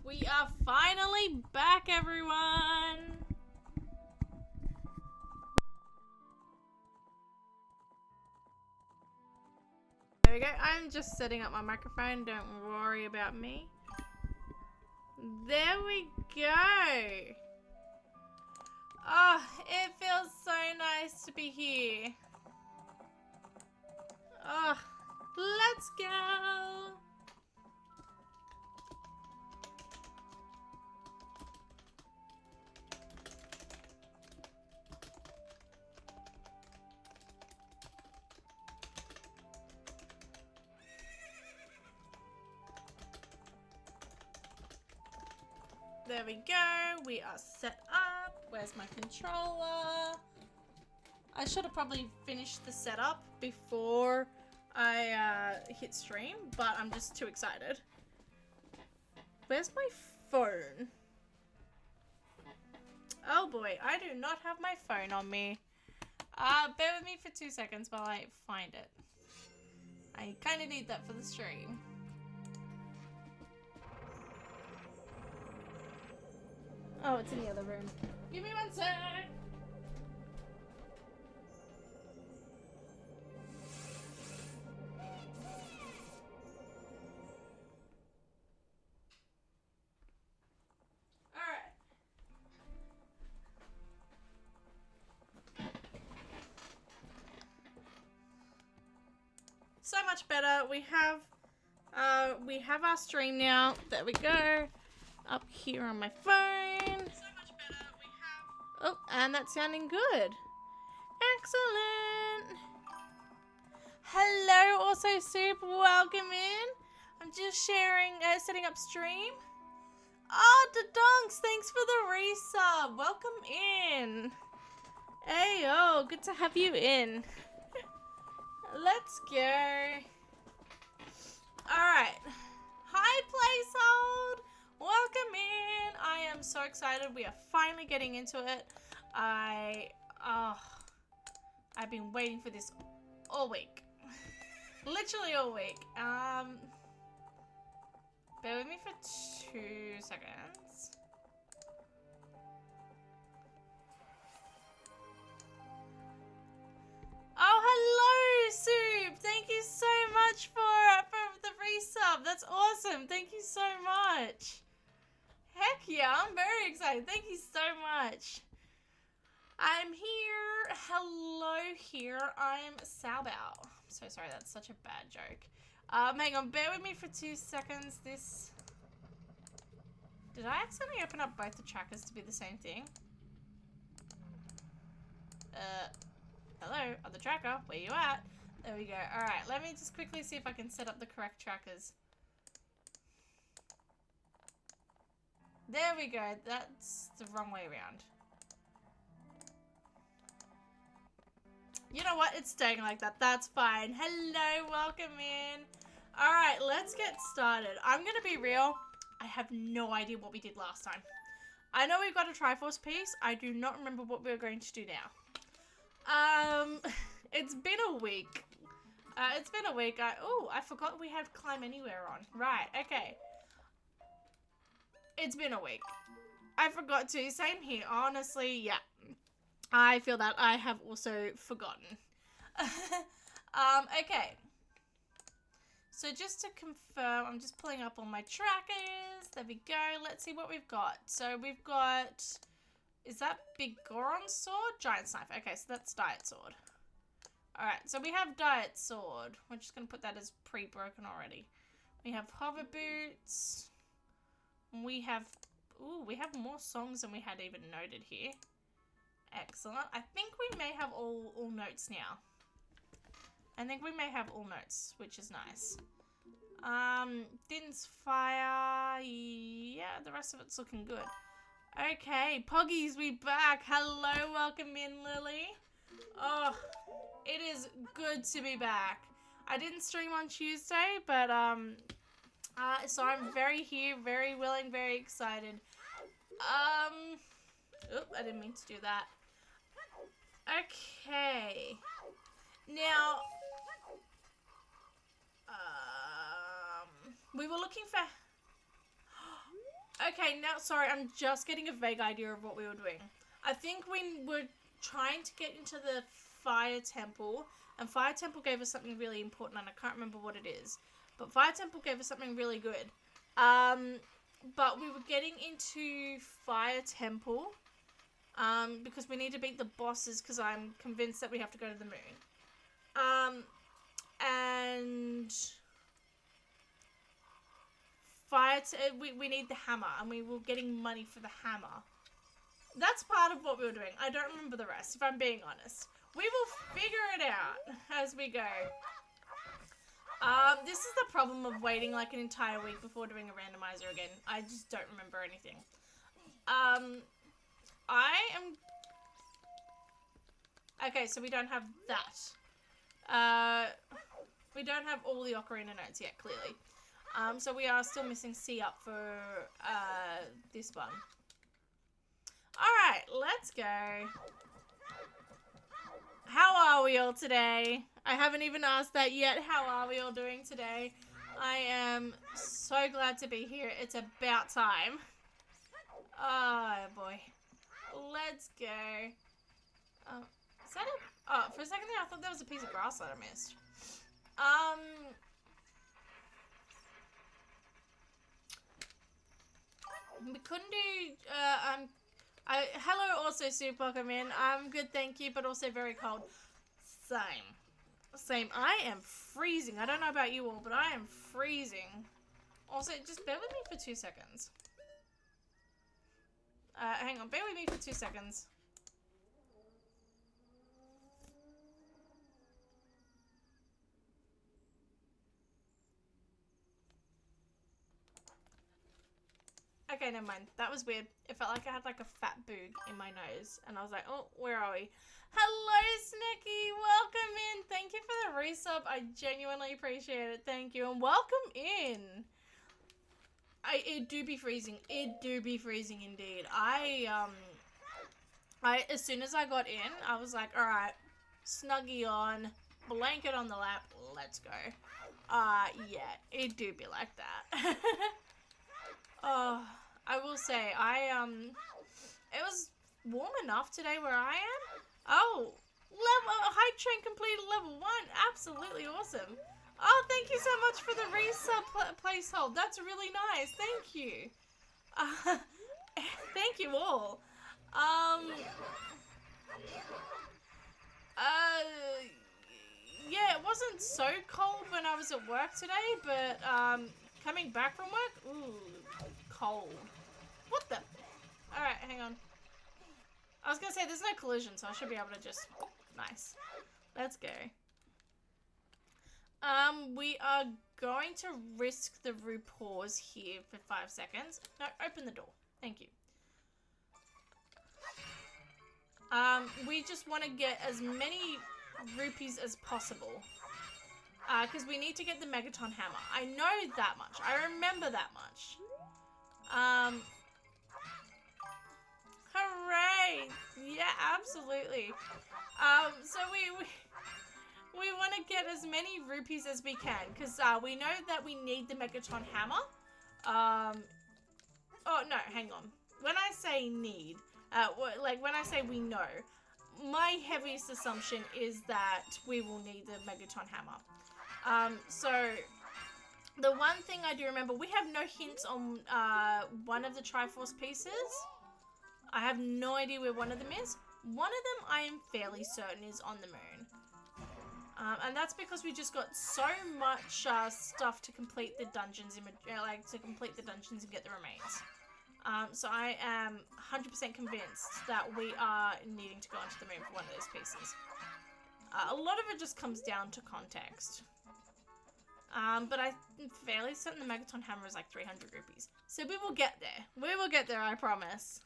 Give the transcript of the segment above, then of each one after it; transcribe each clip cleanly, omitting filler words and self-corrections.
We are finally back, everyone. There we go. I'm just setting up my microphone. Don't worry about me. There we go. Oh, it feels so nice to be here. Oh, let's go. There we go. We are set up. Where's my controller? I should have probably finished the setup before I hit stream, but I'm just too excited. Where's my phone? Oh boy, I do not have my phone on me. Bear with me for 2 seconds while I find it. I kind of need that for the stream. Oh, it's in the other room. Give me 1 sec. Alright. So much better. We have our stream now. There we go. Up here on my phone. So much better. We have. Oh, and that's sounding good. Excellent. Hello, also Soup. Welcome in. I'm just sharing, setting up stream. Oh, the donks. Thanks for the resub. Welcome in. Hey, yo, good to have you in. Let's go. Alright. Hi, Placehold. Welcome in. I am so excited. We are finally getting into it. I've been waiting for this all week. Literally all week. Bear with me for 2 seconds. Oh, hello, Soup. Thank you so much for the resub. That's awesome. Thank you so much. Heck yeah, I'm very excited. Thank you so much. I'm here. Hello here. I'm Salbow. I'm so sorry, that's such a bad joke. Hang on, bear with me for 2 seconds. Did I accidentally open up both the trackers to be the same thing? Hello, other tracker, where you at? There we go. Alright, let me just quickly see if I can set up the correct trackers. There we go. That's the wrong way around. You know what? It's staying like that. That's fine. Hello, welcome in. Alright, let's get started. I'm gonna be real. I have no idea what we did last time. I know we've got a Triforce piece. I do not remember what we're going to do now. It's been a week. It's been a week. Oh, I forgot we had Climb Anywhere on. Right, okay. It's been a week. I forgot to. Same here. Honestly, yeah. I feel that I have also forgotten. Okay. So just to confirm, I'm just pulling up all my trackers. There we go. Let's see what we've got. So we've got... Is that Big Goron sword? Giant knife. Okay, so that's Diet sword. Alright, so we have Diet sword. We're just going to put that as pre-broken already. We have hover boots. We have... Ooh, we have more songs than we had even noted here. Excellent. I think we may have all notes now. I think we may have all notes, which is nice. Din's fire. Yeah, the rest of it's looking good. Okay, Poggies, we back. Hello, welcome in, Lily. Oh, it is good to be back. I didn't stream on Tuesday, but so I'm very willing, very excited. Oop, I didn't mean to do that. Okay. Now, we were looking for... Okay, now, sorry, I'm just getting a vague idea of what we were doing. I think we were trying to get into the Fire Temple, and Fire Temple gave us something really important, and I can't remember what it is. But Fire Temple gave us something really good. But we were getting into Fire Temple, because we need to beat the bosses, because I'm convinced that we have to go to the moon. And we need the hammer, and we were getting money for the hammer. That's part of what we were doing. I don't remember the rest, if I'm being honest. We will figure it out as we go. This is the problem of waiting like an entire week before doing a randomizer again. I just don't remember anything. Okay, so we don't have that. We don't have all the Ocarina notes yet, clearly. So we are still missing C up for, this one. Alright, let's go. How are we all today? I haven't even asked that yet. How are we all doing today? I am so glad to be here. It's about time. Oh, boy. Let's go. Is that a... Oh, for a second there, I thought that was a piece of grass that I missed. We couldn't do... hello also, Super Pokemon. I'm good, thank you, but also very cold. Same. I am freezing. I don't know about you all, but I am freezing. Also, just bear with me for 2 seconds. Hang on, bear with me for 2 seconds. Okay, never mind. That was weird. It felt like I had like a fat boog in my nose. And I was like, oh, where are we? Hello, Snicky. Welcome in. Thank you for the resub. I genuinely appreciate it. Thank you. And welcome in. It do be freezing. It do be freezing indeed. As soon as I got in, I was like, all right, Snuggie on, blanket on the lap. Let's go. Yeah, it do be like that. Oh, I will say, it was warm enough today where I am. Oh, hype train completed level 1. Absolutely awesome. Oh, thank you so much for the resub placehold. That's really nice. Thank you. Thank you all. Yeah, it wasn't so cold when I was at work today, but, coming back from work, ooh, cold. What the? Alright, hang on. I was gonna say, there's no collision, so I should be able to just... Nice. Let's go. We are going to risk the pause here for 5 seconds. No, open the door. Thank you. We just want to get as many rupees as possible. Because we need to get the Megaton Hammer. I know that much. I remember that much. Hooray! Yeah, absolutely. So we want to get as many rupees as we can, because we know that we need the Megaton Hammer. Oh no, hang on. When I say need, like when I say we know, my heaviest assumption is that we will need the Megaton Hammer. So the one thing I do remember, we have no hints on one of the Triforce pieces. I have no idea where one of them is. One of them I am fairly certain is on the moon. And that's because we just got so much stuff to complete the dungeons, and get the remains. So I am 100% convinced that we are needing to go onto the moon for one of those pieces. A lot of it just comes down to context. But I'm fairly certain the Megaton Hammer is like 300 rupees. So we will get there. We will get there, I promise.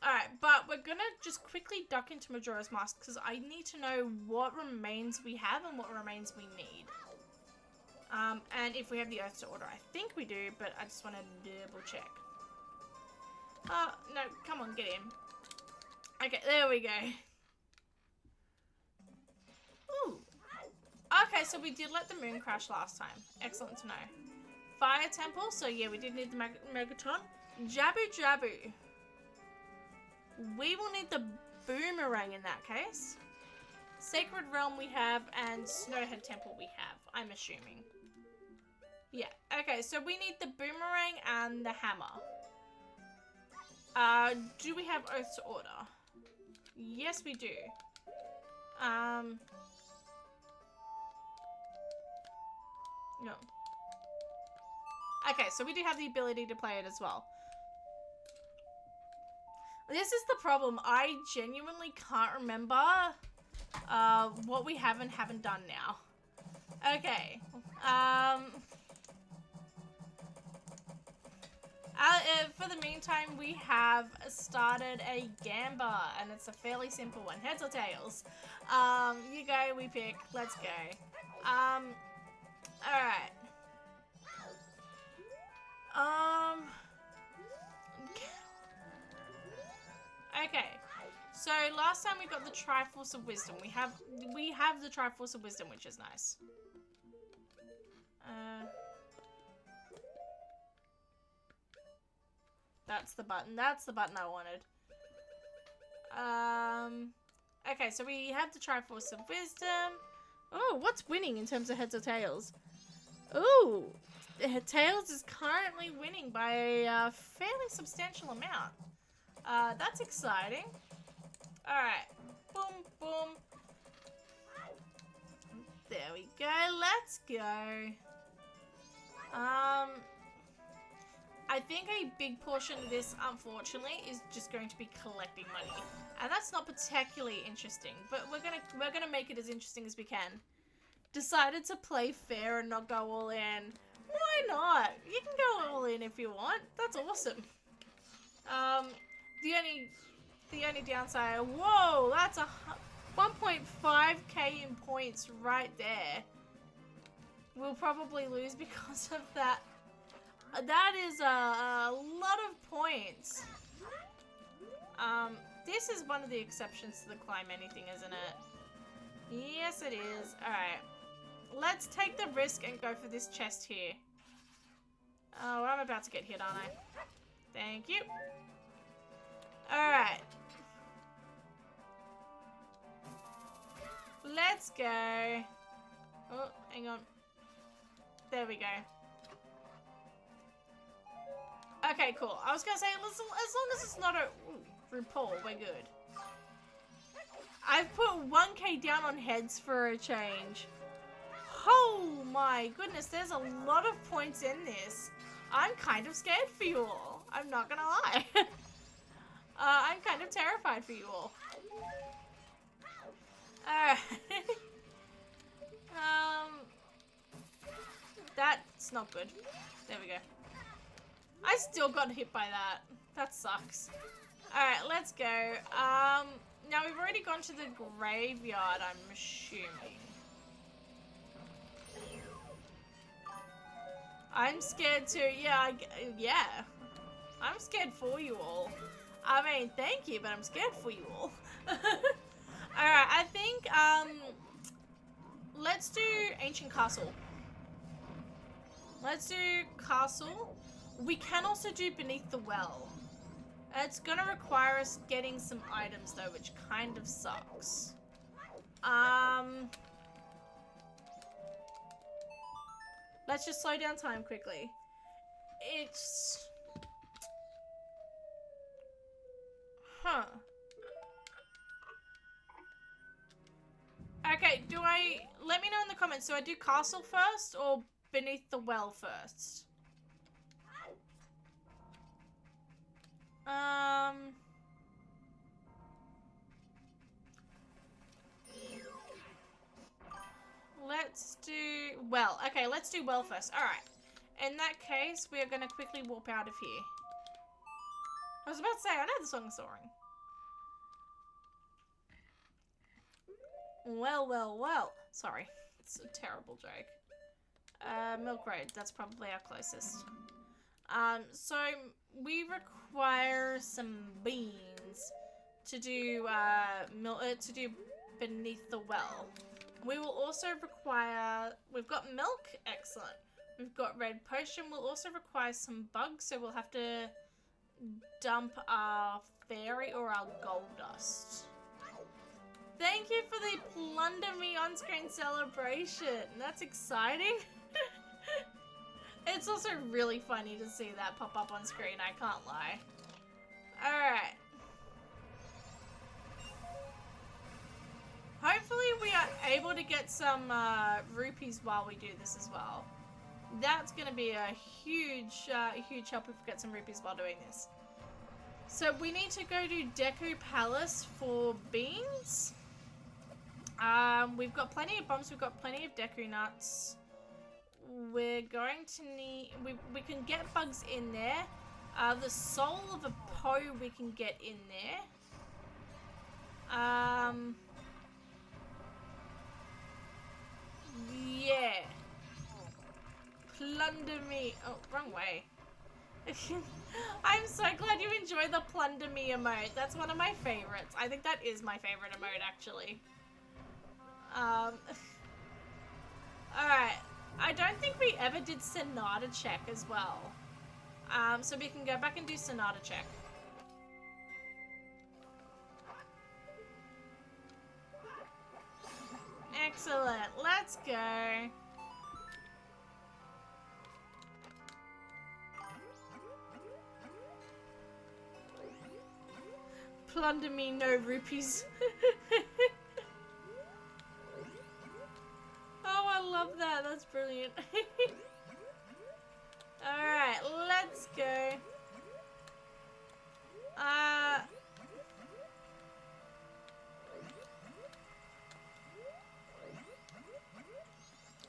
Alright, but we're gonna just quickly duck into Majora's Mask because I need to know what remains we have and what remains we need. And if we have the Earth to order. I think we do, but I just want to double check. No, come on, get in. Okay, there we go. Ooh. Okay, so we did let the moon crash last time. Excellent to know. fire temple. So yeah, we did need the Megaton. Jabu Jabu. We will need the boomerang in that case. Sacred Realm we have, and Snowhead Temple we have, I'm assuming. Yeah, okay, so we need the boomerang and the hammer. Do we have Oaths to Order? Yes, we do. No. Okay, so we do have the ability to play it as well. This is the problem. I genuinely can't remember what we have and haven't done now. Okay. For the meantime, we have started a Gamba, and it's a fairly simple one. Heads or tails? You go, we pick. Let's go. Alright. Okay. So last time we got the Triforce of Wisdom. We have the Triforce of Wisdom, which is nice. That's the button. That's the button I wanted. Okay, so we have the Triforce of Wisdom. Oh, what's winning in terms of heads or tails? Ooh, tails is currently winning by a fairly substantial amount. That's exciting. Alright. Boom, boom. There we go. Let's go. I think a big portion of this, unfortunately, is just going to be collecting money. And that's not particularly interesting, but we're gonna make it as interesting as we can. Decided to play fair and not go all in. Why not? You can go all in if you want. That's awesome. The only downside, whoa, that's a 1.5k in points right there. We'll probably lose because of that. That is a lot of points. This is one of the exceptions to the climb anything, isn't it? Yes, it is. Alright. Let's take the risk and go for this chest here. Oh, I'm about to get hit, aren't I? Thank you. Alright. Let's go. Oh, hang on. There we go. Okay, cool. I was gonna say, as long as it's not a RuPaul, we're good. I've put 1k down on heads for a change. Oh my goodness, there's a lot of points in this. I'm kind of scared for you all. I'm not gonna lie. I'm kind of terrified for you all. Alright. That's not good. There we go. I still got hit by that. That sucks. Alright, let's go. Now we've already gone to the graveyard, I'm assuming. I'm scared too. Yeah, yeah. I'm scared for you all. I mean, thank you, but I'm scared for you all. Alright, I think, let's do Ancient Castle. Let's do Castle. We can also do Beneath the Well. It's gonna require us getting some items though, which kind of sucks. Let's just slow down time quickly. It's... Huh. Okay, let me know in the comments, do I do Castle first or Beneath the Well first? Let's do Well. Okay, let's do Well first. Alright. In that case, we are going to quickly warp out of here. I was about to say, I know the song is soaring. Well, well, well. Sorry. It's a terrible joke. Milk Road. That's probably our closest. So we require some beans to do Beneath the Well. We will also require, we've got milk, excellent. We've got red potion. We'll also require some bugs, so we'll have to dump our fairy or our gold dust. Thank you for the plunder me on-screen celebration. That's exciting. It's also really funny to see that pop up on screen, I can't lie. Alright. Hopefully we are able to get some rupees while we do this as well. That's going to be a huge help if we get some rupees while doing this. So we need to go to Deku Palace for beans. We've got plenty of bombs, we've got plenty of Deku nuts. We're going to need... We can get bugs in there. The soul of a Poe we can get in there. Yeah. Plunder me. Oh, wrong way. I'm so glad you enjoy the plunder me emote. That's one of my favorites. I think that is my favorite emote, actually. Alright. I don't think we ever did Sonata check as well. So we can go back and do Sonata check. Excellent. Let's go. Plunder me, no rupees. Oh, I love that. That's brilliant. Alright, let's go.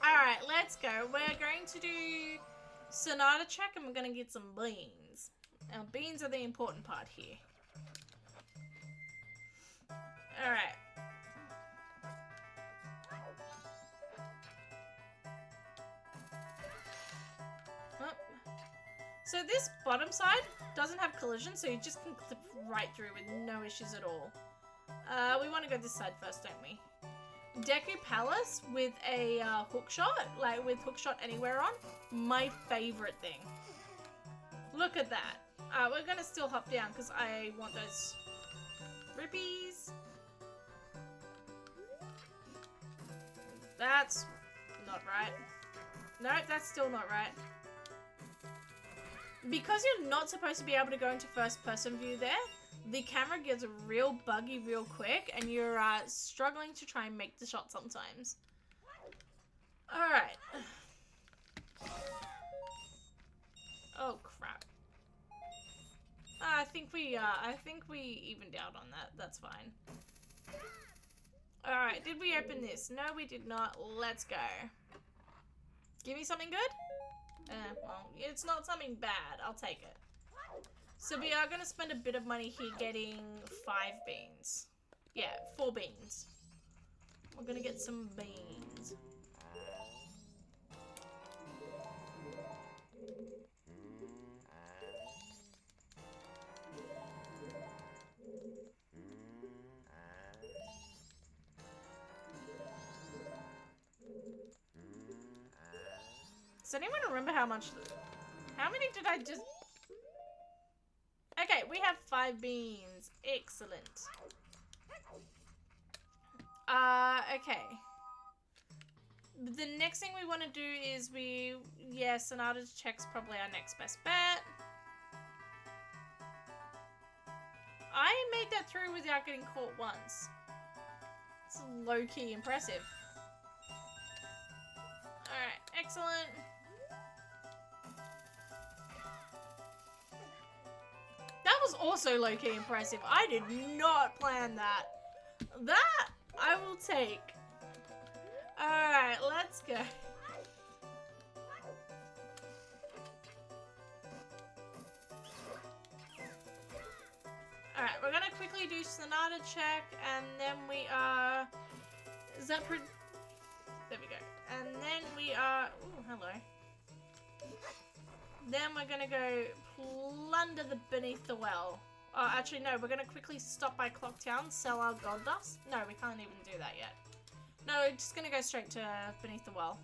Alright, let's go. We're going to do Sonata check and we're going to get some beans. Now, beans are the important part here. Alright. So this bottom side doesn't have collision, so you just can clip right through with no issues at all. We want to go this side first, don't we? Deku Palace with a hook shot, like with hook shot anywhere on, my favorite thing. Look at that. We're going to still hop down because I want those rupees. That's not right. No, that's still not right. Because you're not supposed to be able to go into first person view there, the camera gets real buggy real quick and you're struggling to try and make the shot sometimes. Alright. Oh crap. I think we evened out on that. That's fine. Alright, did we open this? No, we did not. Let's go. Give me something good? Well, it's not something bad. I'll take it. So we are going to spend a bit of money here getting 5 beans. Yeah, 4 beans. We're going to get some beans. Does anyone remember how much... How many did I just... Okay, we have 5 beans. Excellent. Okay. The next thing we want to do is yeah, Sonata check's probably our next best bet. I made that through without getting caught once. It's low-key impressive. Alright, excellent. That was also low-key impressive. I did not plan that. That I will take. Alright, let's go. Alright, we're gonna quickly do Sonata check and then we are... Is that pretty... There we go. And then we are... Ooh, hello. Then we're gonna go plunder the beneath the well. Oh, actually no, we're gonna quickly stop by Clocktown, sell our gold dust. No, we can't even do that yet. No, we're just gonna go straight to beneath the well.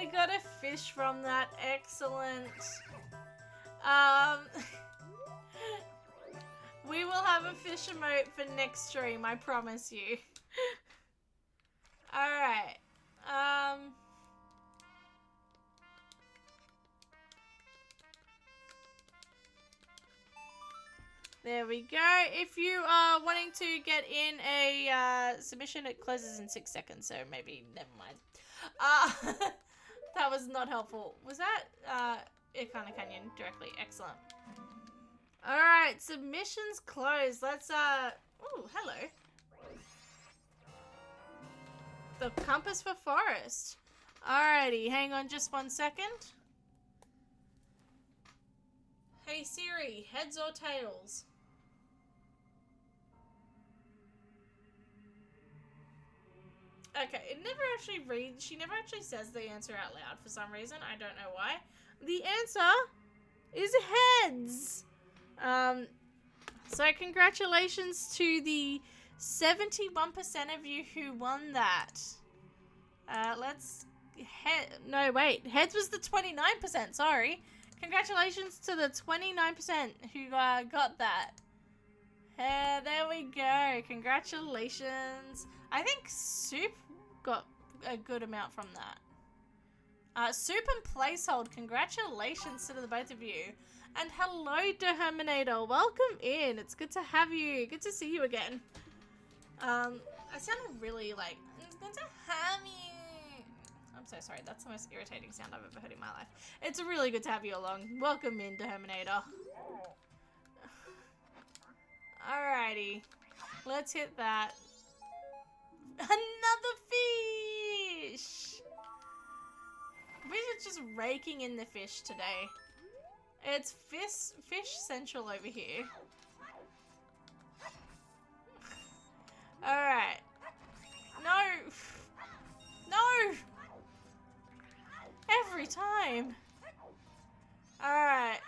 we got a fish from that. Excellent. We will have a fish emote for next stream, I promise you. Alright. There we go. If you are wanting to get in a submission, it closes in 6 seconds, so maybe never mind. That was not helpful. Was that Ikana Canyon directly? Excellent. Alright, submissions closed. Let's ooh, hello. The compass for forest. Alrighty, hang on just 1 second. Hey Siri, heads or tails? Okay, it never actually reads, she never actually says the answer out loud for some reason. I don't know why. The answer is heads. So congratulations to the 71% of you who won that. No, wait. Heads was the 29%, sorry. Congratulations to the 29% who got that. There we go. Congratulations. I think Soup got a good amount from that. Soup and Placehold, congratulations to the both of you. And hello, Deherminator. Welcome in. It's good to have you. Good to see you again. I sounded really like, it's good to have you. I'm so sorry. That's the most irritating sound I've ever heard in my life. It's really good to have you along. Welcome in, Deherminator. Alrighty. Let's hit that. Another fish! We're just raking in the fish today. It's fish central over here. Alright. No! No! Every time. Alright.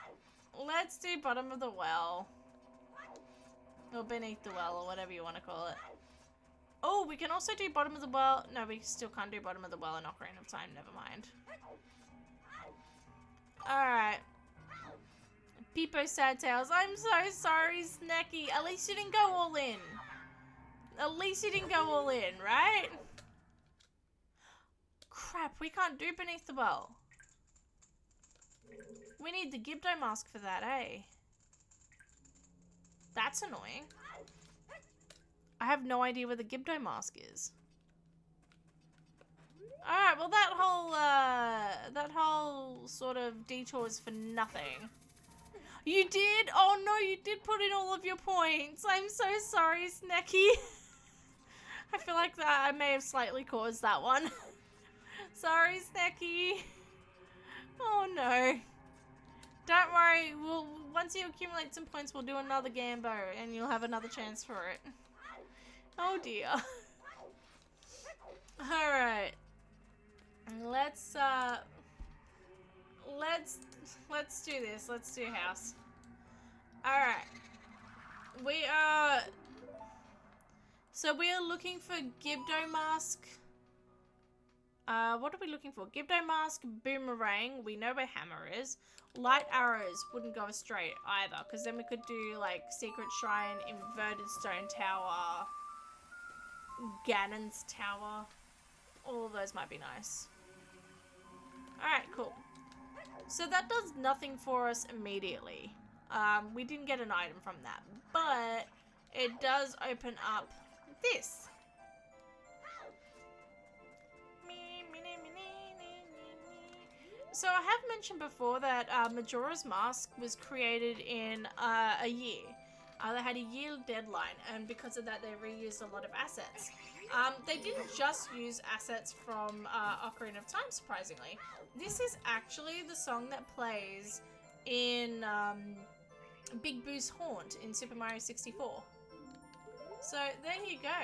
Let's do bottom of the well. Or beneath the well, or whatever you want to call it. Oh, we can also do bottom of the well. No, we still can't do bottom of the well in Ocarina of Time. Never mind. Alright. Peepo Sad Tails. I'm so sorry, Snacky. At least you didn't go all in. At least you didn't go all in, right? Crap, we can't do beneath the well. We need the Gibdo mask for that, eh? That's annoying. I have no idea where the Gibdo mask is. Alright, well that whole sort of detour is for nothing. You did? Oh no, you did put in all of your points. I'm so sorry, Snacky. I feel like that I may have slightly caused that one. Sorry, Snacky. Oh no. Don't worry, once you accumulate some points, we'll do another Gambo and you'll have another chance for it. Oh dear. Alright. Let's do this. Let's do house. Alright. So we are looking for Gibdo mask. What are we looking for? Gibdo mask, boomerang. We know where hammer is. Light arrows wouldn't go straight either, because then we could do like secret shrine, inverted stone tower, Ganon's tower. All of those might be nice. Alright, cool. So that does nothing for us immediately. We didn't get an item from that, but it does open up this. So I have mentioned before that Majora's Mask was created in a year. They had a year deadline, and because of that they reused a lot of assets. They didn't just use assets from Ocarina of Time, surprisingly. This is actually the song that plays in Big Boo's Haunt in Super Mario 64. So there you go.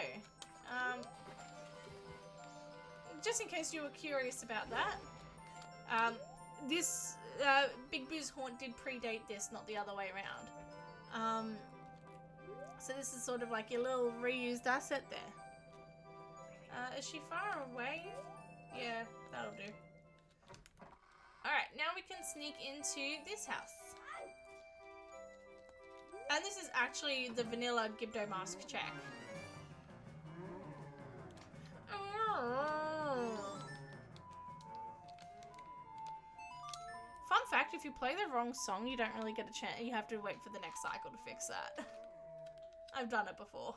Just in case you were curious about that. This Big Boo's Haunt did predate this, not the other way around. So this is sort of like your little reused asset there. Is she far away? Yeah, that'll do. can sneak into this house. And this is actually the vanilla Gibdo mask check. Fun fact, if you play the wrong song, you don't really get a chance. You have to wait for the next cycle to fix that. I've done it before.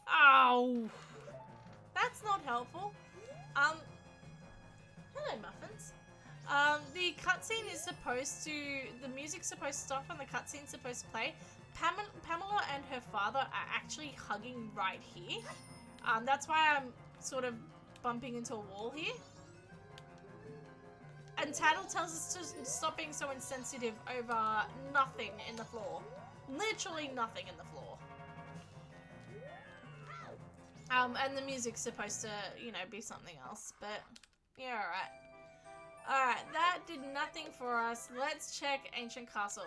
Oh, that's not helpful. Hello, Muffins. The cutscene is supposed to, the music's supposed to stop and the cutscene's supposed to play. Pamela and her father are actually hugging right here. That's why I'm sort of bumping into a wall here. And Tattle tells us to stop being so insensitive over nothing in the floor. Literally nothing in the floor. And the music's supposed to, you know, be something else, but yeah, alright. Alright, that did nothing for us. Let's check Ancient Castle.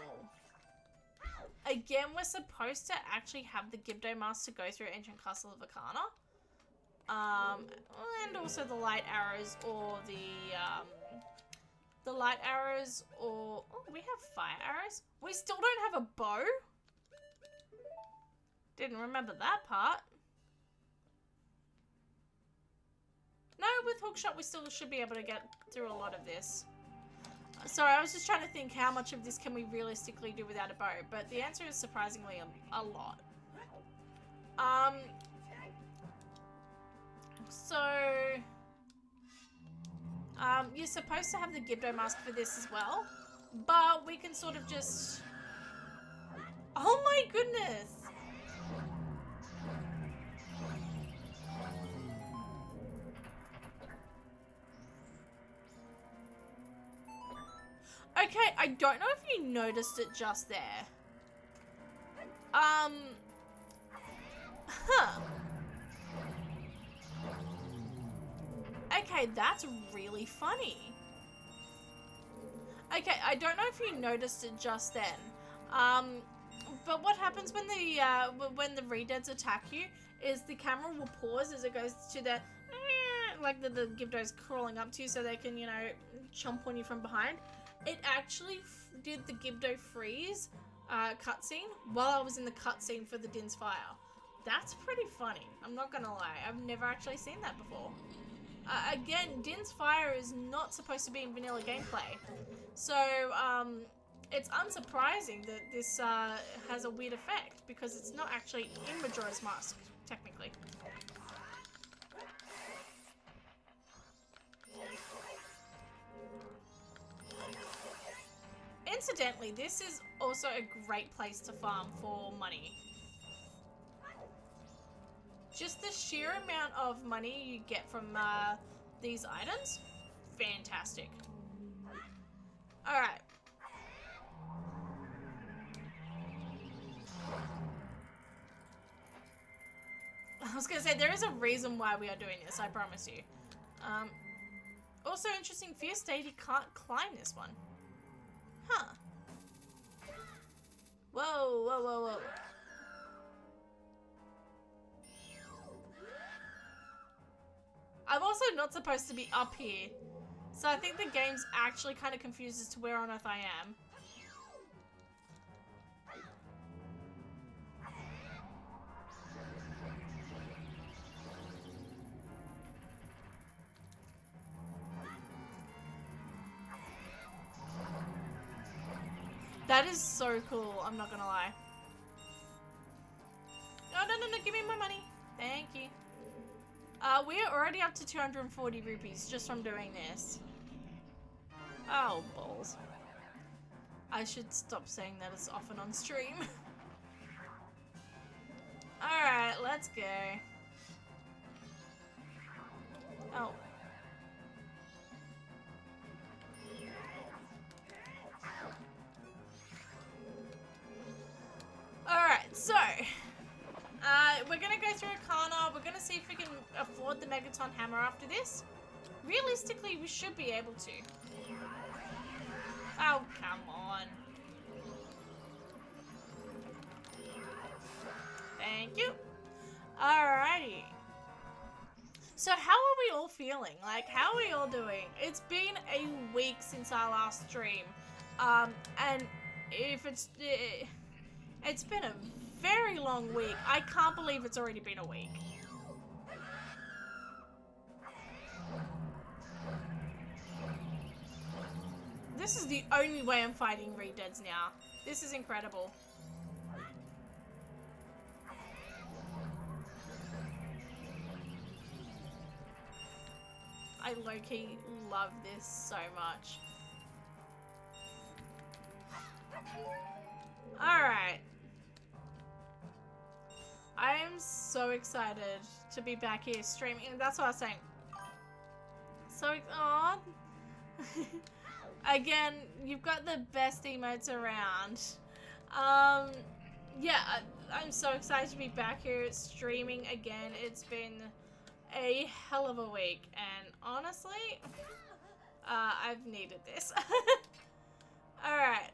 Again, we're supposed to actually have the Gibdo mask to go through Ancient Castle of Arcana. And also the light arrows or the light arrows or... Oh, we have fire arrows. We still don't have a bow? Didn't remember that part. No, with hookshot we still should be able to get through a lot of this. Sorry, I was just trying to think how much of this can we realistically do without a bow, but the answer is surprisingly a lot. You're supposed to have the Gibdo mask for this as well, but we can sort of just... Oh my goodness! Okay, I don't know if you noticed it just there. Okay, that's really funny. Okay, I don't know if you noticed it just then. But what happens when the Redeads attack you is the camera will pause as it goes to the like the Gibdo's crawling up to you so they can, you know, chomp on you from behind. It actually did the Gibdo freeze cutscene while I was in the cutscene for the Din's Fire. That's pretty funny, I'm not gonna lie. I've never actually seen that before. Again, Din's Fire is not supposed to be in vanilla gameplay. So, it's unsurprising that this has a weird effect because it's not actually in Majora's Mask, technically. Incidentally, this is also a great place to farm for money. Just the sheer amount of money you get from these items, fantastic. Alright. I was gonna say, there is a reason why we are doing this, I promise you. Also interesting, Fierce Deity can't climb this one. Huh. Whoa, whoa, whoa, whoa. I'm also not supposed to be up here. So I think the game's actually kind of confused as to where on earth I am. That is so cool, I'm not gonna lie. No, no, no, no, give me my money. Thank you. We are already up to 240 rupees just from doing this. Oh, balls. I should stop saying that as often on stream. Alright, let's go. Oh. Alright, so... we're gonna go through Arcana. We're gonna see if we can afford the Megaton Hammer after this. Realistically, we should be able to. Oh, come on. Thank you. Alrighty. So how are we all feeling? Like, how are we all doing? It's been a week since our last stream. And if it's been a very long week. I can't believe it's already been a week. This is the only way I'm fighting Redeads now. This is incredible. I low-key love this so much. Alright. I am so excited to be back here streaming. And that's what I was saying. So, aw. Again, you've got the best emotes around. Yeah, I'm so excited to be back here streaming again. It's been a hell of a week, and honestly, I've needed this. Alright,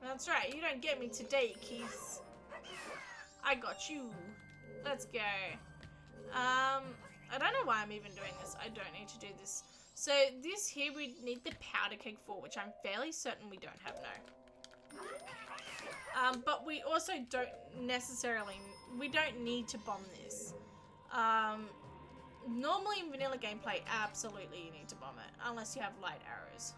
that's right, you don't get me today, Keith. I got you. Let's go. I don't know why I'm even doing this. I don't need to do this. So this here we need the powder keg for, which I'm fairly certain we don't have, no. But we also don't necessarily, we don't need to bomb this. Normally in vanilla gameplay, absolutely you need to bomb it, unless you have light arrows.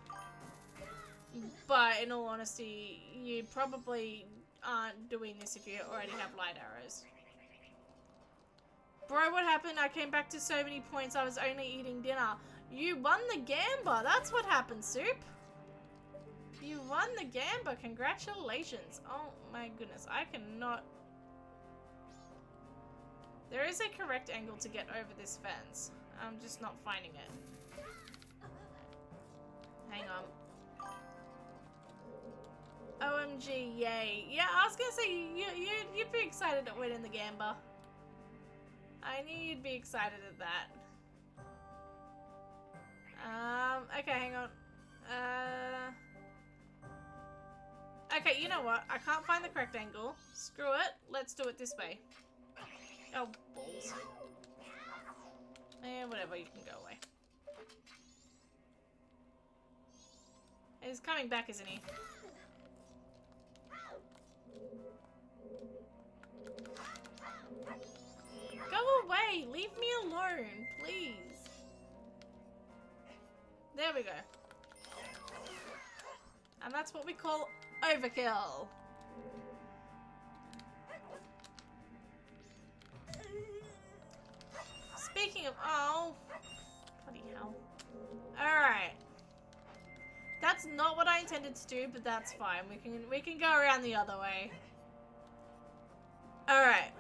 But in all honesty, you probably aren't doing this if you already have light arrows. Bro, what happened? I came back to so many points, I was only eating dinner. You won the gamba, that's what happened, Soup. You won the gamba, congratulations. Oh my goodness, I cannot... There is a correct angle to get over this fence. I'm just not finding it. Hang on. OMG, yay. Yeah, I was gonna say, you'd be excited at winning the gamba. I knew you'd be excited at that. Okay, hang on. Okay, you know what? I can't find the correct angle. Screw it. Let's do it this way. Oh, balls. Eh, whatever, you can go away. He's coming back, isn't he? Go away! Leave me alone, please. There we go. And that's what we call overkill. Speaking of, oh, bloody hell. Alright. That's not what I intended to do, but that's fine. We can go around the other way. Alright.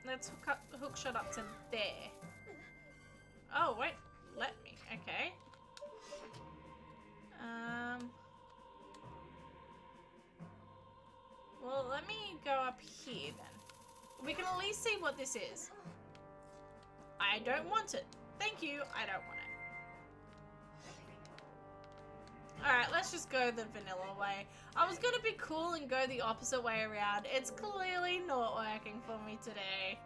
Let's hook shot up to there. Oh, wait. Let me. Okay. Well, let me go up here then. We can at least see what this is. I don't want it. Thank you. I don't want it. Alright, let's just go the vanilla way. I was gonna be cool and go the opposite way around. It's clearly not working for me today.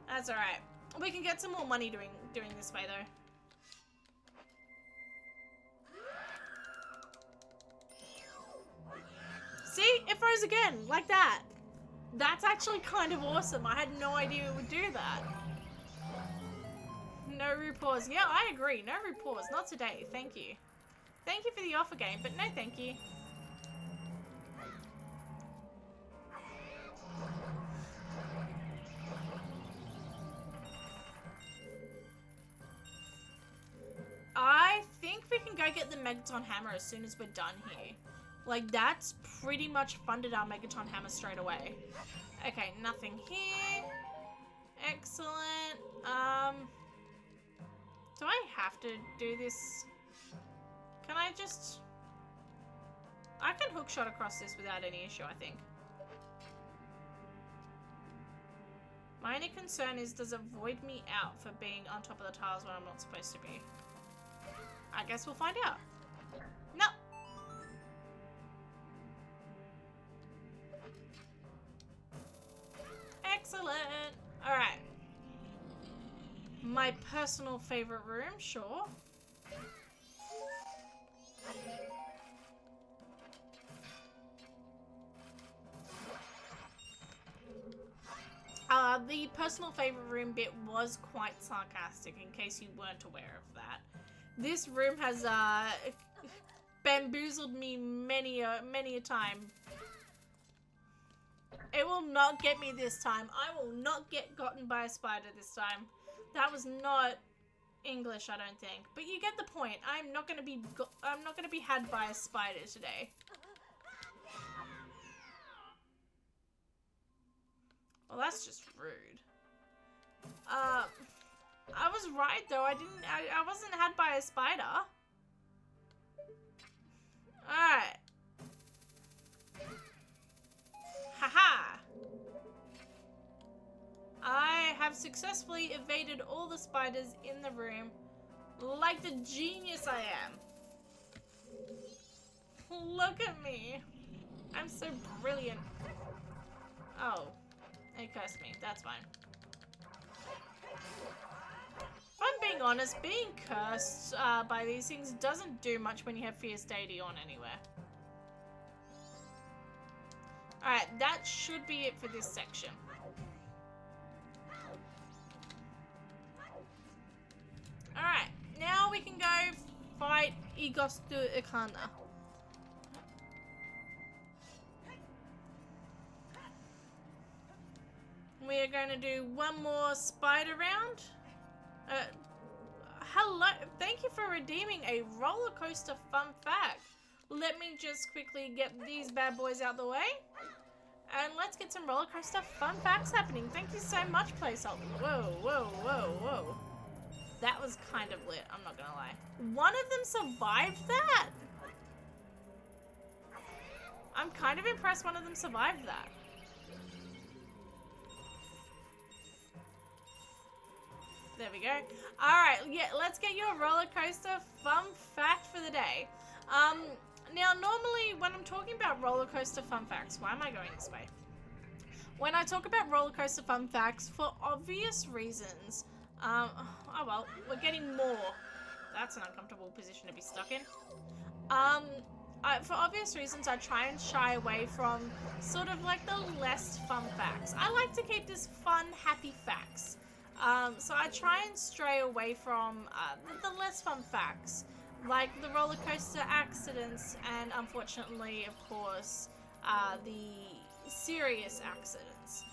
That's alright. We can get some more money doing this way though. See? It froze again, like that. That's actually kind of awesome. I had no idea it would do that. No repause. Yeah, I agree. No repause. Not today. Thank you. Thank you for the offer game, but no thank you. I think we can go get the Megaton Hammer as soon as we're done here. Like, that's pretty much funded our Megaton Hammer straight away. Okay, nothing here. Excellent. Do I have to do this? Can I just... I can hook shot across this without any issue, I think. My only concern is, does it void me out for being on top of the tiles when I'm not supposed to be? I guess we'll find out. No. Excellent. All right. My personal favorite room, sure. The personal favorite room bit was quite sarcastic, in case you weren't aware of that. This room has bamboozled me many a time. It will not get me this time. I will not get gotten by a spider this time. That was not English, I don't think. But you get the point. I'm not gonna be had by a spider today. Well, that's just rude. I was right though. I wasn't had by a spider. Alright. Haha. I have successfully evaded all the spiders in the room like the genius I am. Look at me. I'm so brilliant. Oh. It cursed me. That's fine. If I'm being honest, being cursed by these things doesn't do much when you have Fierce Deity on anywhere. Alright, that should be it for this section. Alright, now we can go fight Igostu Ikana. We are going to do one more spider round. Hello, thank you for redeeming a roller coaster fun fact. Let me just quickly get these bad boys out the way. And let's get some roller coaster fun facts happening. Thank you so much, Placeholder. Whoa, whoa, whoa, whoa. That was kind of lit, I'm not gonna lie. One of them survived that? I'm kind of impressed one of them survived that. There we go. Alright, yeah, let's get you a roller coaster fun fact for the day. Now, normally when I'm talking about roller coaster fun facts, why am I going this way? When I talk about roller coaster fun facts, for obvious reasons, oh well, we're getting more. That's an uncomfortable position to be stuck in. For obvious reasons, I try and shy away from sort of like the less fun facts. I like to keep this fun, happy facts. So I try and stray away from the less fun facts, like the roller coaster accidents and, unfortunately, of course, the serious accidents.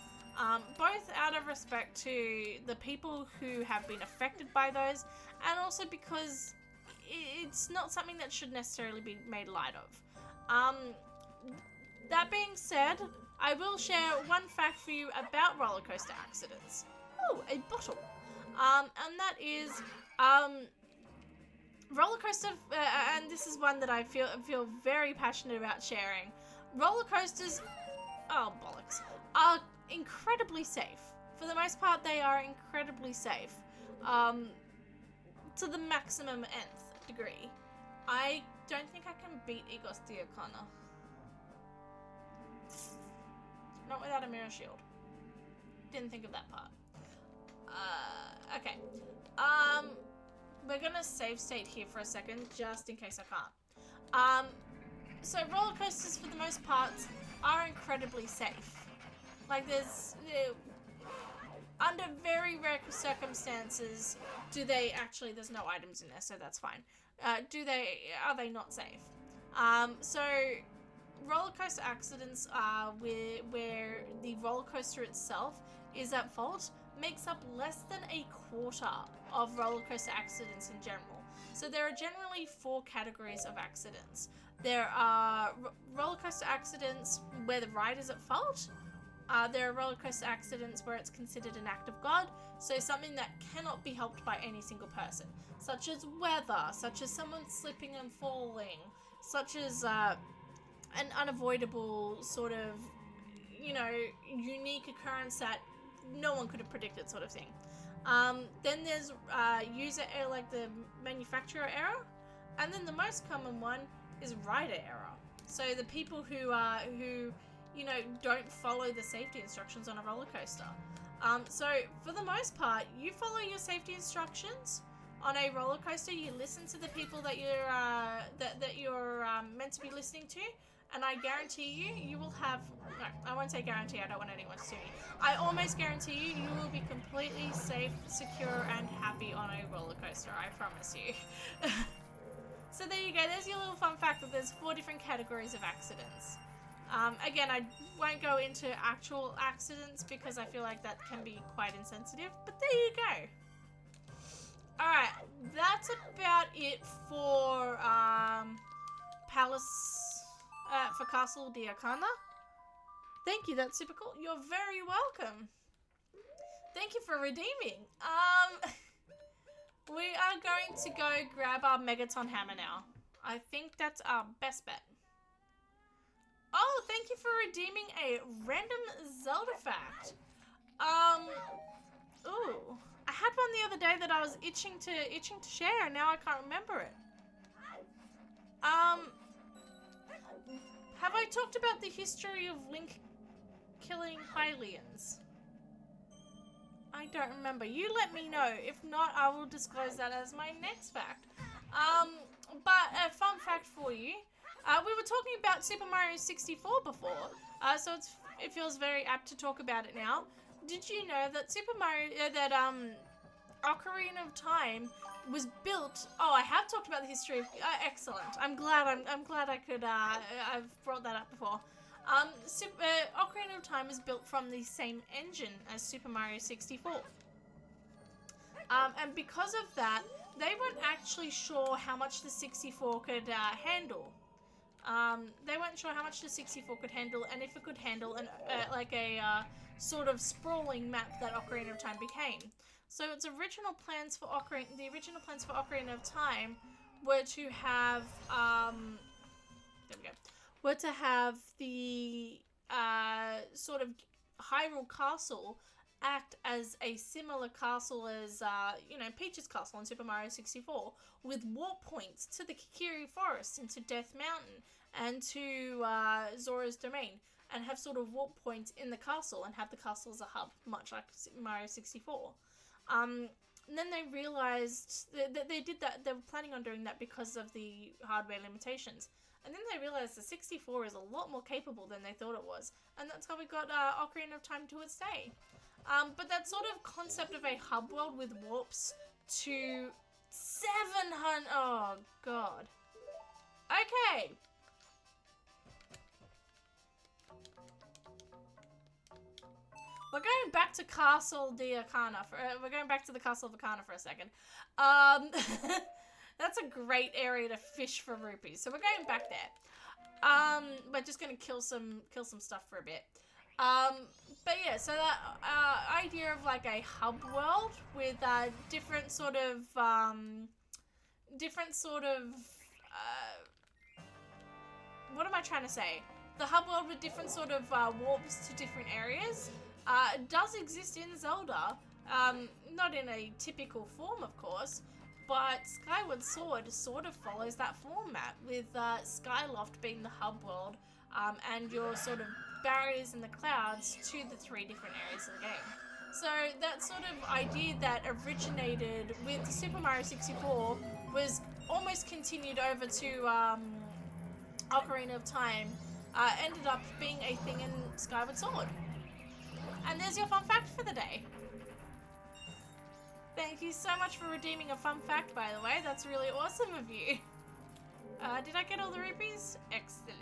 Both out of respect to the people who have been affected by those, and also because it's not something that should necessarily be made light of. That being said, I will share one fact for you about roller coaster accidents. Oh, a bottle. And that is, roller coaster, and this is one that I feel very passionate about sharing. Roller coasters, oh bollocks, are incredibly safe. For the most part, they are incredibly safe. To the maximum nth degree. I don't think I can beat Igos Diakana. Not without a mirror shield. Didn't think of that part. Okay. We're gonna save state here for a second, just in case I can't. So roller coasters, for the most part, are incredibly safe. Like, there's... under very rare circumstances, there's no items in there, so that's fine. Are they not safe? So, roller coaster accidents where the roller coaster itself is at fault makes up less than a quarter of roller coaster accidents in general. So there are generally 4 categories of accidents. There are roller coaster accidents where the ride is at fault. There are roller coaster accidents where it's considered an act of God, so something that cannot be helped by any single person, such as weather, such as someone slipping and falling, such as an unavoidable sort of, unique occurrence that no one could have predicted sort of thing. Then there's user error, like the manufacturer error, and then the most common one is rider error. So the people who you know, don't follow the safety instructions on a roller coaster. So for the most part, you follow your safety instructions on a roller coaster. You listen to the people that you're meant to be listening to, and I guarantee you will have. No, I won't say guarantee. I don't want anyone to sue me. I almost guarantee you will be completely safe, secure, and happy on a roller coaster. I promise you. So there you go. There's your little fun fact that there's 4 different categories of accidents. Again, I won't go into actual accidents because I feel like that can be quite insensitive, but there you go. Alright, that's about it for for Castle Diakana. Thank you, that's super cool. You're very welcome. Thank you for redeeming. We are going to go grab our Megaton hammer now. I think that's our best bet. Oh, thank you for redeeming a random Zelda fact. Ooh, I had one the other day that I was itching to share, and now I can't remember it. Have I talked about the history of Link killing Hylians? I don't remember. You let me know. If not, I will disclose that as my next fact. But a fun fact for you. We were talking about Super Mario 64 before, so it feels very apt to talk about it now. Did you know that Ocarina of Time was built? Oh, I have talked about the history of. Excellent. I'm glad I could. I've brought that up before. Ocarina of Time is built from the same engine as Super Mario 64. And because of that, they weren't actually sure how much the 64 could handle. They weren't sure how much the 64 could handle, and if it could handle a sort of sprawling map that Ocarina of Time became. So its original plans for Ocarina of Time were to have there we go. Were to have the sort of Hyrule Castle act as a similar castle as you know, Peach's castle in Super Mario 64, with warp points to the Kikiri Forest and to Death Mountain and to Zora's Domain, and have sort of warp points in the castle and have the castle as a hub, much like Mario 64. And then they realized that they did that. They were planning on doing that because of the hardware limitations. And then they realized the 64 is a lot more capable than they thought it was, and that's how we got Ocarina of Time to its day. But that sort of concept of a hub world with warps to 700... Oh, God. Okay. We're going back to Castle Diakana. We're going back to the Castle of Akana for a second. That's a great area to fish for rupees. So we're going back there. We're just going to kill some stuff for a bit. But yeah, so that idea of like a hub world with different sort of what am I trying to say? The hub world with different sort of warps to different areas does exist in Zelda. Not in a typical form, of course, but Skyward Sword sort of follows that format, with Skyloft being the hub world, and your sort of barriers in the clouds to the 3 different areas of the game. So that sort of idea that originated with Super Mario 64 was almost continued over to Ocarina of Time, ended up being a thing in Skyward Sword. And there's your fun fact for the day. Thank you so much for redeeming a fun fact, by the way. That's really awesome of you. Did I get all the rupees? Excellent.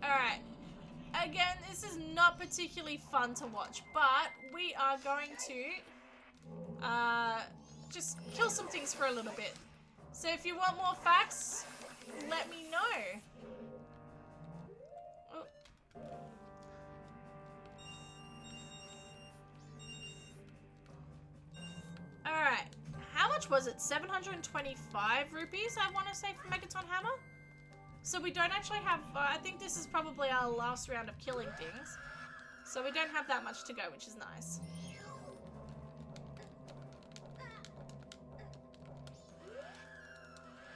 Alright. Again, this is not particularly fun to watch, but we are going to just kill some things for a little bit. So if you want more facts, let me know. Alright, how much was it? 725 rupees, I want to say, for Megaton Hammer? So we don't actually have, I think this is probably our last round of killing things. So we don't have that much to go, which is nice.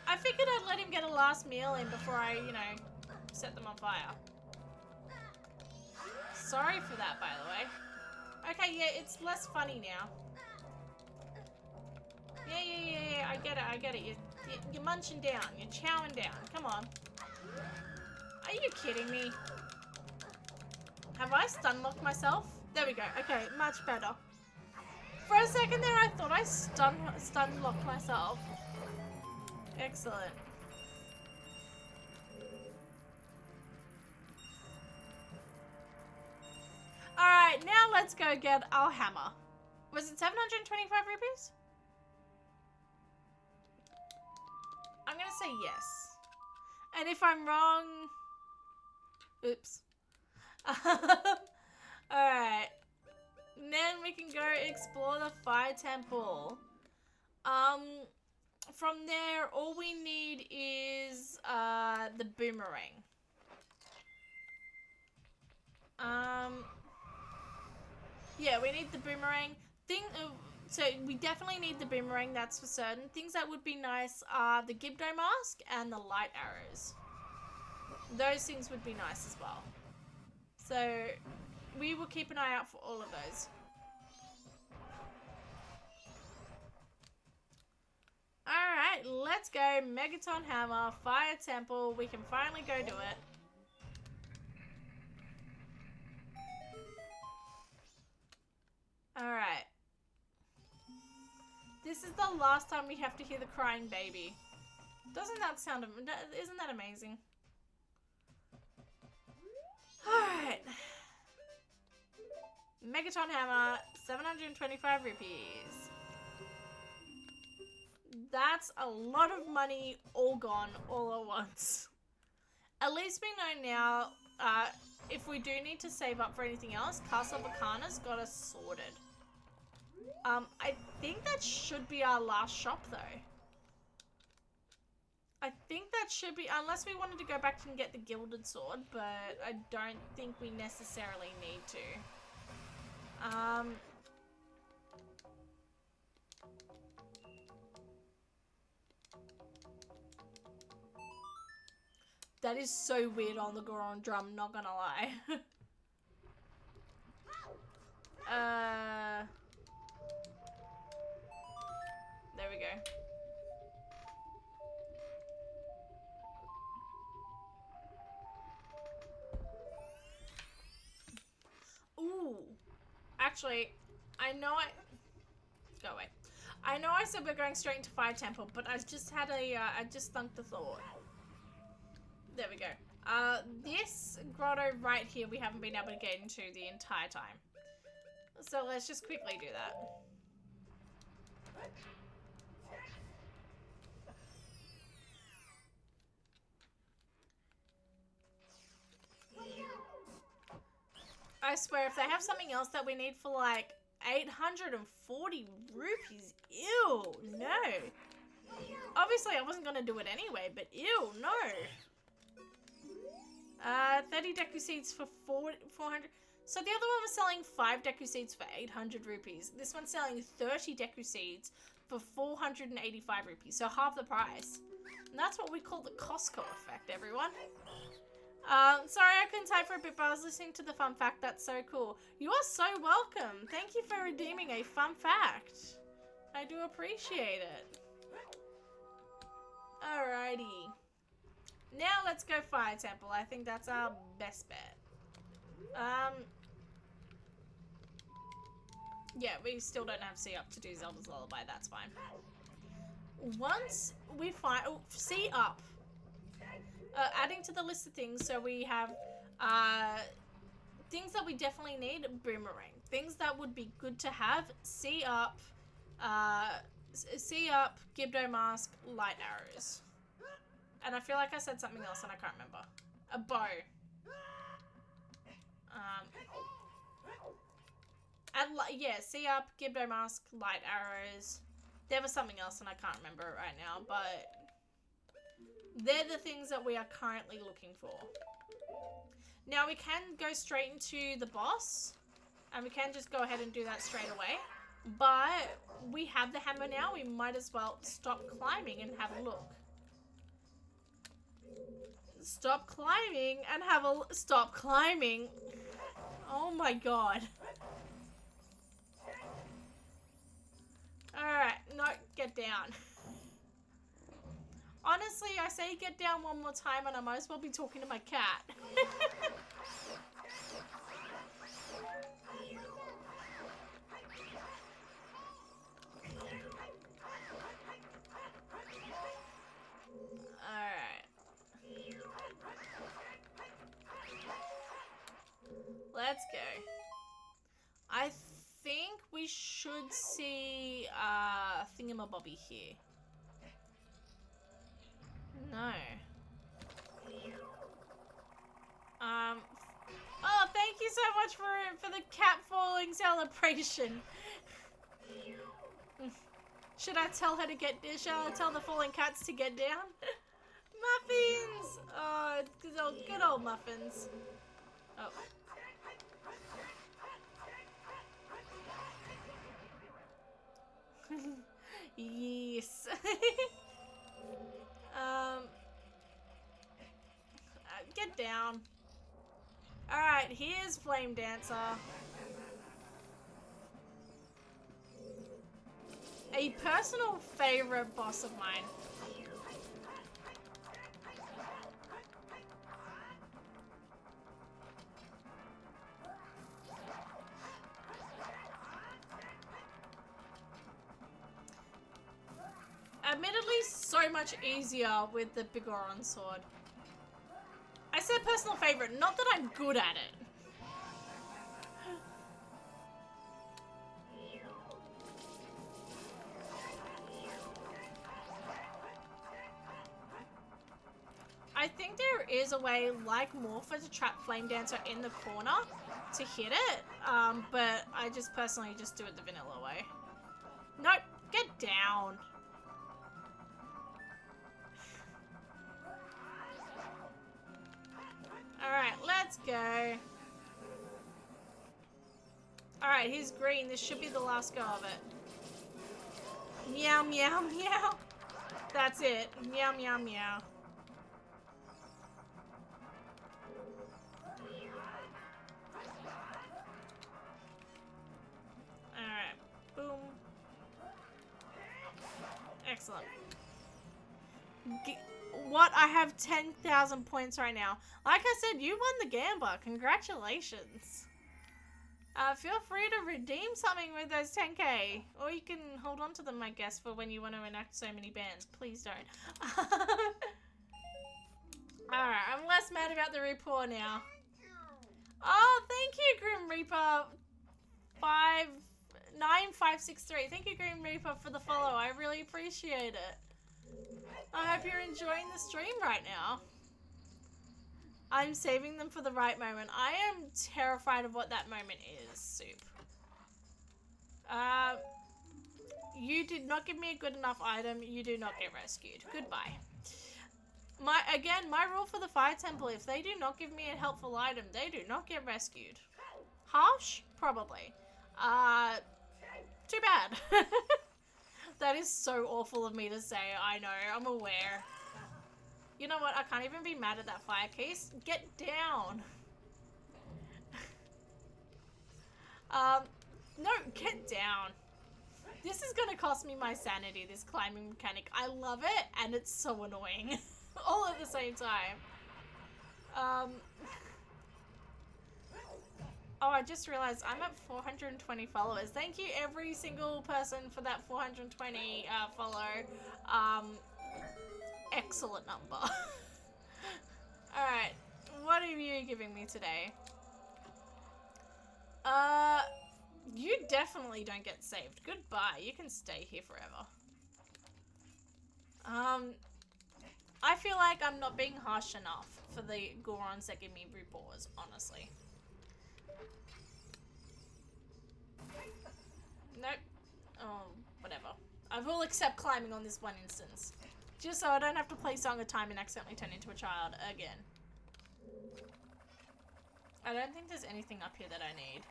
I figured I'd let him get a last meal in before I, you know, set them on fire. Sorry for that, by the way. Okay, yeah, it's less funny now. Yeah, I get it. You're munching down. You're chowing down. Come on. Are you kidding me? Have I stun locked myself? There we go. Okay, much better. For a second there, I thought I stun locked myself. Excellent. Alright, now let's go get our hammer. Was it 725 rupees? I'm gonna say yes. And if I'm wrong... Oops. Alright. Then we can go explore the fire temple. From there, all we need is the boomerang. Yeah, we need the boomerang. So we definitely need the boomerang, that's for certain. Things that would be nice are the Gibdo mask and the light arrows. Those things would be nice as well. So we will keep an eye out for all of those. Alright, let's go. Megaton Hammer, Fire Temple. We can finally go do it. Alright. This is the last time we have to hear the crying baby. Doesn't that sound... Isn't that amazing? Alright. Megaton Hammer, 725 rupees. That's a lot of money all gone all at once. At least we know now, if we do need to save up for anything else, Castle Bacana's got us sorted. I think that should be our last shop though. I think that should be, unless we wanted to go back and get the Gilded Sword, but I don't think we necessarily need to. That is so weird on the Goron drum, not gonna lie. There we go. Ooh. Actually, I know Go away. I know I said we're going straight into Fire Temple, but I just had a, I just thunked the thought. There we go. This grotto right here we haven't been able to get into the entire time. So let's just quickly do that. I swear, if they have something else that we need for like 840 rupees, ew, no. Obviously, I wasn't gonna do it anyway, but ew, no. 30 Deku Seeds for 400. So the other one was selling 5 Deku Seeds for 800 rupees. This one's selling 30 Deku Seeds for 485 rupees, so half the price. And that's what we call the Costco effect, everyone. Sorry I couldn't type for a bit, but I was listening to the fun fact. That's so cool. You are so welcome. Thank you for redeeming a fun fact. I do appreciate it. Alrighty. Now let's go Fire Temple. I think that's our best bet. Yeah, we still don't have C up to do Zelda's Lullaby. That's fine. Once we find... Oh, C up. Adding to the list of things, so we have things that we definitely need. Boomerang. Things that would be good to have. C up, Gibdo Mask, light arrows. And I feel like I said something else and I can't remember. A bow. And yeah, C up, Gibdo Mask, light arrows. There was something else and I can't remember it right now, but they're the things that we are currently looking for. Now we can go straight into the boss. And we can just go ahead and do that straight away. But we have the hammer now. We might as well stop climbing and have a look. Stop climbing and have a... Stop climbing. Oh my god. Alright, no, get down. Honestly, I say get down one more time and I might as well be talking to my cat. Alright. Let's go. I think we should see thingamabobby here. No. Oh, thank you so much for the cat falling celebration. Should I tell her to get? Shall I tell the falling cats to get down? Muffins. Oh, good old muffins. Oh. Yes. Get down. Alright, here's Flame Dancer. A personal favorite boss of mine. Admittedly, so much easier with the Boogaloo sword. I said personal favorite, not that I'm good at it. I think there is a way, like Morpher, to trap Flame Dancer in the corner to hit it, but I just personally just do it the vanilla way. Nope, get down. Alright, let's go. Alright, here's green. This should be the last go of it. Meow, meow, meow. That's it. Meow, meow, meow. Alright, boom. Excellent. What? I have 10,000 points right now. Like I said, you won the gamba. Congratulations. Feel free to redeem something with those 10k. Or you can hold on to them, I guess, for when you want to enact so many bans. Please don't. Alright, I'm less mad about the rapport now. Oh, thank you, Grim Reaper. 9563. Thank you, Grim Reaper, for the follow. I really appreciate it. I hope you're enjoying the stream right now. I'm saving them for the right moment. I am terrified of what that moment is, Soup. You did not give me a good enough item. You do not get rescued. Goodbye. My rule for the Fire Temple, if they do not give me a helpful item, they do not get rescued. Harsh? Probably. Too bad. That is so awful of me to say. I know, I'm aware. You know what? I can't even be mad at that fire case. Get down. No, get down. This is gonna cost me my sanity, this climbing mechanic. I love it, and it's so annoying. All at the same time. Oh, I just realized I'm at 420 followers. Thank you every single person for that 420 follow. Excellent number. Alright, what are you giving me today? You definitely don't get saved. Goodbye, you can stay here forever. I feel like I'm not being harsh enough for the Gorons that give me reports, honestly. Nope. Oh, whatever. I will accept climbing on this one instance. Just so I don't have to play Song of Time and accidentally turn into a child again. I don't think there's anything up here that I need.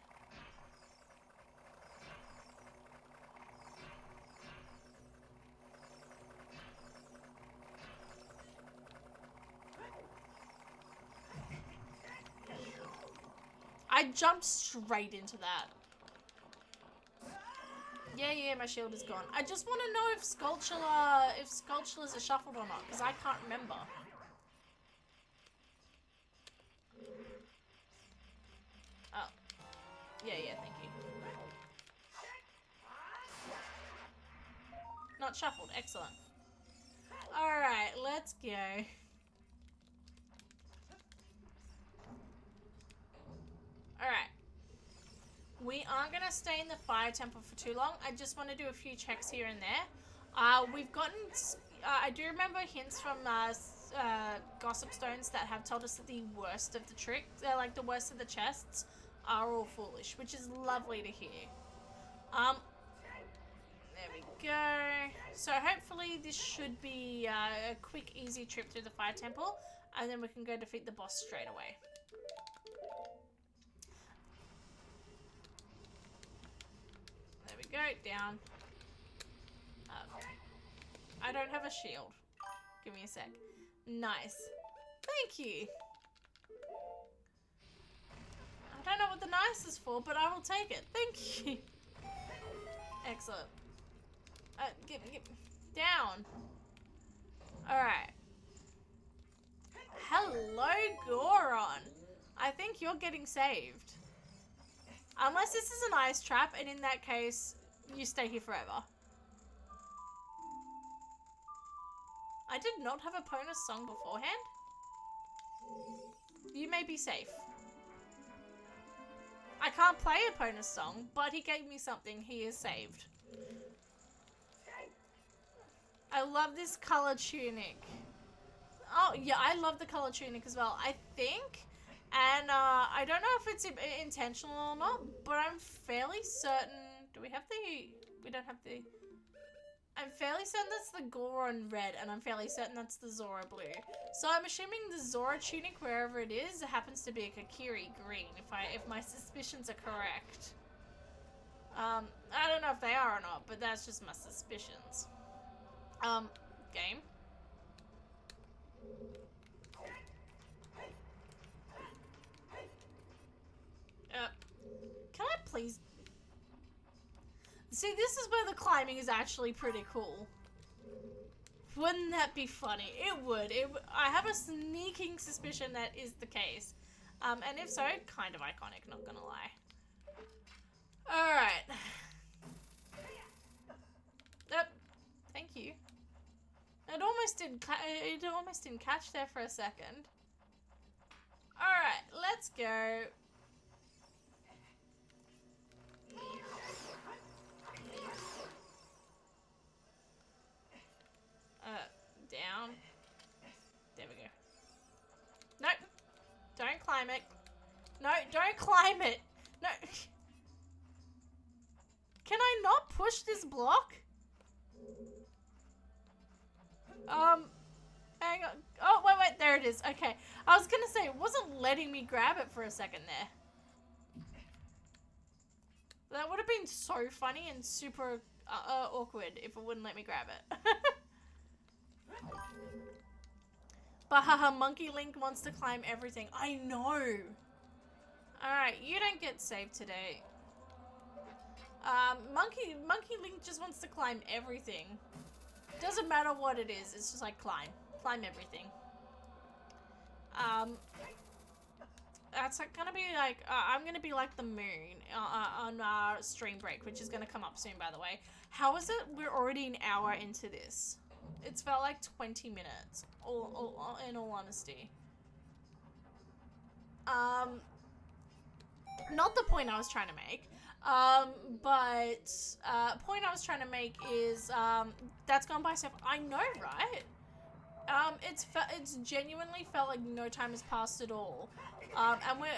I jumped straight into that. Yeah, my shield is gone. I just want to know if Skulltulas are shuffled or not, because I can't remember. Oh. Yeah, thank you. Not shuffled, excellent. Alright, let's go. Alright. We aren't going to stay in the fire temple for too long. I just want to do a few checks here and there. We've gotten... I do remember hints from Gossip Stones that have told us that the worst of the tricks, like the worst of the chests, are all foolish, which is lovely to hear. There we go. So hopefully this should be a quick, easy trip through the fire temple, and then we can go defeat the boss straight away. There we go, down. I don't have a shield. Give me a sec. Nice. Thank you. I don't know what the nice is for, but I will take it. Thank you. Excellent. Get down. Alright. Hello, Goron. I think you're getting saved. Unless this is an ice trap, and in that case, you stay here forever. I did not have a bonus song beforehand. You may be safe. I can't play a bonus song, but he gave me something. He is saved. I love this color tunic. Oh, yeah, I love the color tunic as well. I think, and I don't know if it's intentional or not, but I'm fairly certain... Do we have the... We don't have the... I'm fairly certain that's the Goron red, and I'm fairly certain that's the Zora blue. So I'm assuming the Zora tunic, wherever it is, happens to be a Kakiri green, if my suspicions are correct. I don't know if they are or not, but that's just my suspicions. Game. Can I please... See, this is where the climbing is actually pretty cool. Wouldn't that be funny? It would. I have a sneaking suspicion that is the case. And if so, kind of iconic, not gonna lie. Alright. Yep. Thank you. It almost didn't catch there for a second. Alright, let's go. Down. There we go. No. Don't climb it. No, don't climb it. No. Can I not push this block? Hang on. Oh, wait, there it is. Okay. I was gonna say, it wasn't letting me grab it for a second there. That would have been so funny and super awkward if it wouldn't let me grab it. But haha, Monkey Link wants to climb everything. I know. Alright, you don't get saved today. Monkey Link just wants to climb everything. Doesn't matter what it is, it's just like climb. Climb everything. That's gonna be like, I'm gonna be like the moon on stream break, which is gonna come up soon, by the way. How is it we're already an hour into this? It's felt like 20 minutes, in all honesty. Not the point I was trying to make, but point I was trying to make is, that's gone by so fast. I know, right? It's genuinely felt like no time has passed at all. And move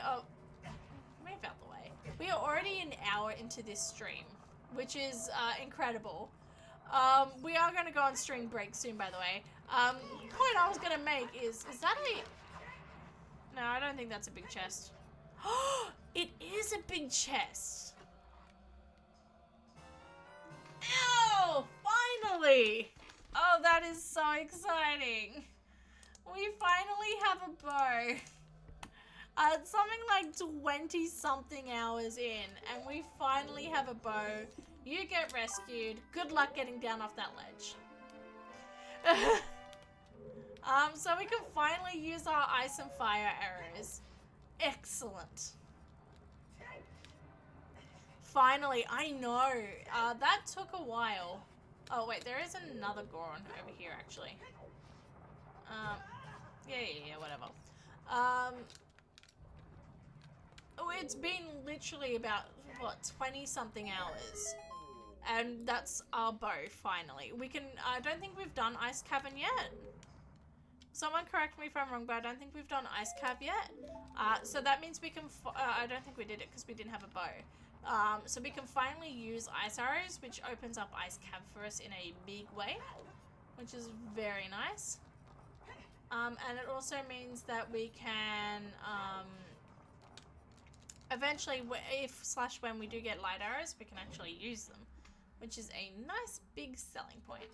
out the way. We are already an hour into this stream, which is, incredible. We are going to go on stream break soon, by the way. Point I was going to make is that a... No, I don't think that's a big chest. It is a big chest. Ew! Finally! Oh, that is so exciting. We finally have a bow. It's something like 20 something hours in, and we finally have a bow. You get rescued. Good luck getting down off that ledge. So we can finally use our ice and fire arrows. Excellent. Finally, I know. That took a while. Oh wait, there is another Goron over here actually. Yeah, whatever. It's been literally about, what, 20 something hours. And that's our bow, finally. We can, I don't think we've done Ice Cavern yet. Someone correct me if I'm wrong, but I don't think we've done Ice Cav yet. So that means we can, I don't think we did it because we didn't have a bow. So we can finally use ice arrows, which opens up Ice Cav for us in a big way, which is very nice. And it also means that we can, eventually, if/when we do get light arrows, we can actually use them, which is a nice big selling point.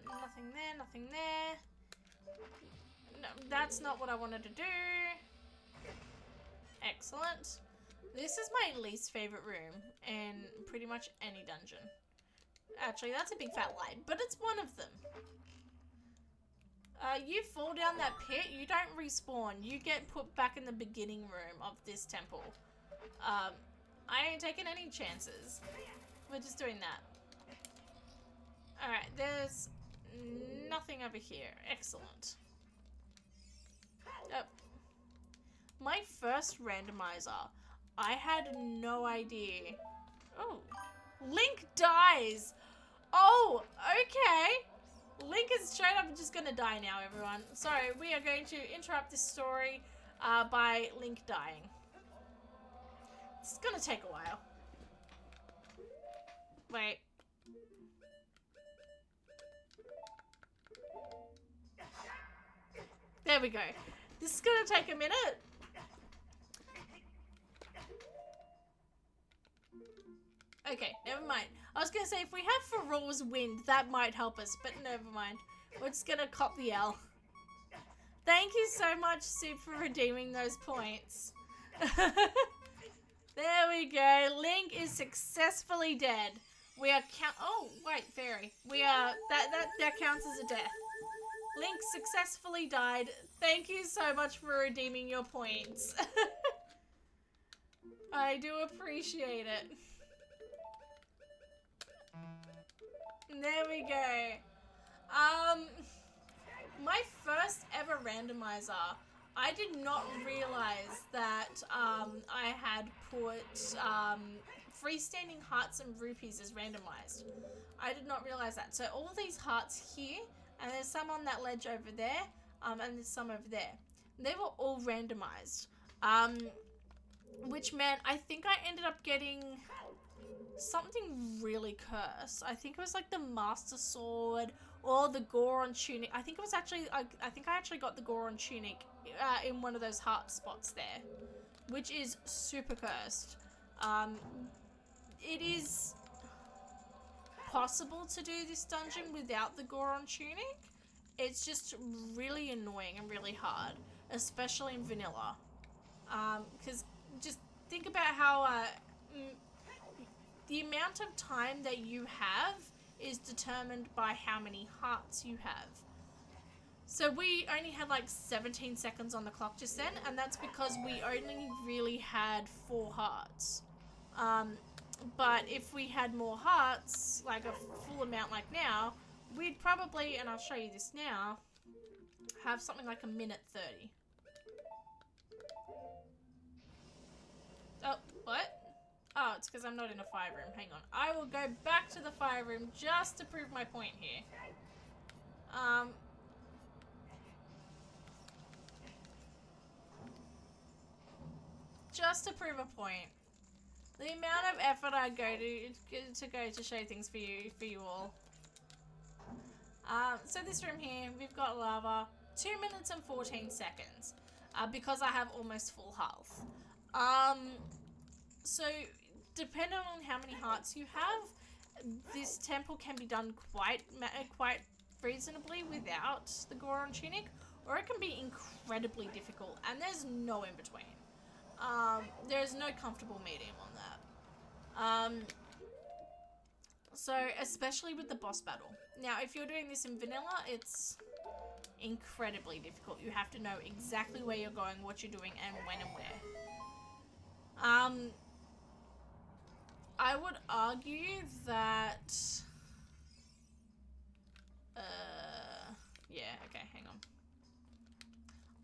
Nothing there, nothing there. No, that's not what I wanted to do. Excellent. This is my least favorite room in pretty much any dungeon. Actually, that's a big fat lie, but it's one of them. You fall down that pit, you don't respawn. You get put back in the beginning room of this temple. I ain't taking any chances. We're just doing that. Alright, there's nothing over here. Excellent. My first randomizer, I had no idea. Oh, Link dies. Oh, okay. Link is straight up just gonna die now, everyone. Sorry, we are going to interrupt this story by Link dying. It's gonna take a while. Wait. There we go. This is gonna take a minute. Okay, never mind. I was gonna say, if we have Farore's Wind, that might help us, but never mind. We're just gonna cop the L. Thank you so much, Soup, for redeeming those points. There we go. Link is successfully dead. We are oh, wait, fairy. We are, that counts as a death. Link successfully died. Thank you so much for redeeming your points. I do appreciate it. There we go. My first ever randomizer, I did not realize that I had put freestanding hearts and rupees as randomized. I did not realize that. So all these hearts here, and there's some on that ledge over there, and there's some over there. They were all randomized. Which meant I think I ended up getting something really cursed. I think it was like the Master Sword or the Goron Tunic. I think it was actually, I think I actually got the Goron Tunic in one of those heart spots there, which is super cursed. It is possible to do this dungeon without the Goron Tunic. It's just really annoying and really hard, especially in vanilla. Because just think about how the amount of time that you have is determined by how many hearts you have. So we only had like 17 seconds on the clock just then, and that's because we only really had 4 hearts. But if we had more hearts, like a full amount like now, we'd probably, and I'll show you this now, have something like 1:30. Oh, what? Oh, it's because I'm not in a fire room. Hang on. I will go back to the fire room just to prove my point here. Just to prove a point. The amount of effort I go to show things for you all. So this room here, we've got lava. 2 minutes and 14 seconds. because I have almost full health. So depending on how many hearts you have, this temple can be done quite reasonably without the Goron tunic, or it can be incredibly difficult, and there's no in between. There's no comfortable medium on that. So especially with the boss battle. Now, if you're doing this in vanilla, it's incredibly difficult. You have to know exactly where you're going, what you're doing, and when and where. I would argue that... yeah, okay, hang on.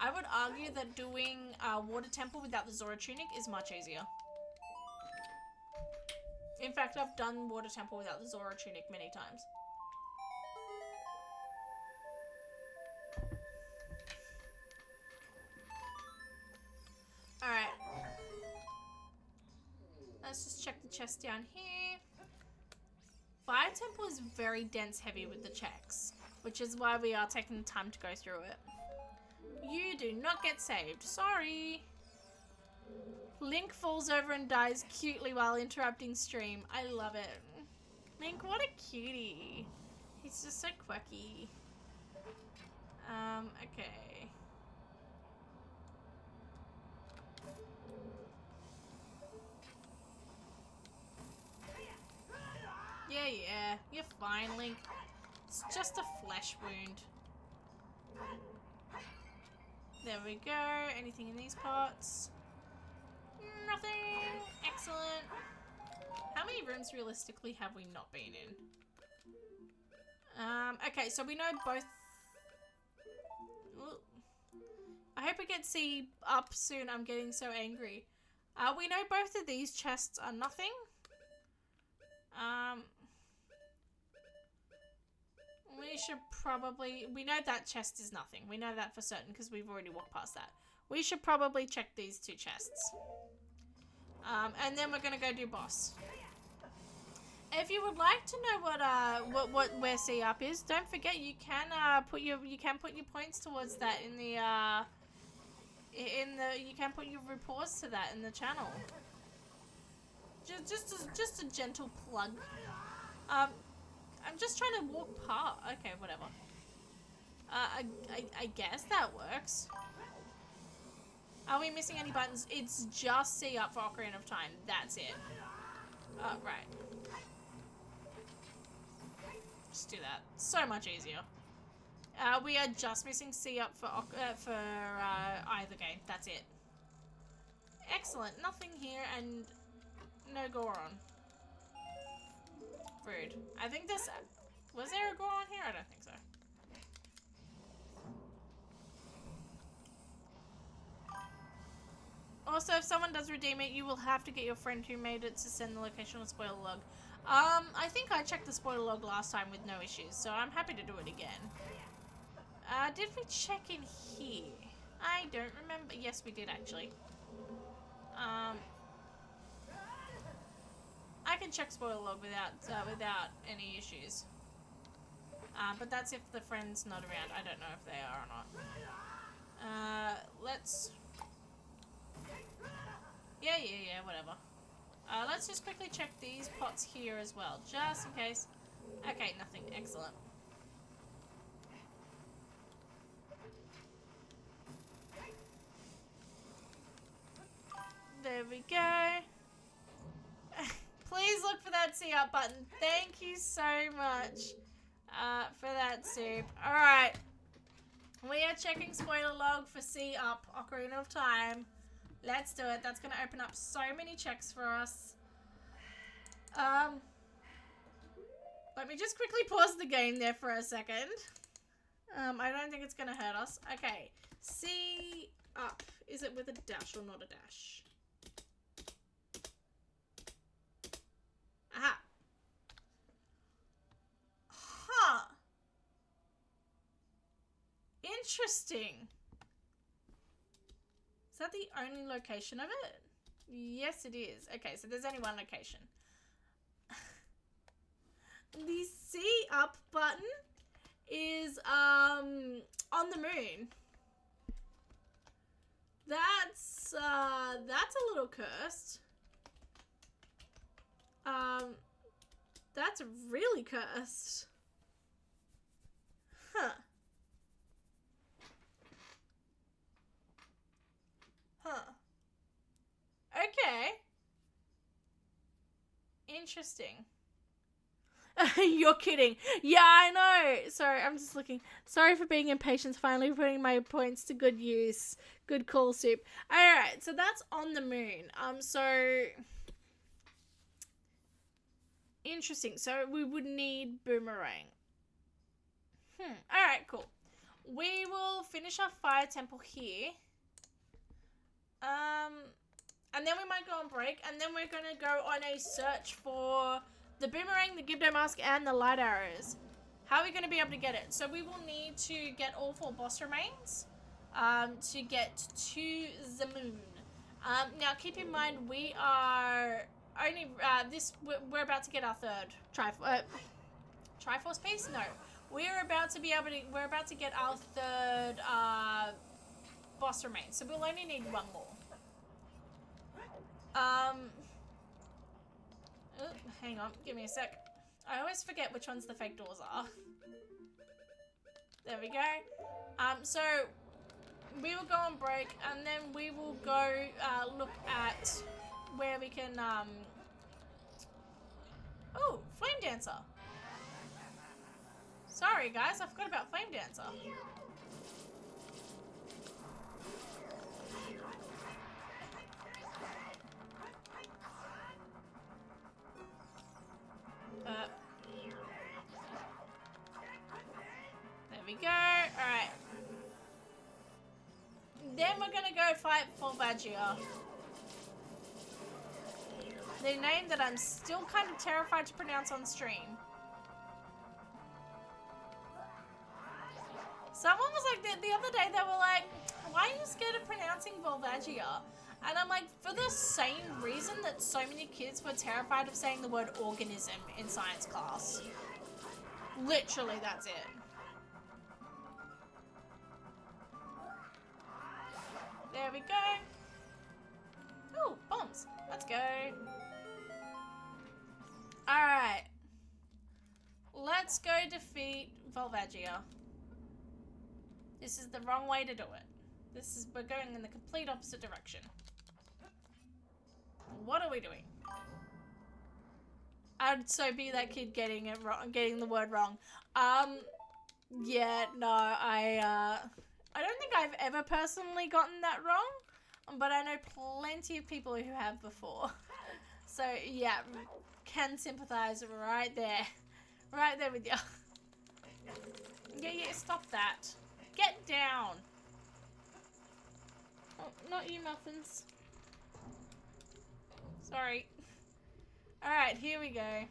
I would argue that doing Water Temple without the Zora Tunic is much easier. In fact, I've done Water Temple without the Zora Tunic many times. Alright. Let's just check the chest down here. Fire Temple is very dense heavy with the checks, which is why we are taking the time to go through it. You do not get saved. Sorry. Link falls over and dies cutely while interrupting stream. I love it. Link, what a cutie. He's just so quirky. Okay. Yeah, you're fine, Link. It's just a flesh wound. There we go. Anything in these pots? Nothing. Excellent. How many rooms realistically have we not been in? Okay, so we know both... Ooh. I hope we get C up soon. I'm getting so angry. We know both of these chests are nothing. We should probably... We know that chest is nothing. We know that for certain because we've already walked past that. We should probably check these two chests. And then we're gonna go do boss. If you would like to know where C up is, don't forget you can put your points towards that in the you can put your reports to that in the channel. Just a gentle plug. I'm just trying to walk past. Okay, whatever. I guess that works. Are we missing any buttons? It's just C up for Ocarina of Time. That's it. Right. Just do that. So much easier. We are just missing C up for either game. That's it. Excellent. Nothing here and no Goron. Rude. I think this... Was there a Goron here? I don't think so. Also, if someone does redeem it, you will have to get your friend who made it to send the location on spoiler log. I think I checked the spoiler log last time with no issues, so I'm happy to do it again. Did we check in here? I don't remember. Yes, we did actually. I can check spoiler log without any issues. But that's if the friend's not around. I don't know if they are or not. Let's... Yeah, whatever. Let's just quickly check these pots here as well, just in case. Okay, nothing. Excellent. There we go. Please look for that C up button. Thank you so much for that, Soup. Alright. We are checking spoiler log for C up Ocarina of Time. Let's do it. That's going to open up so many checks for us. Let me just quickly pause the game there for a second. I don't think it's going to hurt us. Okay. C up. Is it with a dash or not a dash? Aha. Huh. Interesting. Is that the only location of it? Yes, it is. Okay, so there's only one location. The C up button is on the moon. That's a little cursed. That's really cursed. Huh. Huh. Okay. Interesting. You're kidding. Yeah, I know. Sorry, I'm just looking. Sorry for being impatient. Finally putting my points to good use. Good call, Soup. Alright, so that's on the moon. So... Interesting. So we would need Boomerang. Alright, cool. We will finish our fire temple here. And then we might go on break. And then we're going to go on a search for... the boomerang, the Gibdo mask, and the light arrows. How are we going to be able to get it? So we will need to get all 4 boss remains to get to the moon. Now keep in mind we are only we're about to get our 3rd Triforce piece. No, we're about to get our 3rd boss remains. So we'll only need 1 more. Oh, hang on, give me a sec. I always forget which ones the fake doors are. There we go. So we will go on break, and then we will go look at where we can. Oh, Flame Dancer. Sorry, guys, I forgot about Flame Dancer. There we go. Alright. Then we're gonna go fight Volvagia. The name that I'm still kind of terrified to pronounce on stream. Someone was like, the other day, they were like, why are you scared of pronouncing Volvagia? And I'm like, for the same reason that so many kids were terrified of saying the word organism in science class. Literally, that's it. There we go. Ooh, bombs. Let's go. Alright. Let's go defeat Volvagia. This is the wrong way to do it. We're going in the complete opposite direction. What are we doing? I'd so be that kid getting it wrong, getting the word wrong. Yeah, no, I don't think I've ever personally gotten that wrong, but I know plenty of people who have before. So yeah, can sympathize right there with you. Yeah, stop that. Get down. Oh, not you, Muffins. Sorry. Alright, here we go.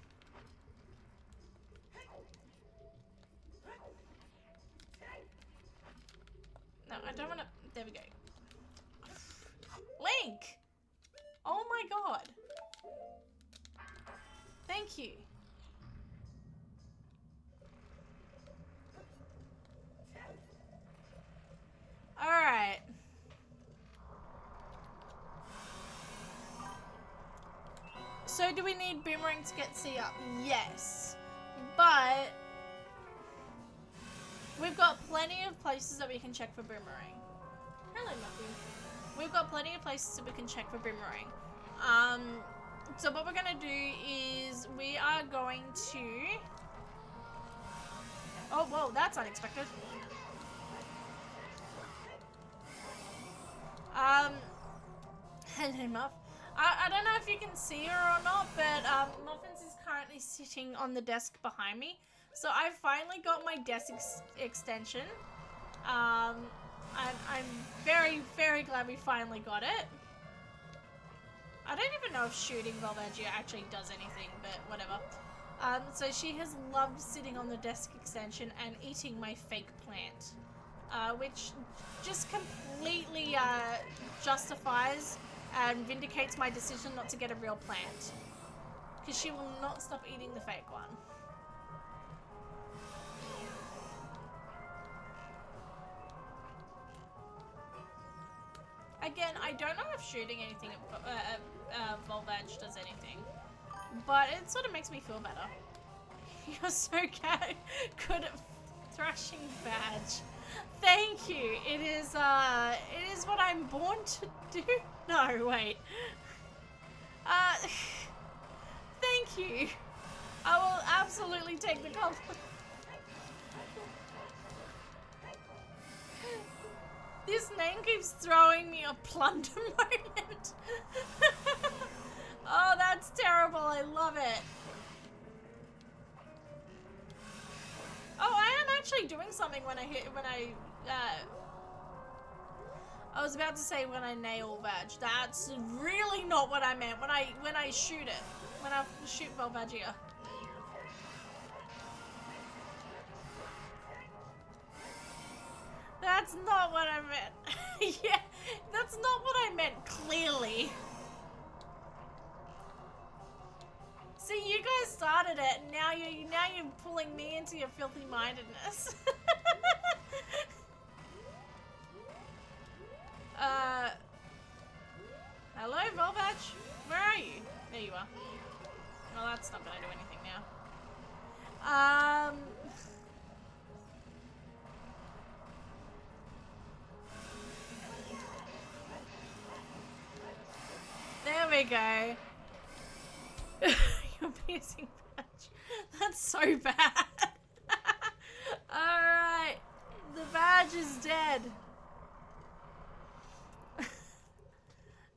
No, I don't want to... There we go. Link! Oh my god. Thank you. Alright. So do we need Boomerang to get C up? Yes. But we've got plenty of places that we can check for Boomerang. Hello, Muffy. We've got plenty of places that we can check for Boomerang. So what we're going to do is we are going to... Oh, whoa, that's unexpected. Hello, Muff. I don't know if you can see her or not, but Muffins is currently sitting on the desk behind me. So I finally got my desk extension. And I'm very, very glad we finally got it. I don't even know if shooting Volvagia actually does anything, but whatever. So she has loved sitting on the desk extension and eating my fake plant. Which just completely justifies and vindicates my decision not to get a real plant. Because she will not stop eating the fake one. again, I don't know if shooting anything at Volvage does anything, but it sort of makes me feel better. You're so good at thrashing badge. Thank you. It is what I'm born to do. No, wait. Thank you. I will absolutely take the compliment. This name keeps throwing me a plunder moment. Oh, that's terrible. I love it. Oh, I am actually doing something when I was about to say when I nail Vag. That's really not what I meant. When I shoot it. When I shoot Volvagia. That's not what I meant. Yeah, that's not what I meant, clearly. See, you guys started it, and now you're pulling me into your filthy mindedness. Hello, Volvage? Where are you? There you are. Well, that's not gonna do anything now. There we go. You're piercing badge. That's so bad. Alright. The badge is dead.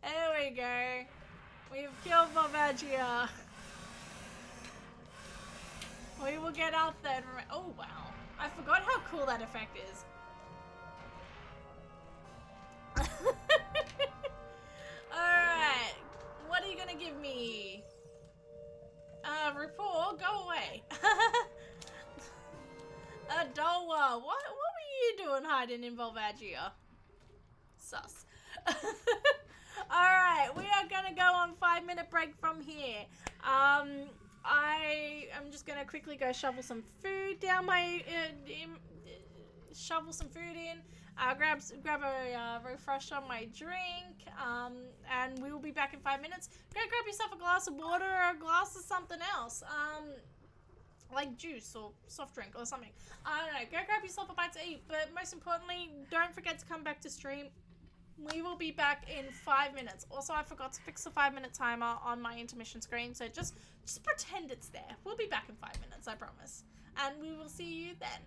There we go. We've killed Volvagia. We will get up there. Oh, wow. I forgot how cool that effect is. Alright. What are you gonna give me? Rapport, go away. Adowa, what were you doing hiding in Volvagia? Sus. Alright, we are gonna go on 5-minute break from here. I am just gonna quickly go shovel some food down my, shovel some food in, grab a refresh on my drink, and we will be back in 5 minutes. Go grab yourself a glass of water or a glass of something else, like juice or soft drink or something. I don't know, go grab yourself a bite to eat, but most importantly, don't forget to come back to stream. We will be back in 5 minutes. Also, I forgot to fix the 5-minute timer on my intermission screen, so just pretend it's there. We'll be back in 5 minutes, I promise. And we will see you then.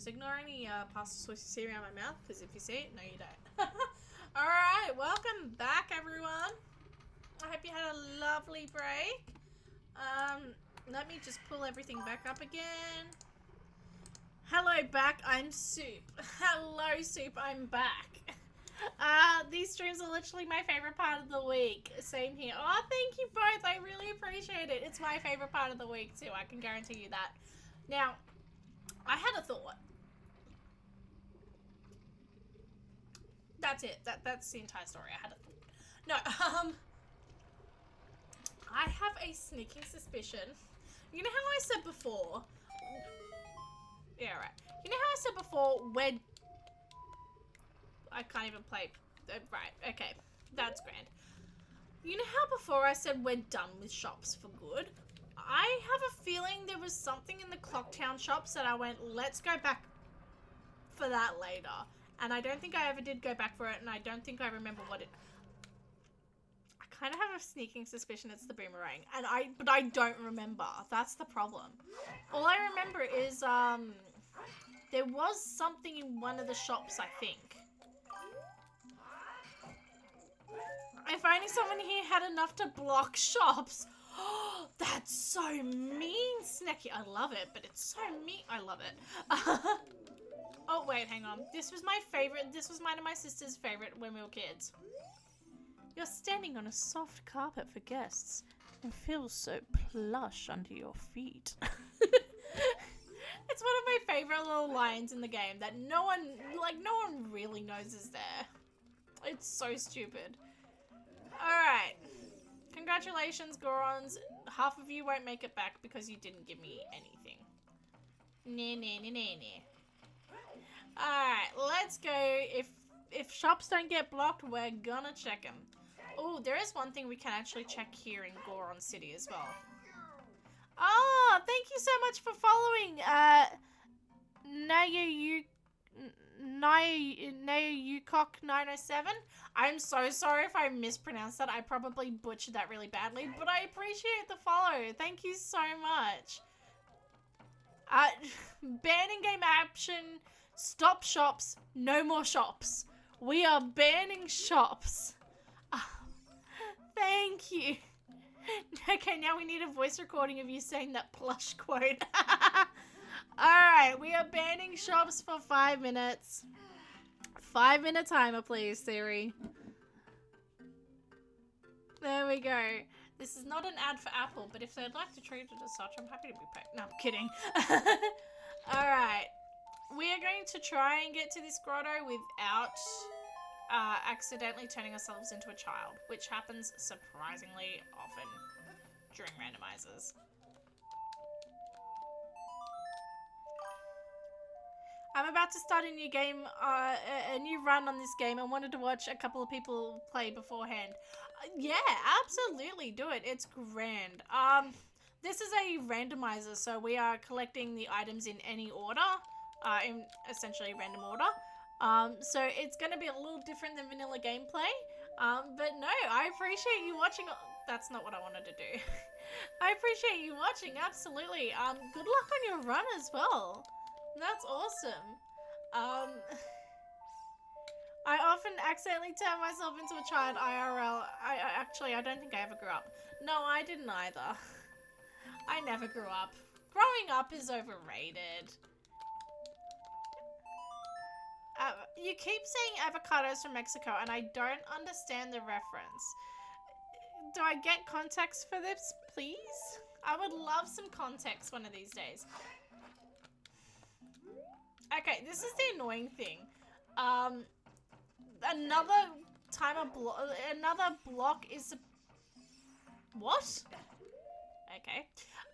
Just ignore any pasta sauce you see around my mouth, because if you see it, no you don't. Alright, welcome back everyone. I hope you had a lovely break. Let me just pull everything back up again. Hello back, I'm Soup. Hello Soup, I'm back. These streams are literally my favorite part of the week. Same here. Oh, thank you both. I really appreciate it. It's my favorite part of the week too. I can guarantee you that. Now, I had a thought. That's it. That's the entire story. I had a thought. No, I have a sneaking suspicion. You know how I said before? Yeah, right. You know how I said before I can't even play. Right, okay. That's grand. You know how before I said we're done with shops for good? I have a feeling there was something in the Clocktown shops that I went, let's go back for that later. And I don't think I ever did go back for it, and I don't think I remember what it... I kind of have a sneaking suspicion it's the boomerang. But I don't remember. That's the problem. All I remember is, there was something in one of the shops, I think. If only someone here had enough to block shops. Oh, that's so mean, Snacky. I love it, but it's so mean. I love it. Oh, wait, hang on. This was my favorite. This was mine and my sister's favorite when we were kids. You're standing on a soft carpet for guests. It feels so plush under your feet. It's one of my favorite little lines in the game that no one really knows is there. It's so stupid. Alright. Congratulations, Gorons. Half of you won't make it back because you didn't give me anything. Nah. Alright, let's go. If shops don't get blocked, we're gonna check them. Oh, there is one thing we can actually check here in Goron City as well. Oh, thank you so much for following, Nayukok907. I'm so sorry if I mispronounced that. I probably butchered that really badly, but I appreciate the follow. Thank you so much. Banning game action. Stop shops. No more shops. We are banning shops. Thank you. Okay, now we need a voice recording of you saying that plush quote. Alright, we are banning shops for 5 minutes. 5-minute timer, please, Siri. There we go. This is not an ad for Apple, but if they'd like to treat it as such, I'm happy to be paid. No, I'm kidding. Alright. We are going to try and get to this grotto without accidentally turning ourselves into a child, which happens surprisingly often during randomizers. I'm about to start a new game, a new run on this game, and wanted to watch a couple of people play beforehand. Yeah, absolutely, do it. It's grand. This is a randomizer, so we are collecting the items in any order, in essentially random order. So it's going to be a little different than vanilla gameplay. But no, I appreciate you watching. That's not what I wanted to do. I appreciate you watching, absolutely. Good luck on your run as well. That's awesome. I often accidentally turn myself into a child IRL. I don't think I ever grew up. No, I didn't either. I never grew up. Growing up is overrated. You keep saying avocados from Mexico, and I don't understand the reference. Do I get context for this, please? I would love some context one of these days. Okay, this is the annoying thing. Another block is... What? Okay.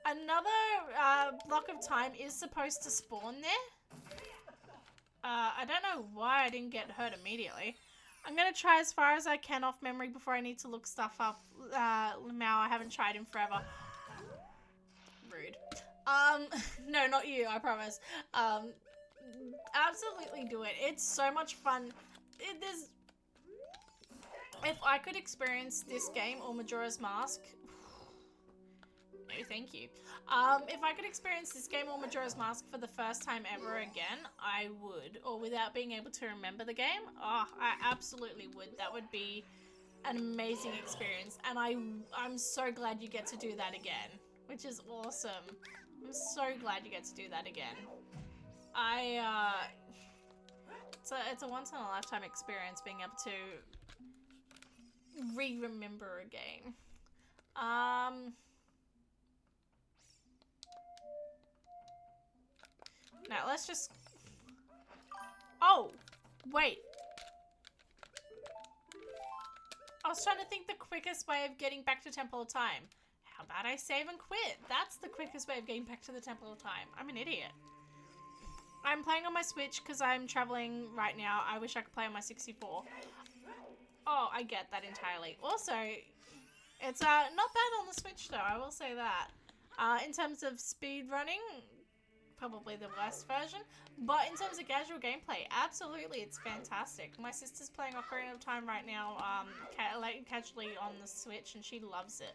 Another block of time is supposed to spawn there. I don't know why I didn't get hurt immediately. I'm gonna try as far as I can off memory before I need to look stuff up. Mao, I haven't tried in forever. Rude. No, not you, I promise. Absolutely do it. It's so much fun. If I could experience this game or Majora's Mask, no thank you. If I could experience this game or Majora's Mask for the first time ever again, I would. Or without being able to remember the game, oh, I absolutely would. That would be an amazing experience. And I'm so glad you get to do that again, which is awesome. I'm so glad you get to do that again. It's a once in a lifetime experience being able to remember a game. Now let's just... Oh! Wait. I was trying to think the quickest way of getting back to Temple of Time. How about I save and quit? That's the quickest way of getting back to the Temple of Time. I'm an idiot. I'm playing on my Switch because I'm traveling right now. I wish I could play on my 64. Oh, I get that entirely. Also, it's not bad on the Switch though, I will say that. In terms of speed running, probably the worst version. But in terms of casual gameplay, absolutely, it's fantastic. My sister's playing Ocarina of Time right now, casually on the Switch, and she loves it.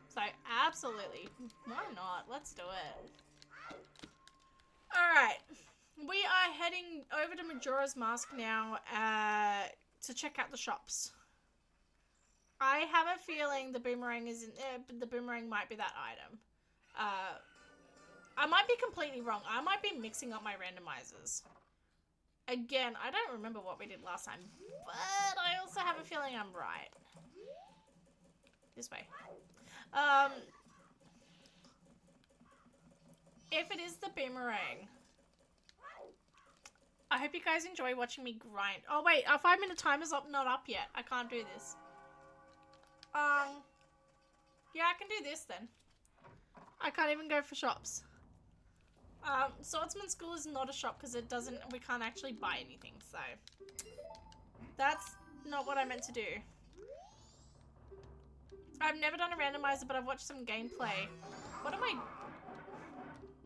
So, absolutely, why not? Let's do it. Alright, we are heading over to Majora's Mask now to check out the shops. I have a feeling the boomerang the boomerang might be that item. I might be completely wrong. I might be mixing up my randomizers. Again, I don't remember what we did last time, but I also have a feeling I'm right. This way. If it is the boomerang, I hope you guys enjoy watching me grind. Oh wait, our 5-minute timer's not up yet. I can't do this. Yeah, I can do this then. I can't even go for shops. Swordsman School is not a shop because we can't actually buy anything, so that's not what I meant to do. I've never done a randomizer, but I've watched some gameplay. What am I...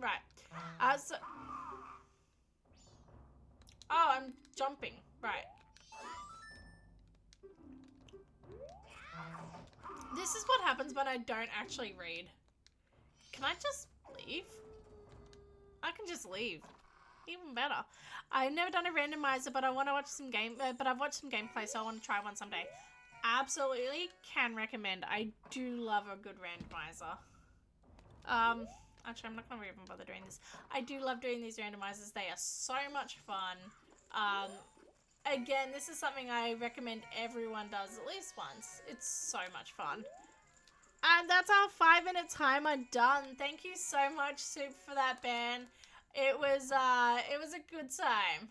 Right. Oh, I'm jumping. Right. This is what happens when I don't actually read. Can I just leave? I can just leave. Even better. I've never done a randomizer, but I want to watch some I've watched some gameplay, so I want to try one someday. Absolutely can recommend. I do love a good randomizer. Actually, I'm not going to even bother doing this. I do love doing these randomizers. They are so much fun. Again, this is something I recommend everyone does at least once. It's so much fun. And that's our 5-minute timer done. Thank you so much, Soup, for that ban. It was a good time.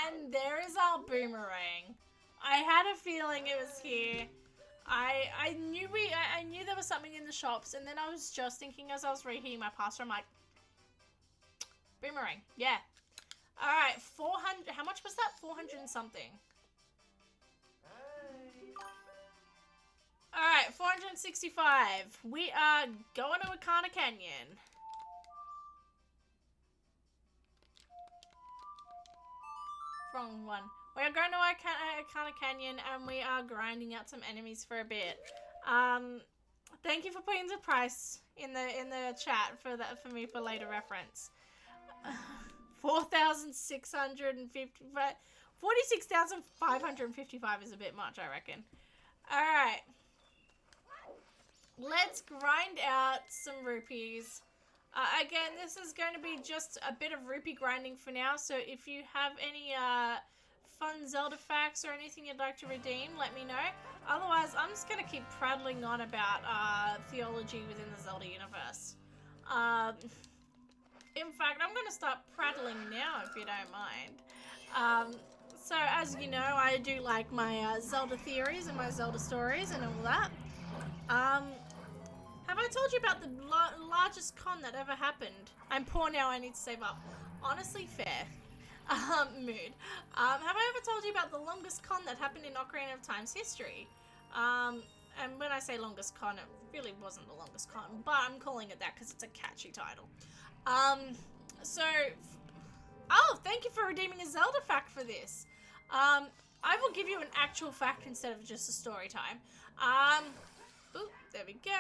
And there is our boomerang. I had a feeling it was here. I knew there was something in the shops, and then I was just thinking as I was reheating my pasta, I'm like, boomerang, yeah. Alright, 400, how much was that? 400 and something. Alright, 465. We are going to Akana Canyon. Wrong one. We are going to Akana Canyon and we are grinding out some enemies for a bit. Thank you for putting the price in the chat for me for later reference. 4,650, but 46,555 is a bit much, I reckon. Alright. Let's grind out some rupees. Again, this is going to be just a bit of rupee grinding for now, so if you have any fun Zelda facts or anything you'd like to redeem, let me know. Otherwise, I'm just going to keep prattling on about theology within the Zelda universe. In fact, I'm going to start prattling now, if you don't mind. So, as you know, I do like my Zelda theories and my Zelda stories and all that. Have I told you about the largest con that ever happened? I'm poor now, I need to save up. Honestly, fair. Mood. Have I ever told you about the longest con that happened in Ocarina of Time's history? And when I say longest con, it really wasn't the longest con, but I'm calling it that because it's a catchy title. Oh, thank you for redeeming a Zelda fact for this. I will give you an actual fact instead of just a story time. Ooh, there we go.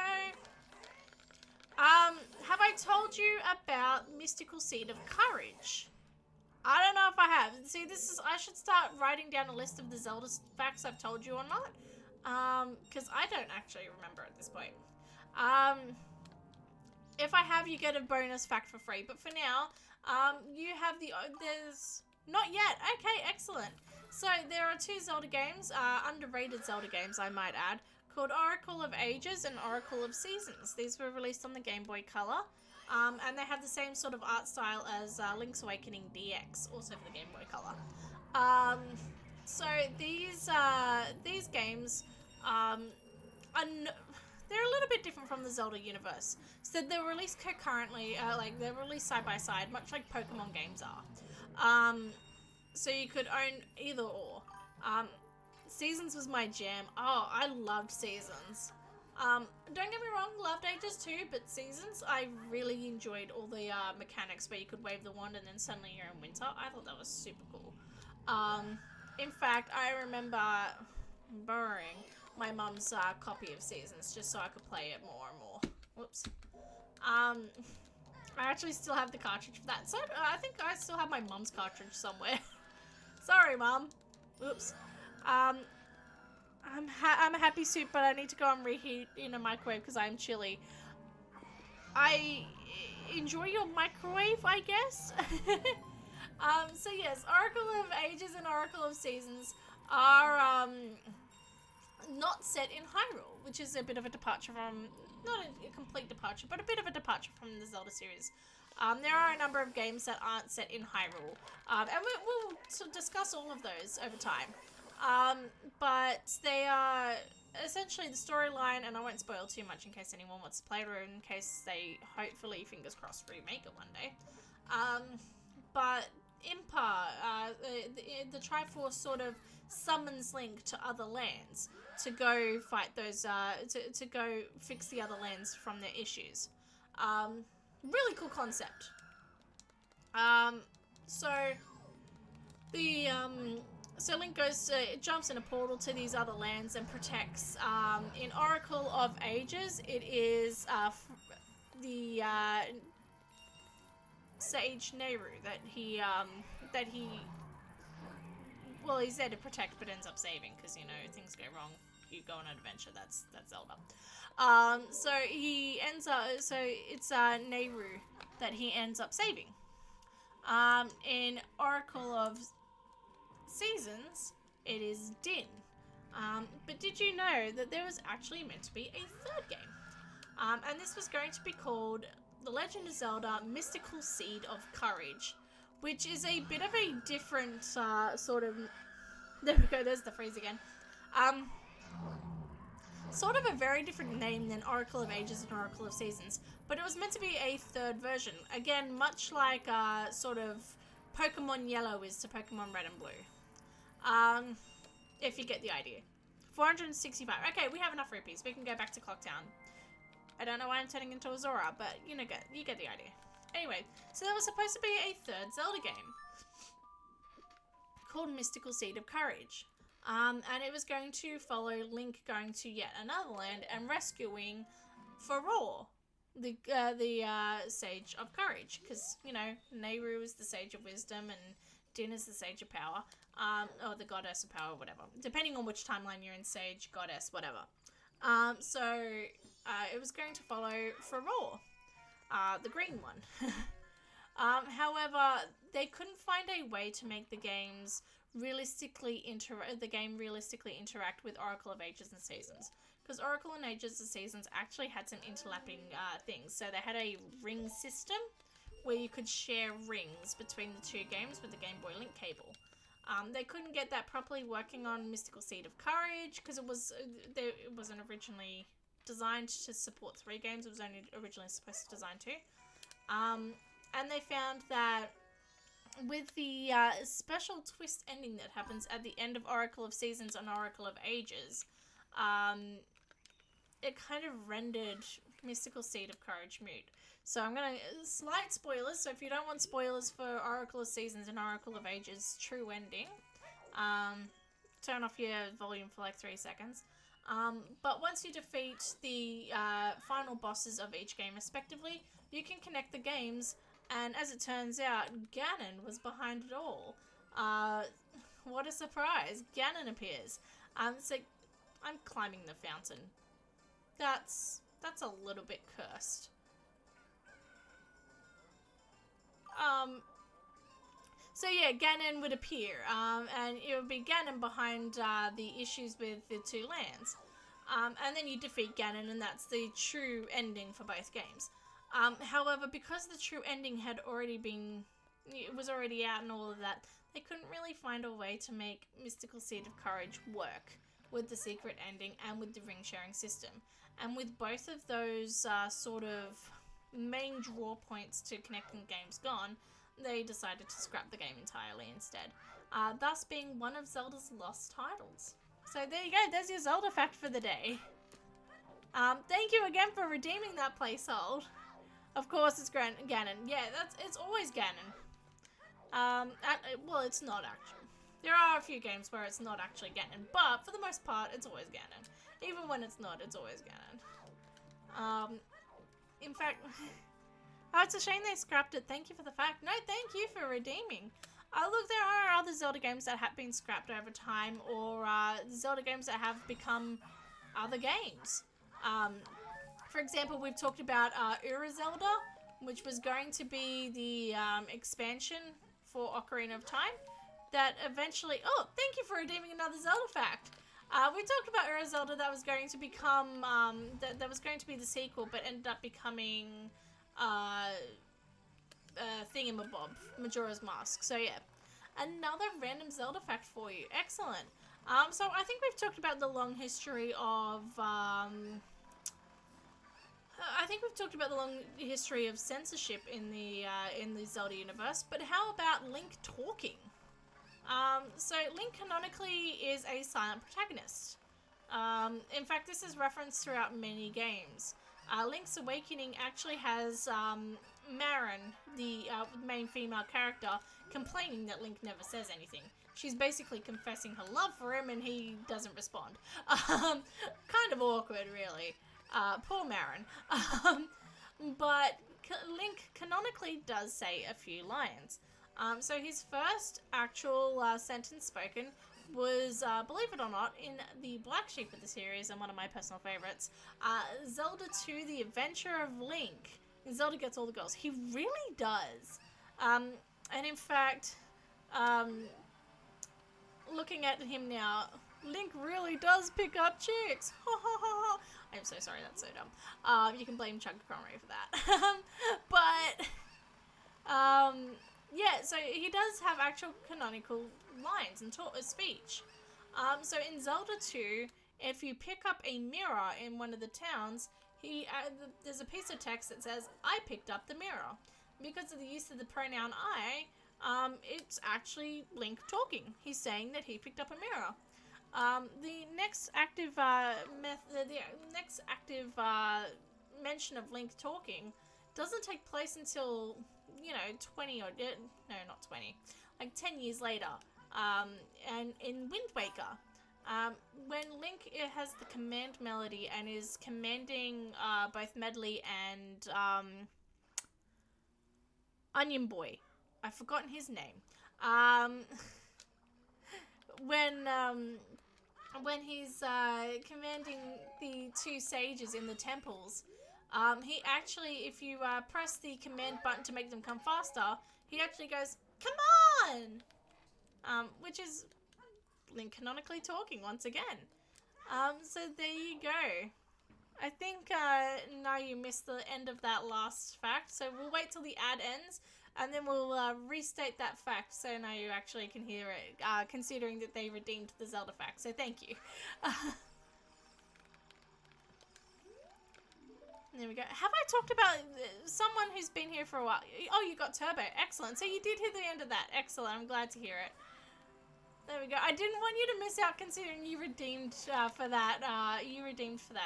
about Mystical Seed of Courage? I don't know if I have. See, I should start writing down a list of the Zelda facts I've told you or not. Because I don't actually remember at this point. If I have, you get a bonus fact for free. But for now, you have there's... Not yet. Okay, excellent. So, there are 2 Zelda games, underrated Zelda games, I might add, called Oracle of Ages and Oracle of Seasons. These were released on the Game Boy Color. And they have the same sort of art style as Link's Awakening DX, also for the Game Boy Color. So these games they're a little bit different from the Zelda universe. So they're released concurrently, they're released side by side, much like Pokemon games are. So you could own either or. Seasons was my jam. Oh, I loved Seasons. Don't get me wrong, loved Ages too, but Seasons, I really enjoyed all the mechanics where you could wave the wand and then suddenly you're in winter. I thought that was super cool. In fact, I remember borrowing my mum's copy of Seasons just so I could play it more and more. Whoops. I actually still have the cartridge for that. So I think I still have my mum's cartridge somewhere. Sorry, Mum. Oops. I'm a happy soup, but I need to go and reheat in a microwave because I'm chilly. I enjoy your microwave, I guess. So yes, Oracle of Ages and Oracle of Seasons are not set in Hyrule, which is a bit of a departure from, not a complete departure, but a bit of a departure from the Zelda series. There are a number of games that aren't set in Hyrule, and we'll discuss all of those over time. But they are essentially the storyline, and I won't spoil too much in case anyone wants to play it, or in case they hopefully, fingers crossed, remake it one day. But Impa, the Triforce sort of summons Link to other lands to go fight those, to go fix the other lands from their issues. Really cool concept. So Link jumps in a portal to these other lands and protects. In Oracle of Ages, it is the Sage Nehru that he well, he's there to protect, but ends up saving because, you know, things go wrong. You go on an adventure. That's Zelda. So he ends up. So it's Nehru that he ends up saving. In Oracle of Seasons, it is Din. But did you know that there was actually meant to be a third game? And this was going to be called The Legend of Zelda Mystical Seed of Courage, which is a bit of a different sort of... There we go, there's the phrase again. Sort of a very different name than Oracle of Ages and Oracle of Seasons, but it was meant to be a third version. Again, much like sort of Pokemon Yellow is to Pokemon Red and Blue. If you get the idea. 465. Okay, we have enough rupees. We can go back to Clocktown. I don't know why I'm turning into a Zora, but you get the idea. Anyway, so there was supposed to be a third Zelda game called Mystical Seed of Courage. And it was going to follow Link going to yet another land and rescuing Farore, the Sage of Courage. Because, you know, Nehru is the Sage of Wisdom and Din is the Sage of Power. Or the Goddess of Power, whatever. Depending on which timeline you're in, Sage, Goddess, whatever. It was going to follow Farore, the green one. However, they couldn't find a way to make the game realistically interact with Oracle of Ages and Seasons, because Oracle and Ages and Seasons actually had some interlapping things. So they had a ring system where you could share rings between the two games with the Game Boy Link cable. They couldn't get that properly working on Mystical Seed of Courage because it wasn't originally designed to support 3 games. It was only originally supposed to design 2. And they found that with the special twist ending that happens at the end of Oracle of Seasons and Oracle of Ages, it kind of rendered Mystical Seed of Courage moot. So I'm going to... Slight spoilers, so if you don't want spoilers for Oracle of Seasons and Oracle of Ages' true ending, turn off your volume for like 3 seconds. But once you defeat the final bosses of each game respectively, you can connect the games, and as it turns out, Ganon was behind it all. What a surprise. Ganon appears. So I'm climbing the fountain. That's a little bit cursed. So yeah, Ganon would appear, and it would be Ganon behind the issues with the two lands. And then you defeat Ganon, and that's the true ending for both games. However, because the true ending had already been, it was already out and all of that, they couldn't really find a way to make Mystical Seed of Courage work with the secret ending and with the ring sharing system. And with both of those sort of main draw points to connecting games gone, they decided to scrap the game entirely instead, thus being one of Zelda's lost titles. So there you go, there's your Zelda fact for the day. Thank you again for redeeming that placehold. Of course it's Ganon. Yeah, it's always Ganon. Well, it's not actually. There are a few games where it's not actually Ganon, but for the most part, it's always Ganon. Even when it's not, it's always Ganon. In fact, oh, it's a shame they scrapped it. Thank you for the fact. No, thank you for redeeming. Look, there are other Zelda games that have been scrapped over time, or Zelda games that have become other games. For example, we've talked about Ura Zelda, which was going to be the expansion for Ocarina of Time, that eventually... Oh, thank you for redeeming another Zelda fact. We talked about Ura Zelda that was going to become... that was going to be the sequel, but ended up becoming... Thingamabob, Majora's Mask. So yeah, another random Zelda fact for you. Excellent. So I think we've talked about the long history of censorship in the Zelda universe, but how about Link talking? So Link canonically is a silent protagonist. In fact, this is referenced throughout many games. Link's Awakening actually has Marin, the main female character, complaining that Link never says anything. She's basically confessing her love for him, and he doesn't respond. Kind of awkward, really. Poor Marin. But Link canonically does say a few lines. So his first actual sentence spoken was, believe it or not, in the black sheep of the series, and one of my personal favorites, Zelda 2, The Adventure of Link. Zelda gets all the girls. He really does. And in fact, looking at him now, Link really does pick up chicks. I'm so sorry, that's so dumb. You can blame Chug Connery for that. But, yeah, so he does have actual canonical lines and speech. So in Zelda 2, if you pick up a mirror in one of the towns, there's a piece of text that says, "I picked up the mirror." Because of the use of the pronoun I, it's actually Link talking. He's saying that he picked up a mirror. The next active mention of Link talking doesn't take place until, 20 or no, not 20, like 10 years later. And in Wind Waker, when Link has the command melody and is commanding both Medley and Onion Boy, I've forgotten his name. When he's commanding the two sages in the temples, he actually, if you press the command button to make them come faster, he actually goes, "Come on!" Which is Link canonically talking once again. So there you go. I think now you missed the end of that last fact, so we'll wait till the ad ends, and then we'll restate that fact, so now you actually can hear it, considering that they redeemed the Zelda fact, so thank you. There we go. Have I talked about someone who's been here for a while? Oh, you got Turbo. Excellent. So you did hear the end of that. Excellent. I'm glad to hear it. There we go. I didn't want you to miss out, considering you redeemed for that.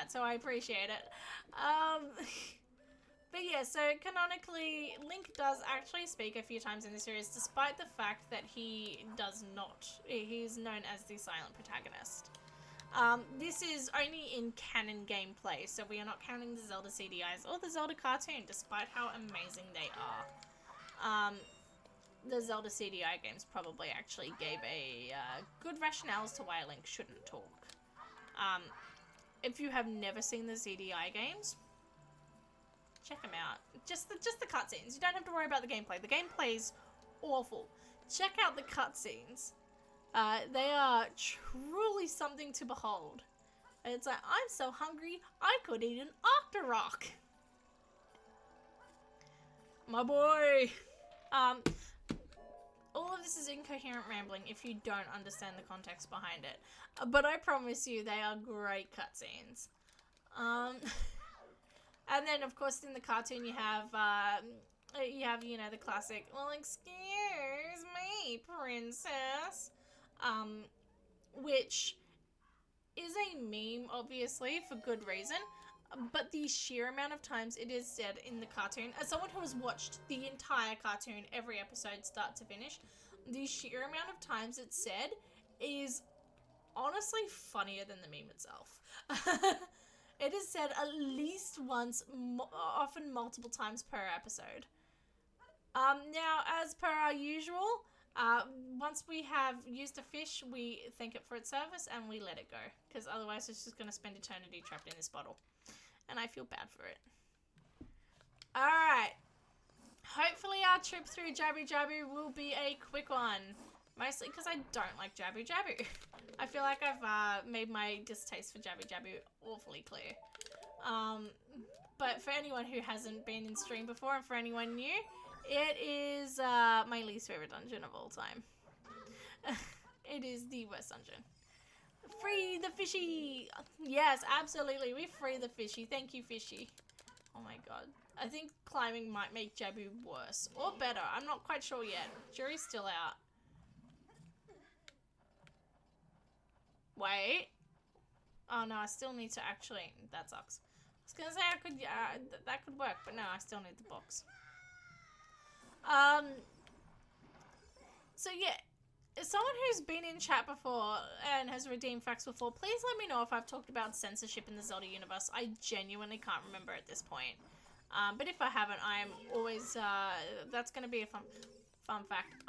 So I appreciate it. But yeah, so canonically, Link does actually speak a few times in the series, despite the fact that he does not. He's known as the silent protagonist. This is only in canon gameplay, so we are not counting the Zelda CDIs or the Zelda cartoon, despite how amazing they are. The Zelda CDI games probably actually gave a good rationale as to why Link shouldn't talk. If you have never seen the CDI games, check them out. Just the cutscenes. You don't have to worry about the gameplay. The gameplay's awful. Check out the cutscenes. They are truly something to behold. And it's like, I'm so hungry, I could eat an Octorok. My boy. All of this is incoherent rambling if you don't understand the context behind it. But I promise you, they are great cutscenes. And then, of course, in the cartoon, you have, you know, the classic, well, excuse me, princess. Which is a meme, obviously, for good reason. But the sheer amount of times it is said in the cartoon, as someone who has watched the entire cartoon, every episode start to finish, the sheer amount of times it's said is honestly funnier than the meme itself. It is said at least once, often multiple times per episode. Now, as per our usual, once we have used a fish, we thank it for its service and we let it go. Because otherwise it's just going to spend eternity trapped in this bottle. And I feel bad for it. Alright. Hopefully our trip through Jabu Jabu will be a quick one. Mostly because I don't like Jabu Jabu. I feel like I've made my distaste for Jabu Jabu awfully clear. But for anyone who hasn't been in stream before and for anyone new, it is my least favorite dungeon of all time. It is the worst dungeon. Free the fishy! Yes, absolutely. We free the fishy. Thank you, fishy. Oh my god. I think climbing might make Jabu worse. Or better. I'm not quite sure yet. Jury's still out. Wait. Oh no, I still need to actually... That sucks. I was gonna say I could... that could work, but no, I still need the box. So yeah. As someone who's been in chat before and has redeemed facts before, please let me know if I've talked about censorship in the Zelda universe. I genuinely can't remember at this point. But if I haven't, I'm always, that's going to be a fun fact.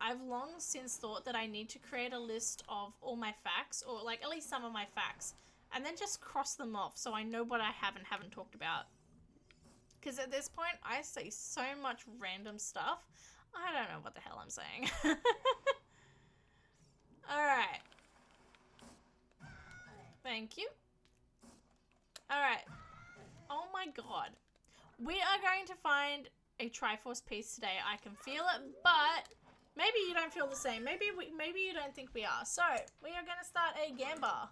I've long since thought that I need to create a list of all my facts, or like at least some of my facts, and then just cross them off so I know what I haven't talked about. Because at this point, I say so much random stuff. I don't know what the hell I'm saying. Alright. Thank you. Alright. Oh my god. We are going to find a Triforce piece today. I can feel it, but maybe you don't feel the same. Maybe you don't think we are. So, we are going to start a gamba.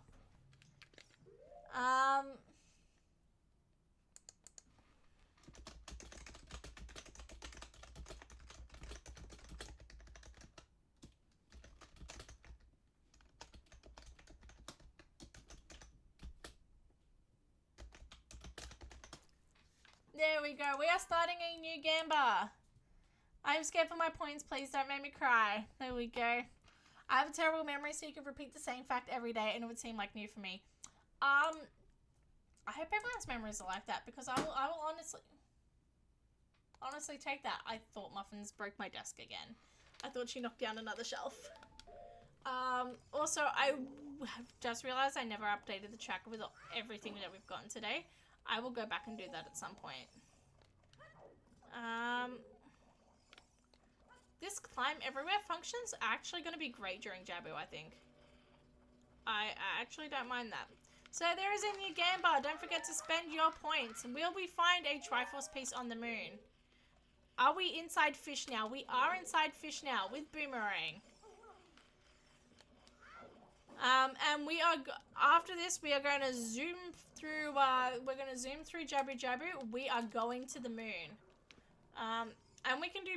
There we go. We are starting a new gamba. I'm scared for my points. Please don't make me cry. There we go. I have a terrible memory, so you could repeat the same fact every day and it would seem like new for me. I hope everyone's memories are like that, because I will honestly take that. I thought Muffins broke my desk again. I thought she knocked down another shelf. Also, I have just realized I never updated the tracker with everything that we've gotten today. I will go back and do that at some point. This climb everywhere function's actually going to be great during Jabu, I think. I actually don't mind that. So there is a new gamba. Don't forget to spend your points. Will we find a Triforce piece on the moon? Are we inside fish now? We are inside fish now with Boomerang. And we are, after this, we are going to zoom through, Jabu Jabu. We are going to the moon. And we can do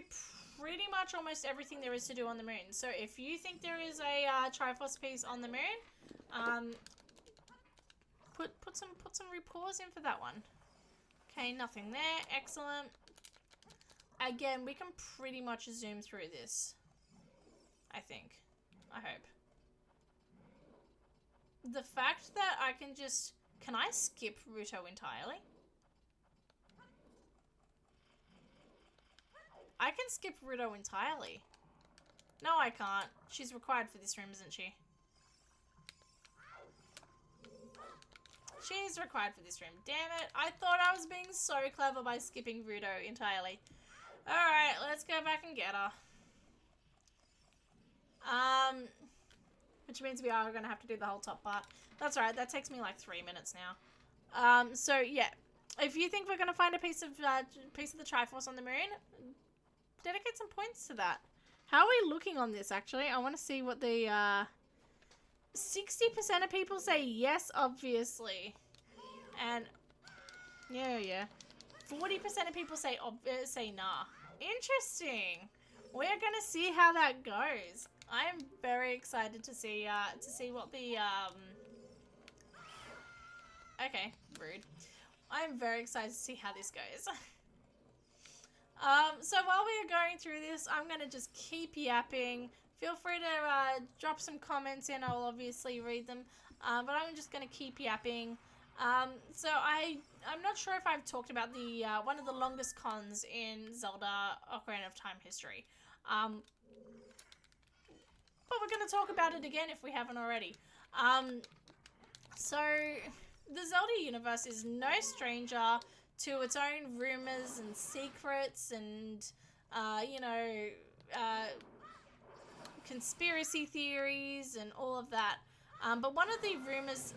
pretty much almost everything there is to do on the moon. So if you think there is a Triforce piece on the moon, put some repaws in for that one. Okay, nothing there. Excellent. Again, we can pretty much zoom through this. I think. I hope. the fact that I can just... Can I skip Ruto entirely? I can skip Ruto entirely. No, I can't. She's required for this room, isn't she? She's required for this room. Damn it. I thought I was being so clever by skipping Ruto entirely. Alright, let's go back and get her. Which means we are going to have to do the whole top part. That's alright. That takes me like 3 minutes now. So yeah. If you think we're going to find a piece of the Triforce on the moon, dedicate some points to that. How are we looking on this, actually? I want to see what the, 60% of people say yes, obviously. And, yeah. 40% of people say nah. Interesting. We're gonna see how that goes. I'm very excited to see what the, Okay, rude. I'm very excited to see how this goes. So while we are going through this, I'm going to just keep yapping. Feel free to drop some comments in. I'll obviously read them. But I'm just going to keep yapping. So I'm not sure if I've talked about the one of the longest cons in Zelda Ocarina of Time history. But we're going to talk about it again if we haven't already. So the Zelda universe is no stranger to its own rumors and secrets and, conspiracy theories and all of that. But one of the rumors,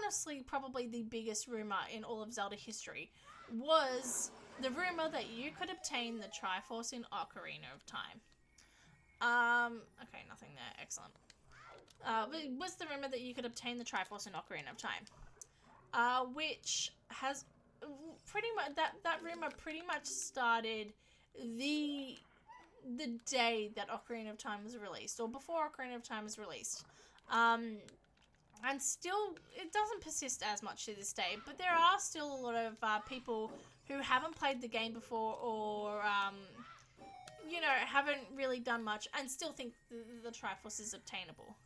honestly probably the biggest rumor in all of Zelda history, was the rumor that you could obtain the Triforce in Ocarina of Time. Okay, nothing there. Excellent. It was the rumor that you could obtain the Triforce in Ocarina of Time. Which has pretty much, that rumor pretty much started the day that Ocarina of Time was released, or before Ocarina of Time was released. And still, it doesn't persist as much to this day, but there are still a lot of people who haven't played the game before, or, haven't really done much, and still think the Triforce is obtainable.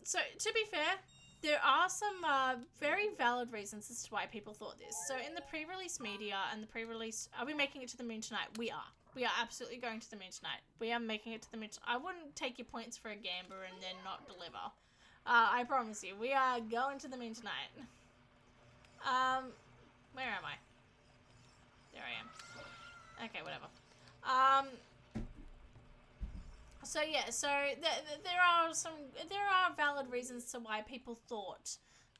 So, to be fair, there are some very valid reasons as to why people thought this. So in the pre-release media and the pre-release... Are we making it to the moon tonight? We are. We are absolutely going to the moon tonight. We are making it to the moon I wouldn't take your points for a gamble and then not deliver. I promise you. We are going to the moon tonight. Where am I? There I am. Okay, whatever. So yeah, so there are valid reasons to why people thought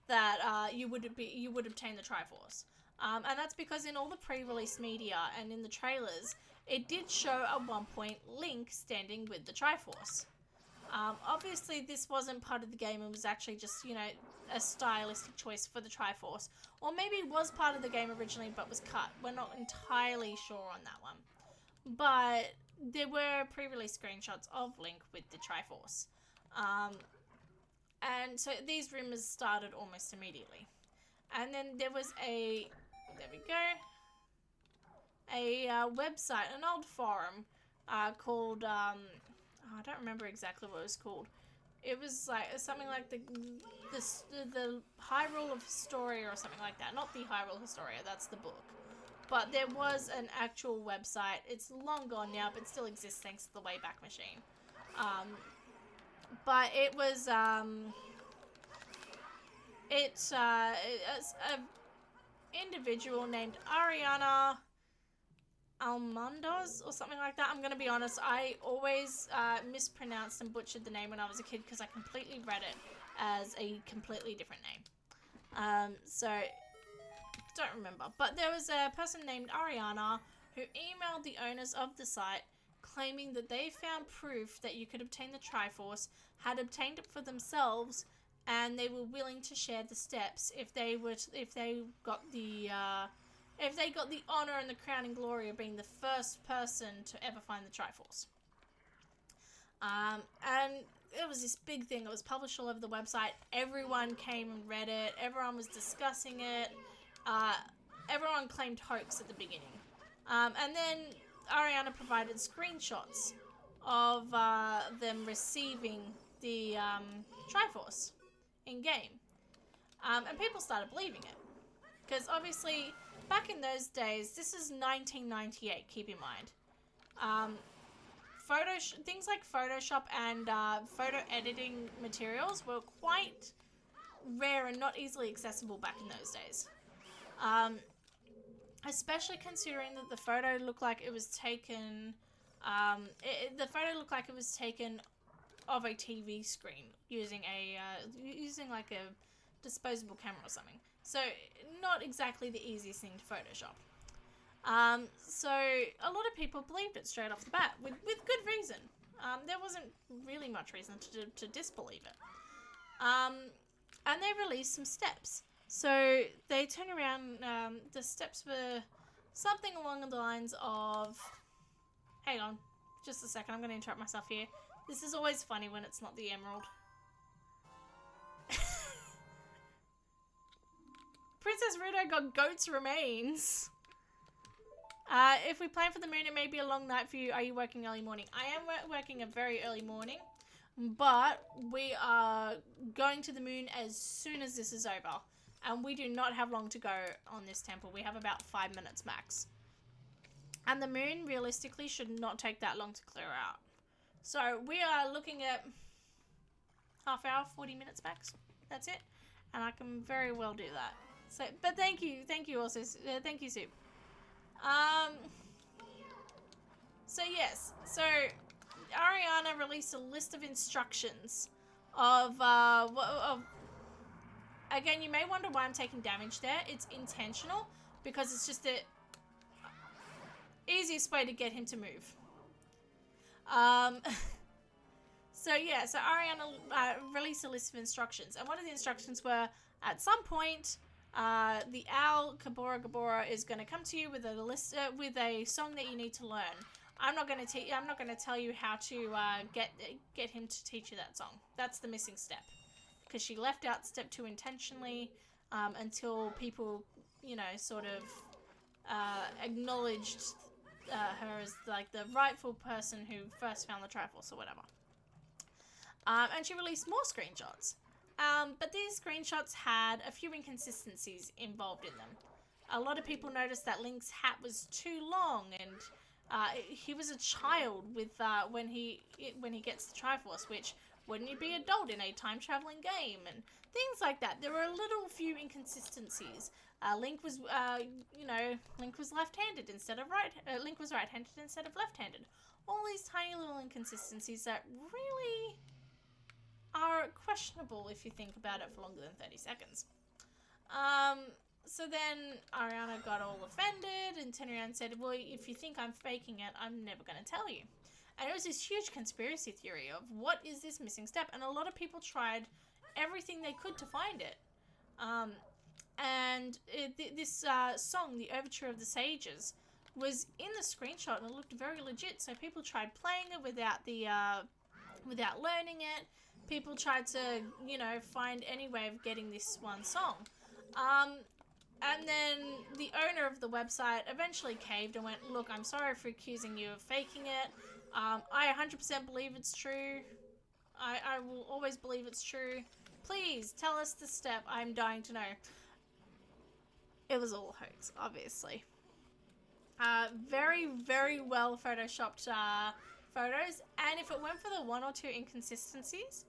that you would obtain the Triforce, and that's because in all the pre-release media and in the trailers, it did show at one point Link standing with the Triforce. Obviously, this wasn't part of the game; it was actually just a stylistic choice for the Triforce, or maybe it was part of the game originally but was cut. We're not entirely sure on that one, but there were pre-release screenshots of Link with the Triforce. And so these rumors started almost immediately. And then there was a website, an old forum called, I don't remember exactly what it was called. It was like something like the Hyrule of Historia or something like that. Not the Hyrule Historia, that's the book. But there was an actual website. It's long gone now, but still exists thanks to the Wayback Machine. But it was, it's an individual named Ariana Almondoz or something like that. I'm going to be honest, I always mispronounced and butchered the name when I was a kid because I completely read it as a completely different name. So... don't remember, but there was a person named Ariana who emailed the owners of the site claiming that they found proof that you could obtain the Triforce, had obtained it for themselves, and they were willing to share the steps if they got the honor and the crowning glory of being the first person to ever find the Triforce. And it was this big thing. It was published all over the website. Everyone came and read it. Everyone was discussing it. Everyone claimed hoax at the beginning. And then Ariana provided screenshots of them receiving the Triforce in-game. And people started believing it. Because obviously, back in those days, this is 1998, keep in mind. Things like Photoshop and photo editing materials were quite rare and not easily accessible back in those days. Especially considering that the photo looked like it was taken... the photo looked like it was taken of a TV screen using like a disposable camera or something. So not exactly the easiest thing to Photoshop. So a lot of people believed it straight off the bat with good reason. There wasn't really much reason to disbelieve it. And they released some steps. So they turned around, the steps were something along the lines of... Hang on, just a second, I'm going to interrupt myself here. This is always funny when it's not the emerald. Princess Ruto got goat's remains. If we plan for the moon, it may be a long night for you. Are you working early morning? I am working a very early morning, but we are going to the moon as soon as this is over. And we do not have long to go on this temple. We have about 5 minutes max. And the moon, realistically, should not take that long to clear out. So we are looking at half hour, 40 minutes max. That's it. And I can very well do that. So, but thank you also, thank you, Soup. So yes, so Ariana released a list of instructions of again, you may wonder why I'm taking damage there. It's intentional because it's just the easiest way to get him to move. So yeah, so Ariana released a list of instructions, and one of the instructions were, at some point, the owl Gabora is going to come to you with a list with a song that you need to learn. I'm not going to tell you how to get him to teach you that song. That's the missing step, because she left out step 2 intentionally until people, you know, sort of acknowledged her as like the rightful person who first found the Triforce or whatever. And she released more screenshots. But these screenshots had a few inconsistencies involved in them. A lot of people noticed that Link's hat was too long, and he was a child with when he gets the Triforce, which wouldn't he be adult in a time-traveling game, and things like that. There were a little few inconsistencies. Link was left-handed instead of Link was right-handed instead of left-handed. All these tiny little inconsistencies that really are questionable if you think about it for longer than 30 seconds. So then Ariana got all offended and turned around and said, well, if you think I'm faking it, I'm never going to tell you. And it was this huge conspiracy theory of what is this missing step? And a lot of people tried everything they could to find it. This song, the Overture of the Sages, was in the screenshot and it looked very legit. So people tried playing it without learning it. People tried to, you know, find any way of getting this one song. And then the owner of the website eventually caved and went, look, I'm sorry for accusing you of faking it. I 100% believe it's true. I will always believe it's true. Please tell us the step. I'm dying to know. It was all a hoax, obviously. Very, very well photoshopped photos. And if it went for the 1 or 2 inconsistencies,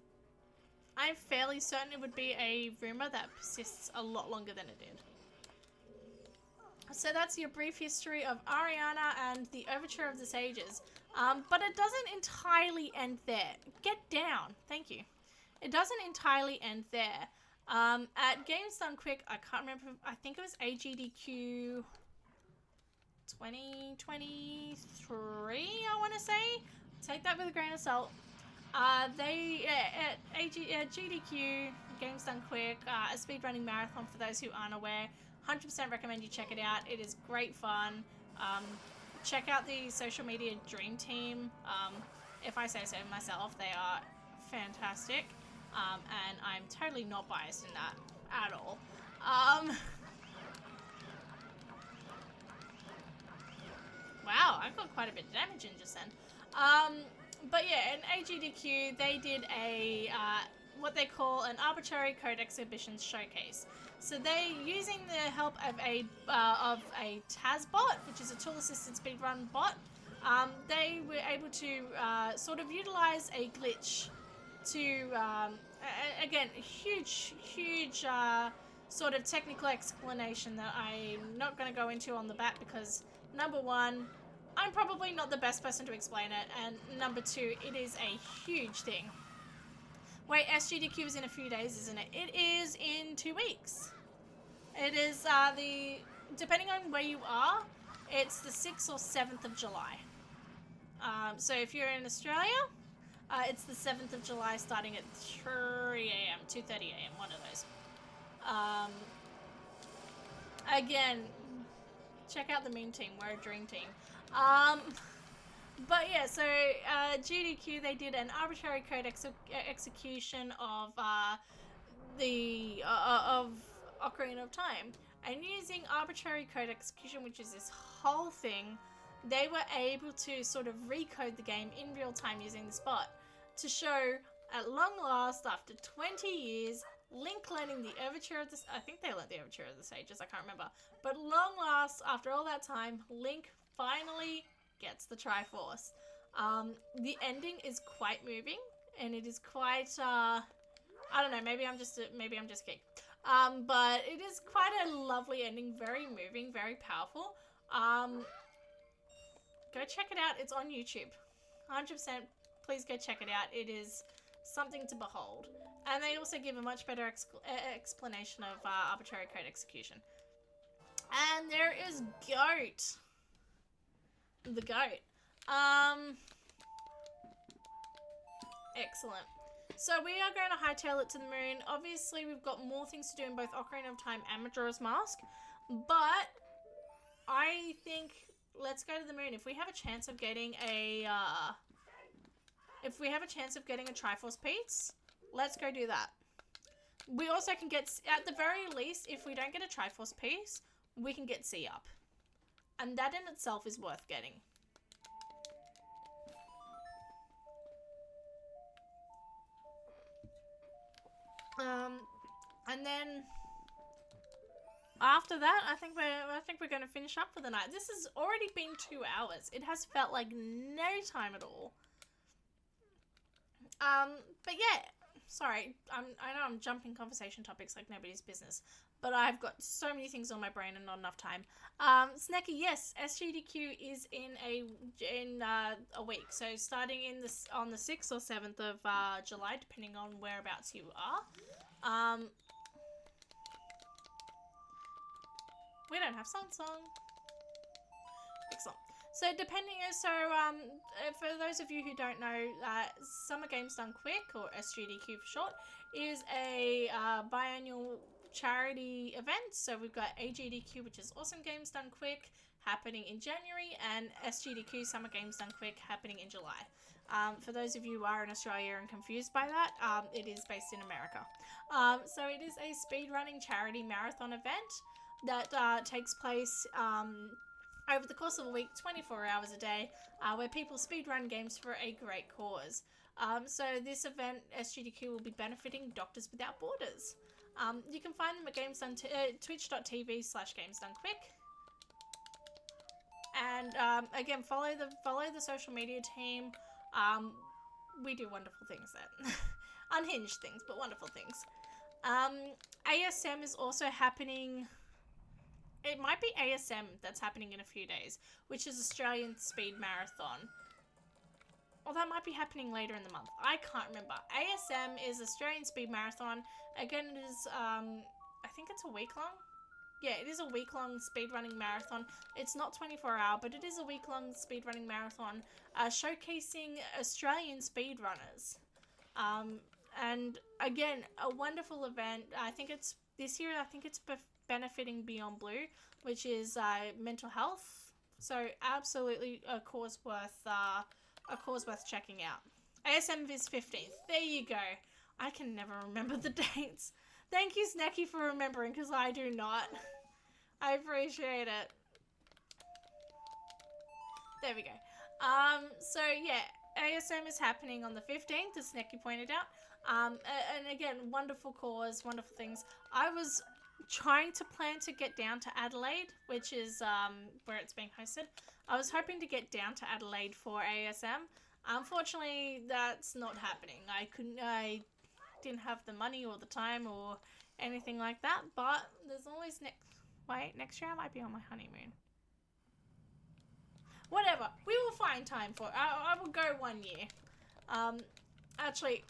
I'm fairly certain it would be a rumor that persists a lot longer than it did. So that's your brief history of Ariana and the Overture of the Sages. But it doesn't entirely end there. Get down. Thank you. It doesn't entirely end there. At Games Done Quick, I can't remember, I think it was AGDQ 2023, I want to say. Take that with a grain of salt. They, at GDQ, Games Done Quick, a speedrunning marathon for those who aren't aware. 100% recommend you check it out. It is great fun. Check out the social media dream team. If I say so myself, they are fantastic. And I'm totally not biased in that at all. Wow, I got quite a bit of damage in just then. But yeah, in AGDQ, they did a what they call an arbitrary code exhibition showcase. So they're using the help of a TAS bot, which is a tool-assisted speedrun bot. They were able to sort of utilize a glitch to, again, huge sort of technical explanation that I'm not going to go into on the bat because, number one, I'm probably not the best person to explain it, and number two, it is a huge thing. Wait, SGDQ is in a few days, isn't it? It is in 2 weeks. It is depending on where you are, it's the 6th or 7th of July. So if you're in Australia, it's the 7th of July starting at 3 a.m., 2:30 a.m., one of those. Again, check out the meme team, we're a dream team. But yeah, so GDQ, they did an arbitrary code execution of of Ocarina of Time, and using arbitrary code execution, which is this whole thing, they were able to sort of recode the game in real time using this bot to show, at long last, after 20 years, Link learning the overture of this. I think they learned the overture of the Sages, I can't remember. But long last, after all that time, Link finally gets the Triforce. The ending is quite moving, and it is quite, I don't know, maybe I'm just kidding. But it is quite a lovely ending, very moving, very powerful. Go check it out, it's on YouTube. 100%, please go check it out. It is something to behold. And they also give a much better explanation of arbitrary code execution. And there is Goat. The Goat. Excellent. So we are going to hightail it to the moon. Obviously, we've got more things to do in both Ocarina of Time and Majora's Mask. But I think let's go to the moon. If we have a chance of getting a Triforce piece, let's go do that. We also can get, at the very least, if we don't get a Triforce piece, we can get C up. And that in itself is worth getting. And then after that, I think we're going to finish up for the night. This has already been 2 hours. It has felt like no time at all. But yeah, sorry, I know I'm jumping conversation topics like nobody's business, but I've got so many things on my brain and not enough time. Snacky, yes, SGDQ is in a week, so starting on the 6th or 7th of July, depending on whereabouts you are. We don't have song. Excellent. So for those of you who don't know, Summer Games Done Quick, or SGDQ for short, is a biannual charity event. So we've got AGDQ, which is Awesome Games Done Quick, happening in January, and SGDQ, Summer Games Done Quick, happening in July. For those of you who are in Australia and confused by that, it is based in America. So it is a speedrunning charity marathon event that takes place over the course of a week, 24 hours a day, where people speedrun games for a great cause. So this event, SGDQ, will be benefiting Doctors Without Borders. You can find them at twitch.tv/GamesDoneQuick. And again, follow the social media team. We do wonderful things there. Unhinged things, but wonderful things. ASM is also happening. It might be ASM that's happening in a few days, which is Australian Speed Marathon. Or that might be happening later in the month. I can't remember. ASM is Australian Speed Marathon. Again, it is, I think it's a week long. Yeah, it is a week-long speedrunning marathon. It's not 24-hour, but it is a week-long speedrunning marathon showcasing Australian speedrunners. And again, a wonderful event. This year it's benefiting Beyond Blue, which is mental health. So absolutely a cause worth checking out. ASM is 15th. There you go. I can never remember the dates. Thank you, Snacky, for remembering, because I do not. I appreciate it. There we go. So yeah, ASM is happening on the 15th, as Snacky pointed out. And again, wonderful cause, wonderful things. I was trying to plan to get down to Adelaide, which is where it's being hosted. I was hoping to get down to Adelaide for ASM. Unfortunately, that's not happening. I didn't have the money or the time or anything like that. But there's always next year I might be on my honeymoon. Whatever, we will find time for it. I will go 1 year. Actually,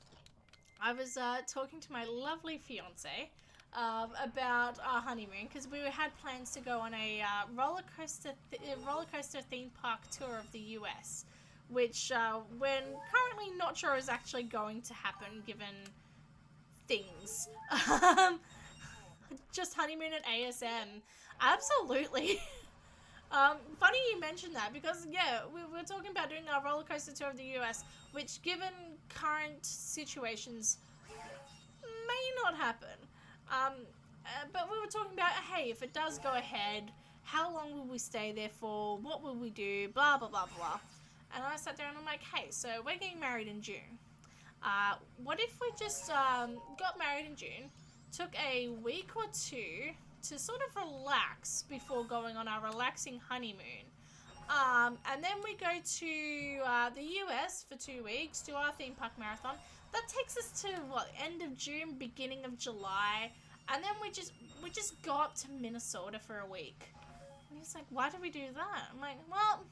I was talking to my lovely fiance about our honeymoon because we had plans to go on a roller coaster theme park tour of the US, which we're currently not sure is actually going to happen given things. Just honeymoon at ASM, absolutely. Funny you mentioned that because, yeah, we were talking about doing our roller coaster tour of the US, which, given current situations, may not happen. But we were talking about, hey, if it does go ahead, how long will we stay there for? What will we do? Blah, blah, blah, blah. And I sat there and I'm like, hey, so we're getting married in June. What if we just got married in June, took a week or two to sort of relax before going on our relaxing honeymoon. And then we go to the US for 2 weeks, do our theme park marathon. That takes us to, end of June, beginning of July. And then we just go up to Minnesota for a week. And he's like, why do we do that? I'm like, well,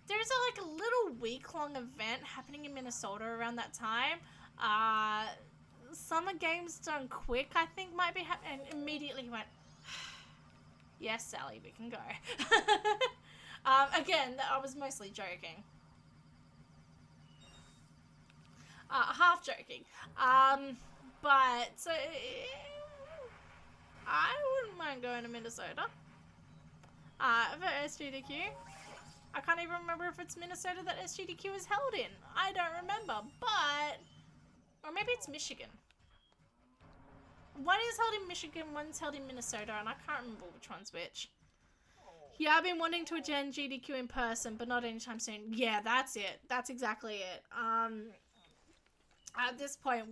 there's a little week-long event happening in Minnesota around that time. Summer Games Done Quick, I think, might be happening. And immediately he went, yes, Sally, we can go. Again, I was mostly joking. Half joking. But, so, I wouldn't mind going to Minnesota. For SGDQ. I can't even remember if it's Minnesota that SGDQ is held in. I don't remember, but... Or maybe it's Michigan. One is held in Michigan, one's held in Minnesota, and I can't remember which one's which. Yeah, I've been wanting to attend GDQ in person, but not anytime soon. Yeah, that's it. That's exactly it. At this point,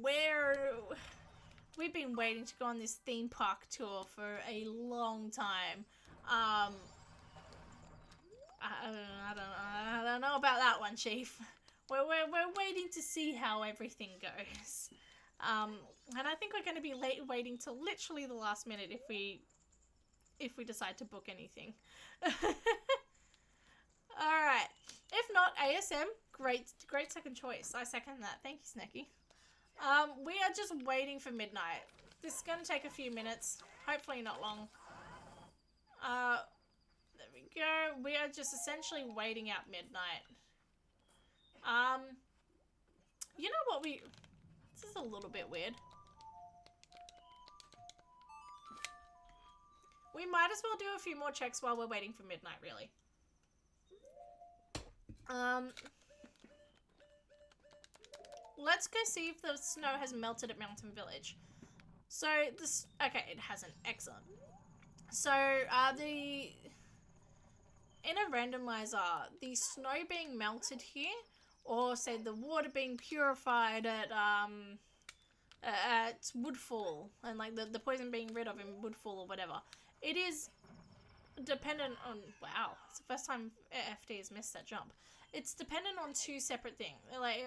we've been waiting to go on this theme park tour for a long time. I don't know about that one, Chief. We're waiting to see how everything goes. And I think we're going to be waiting till literally the last minute if we decide to book anything. Alright. If not, ASM, great second choice. I second that. Thank you, Snecky. We are just waiting for midnight. This is going to take a few minutes. Hopefully not long. There we go. We are just essentially waiting out midnight. You know what this is a little bit weird. We might as well do a few more checks while we're waiting for midnight, really. Let's go see if the snow has melted at Mountain Village. So, okay, it hasn't. Excellent. So, in a randomizer, the snow being melted here, or say the water being purified at Woodfall, and the poison being rid of in Woodfall or whatever, it is dependent on, wow, it's the first time FD has missed that jump. It's dependent on two separate things,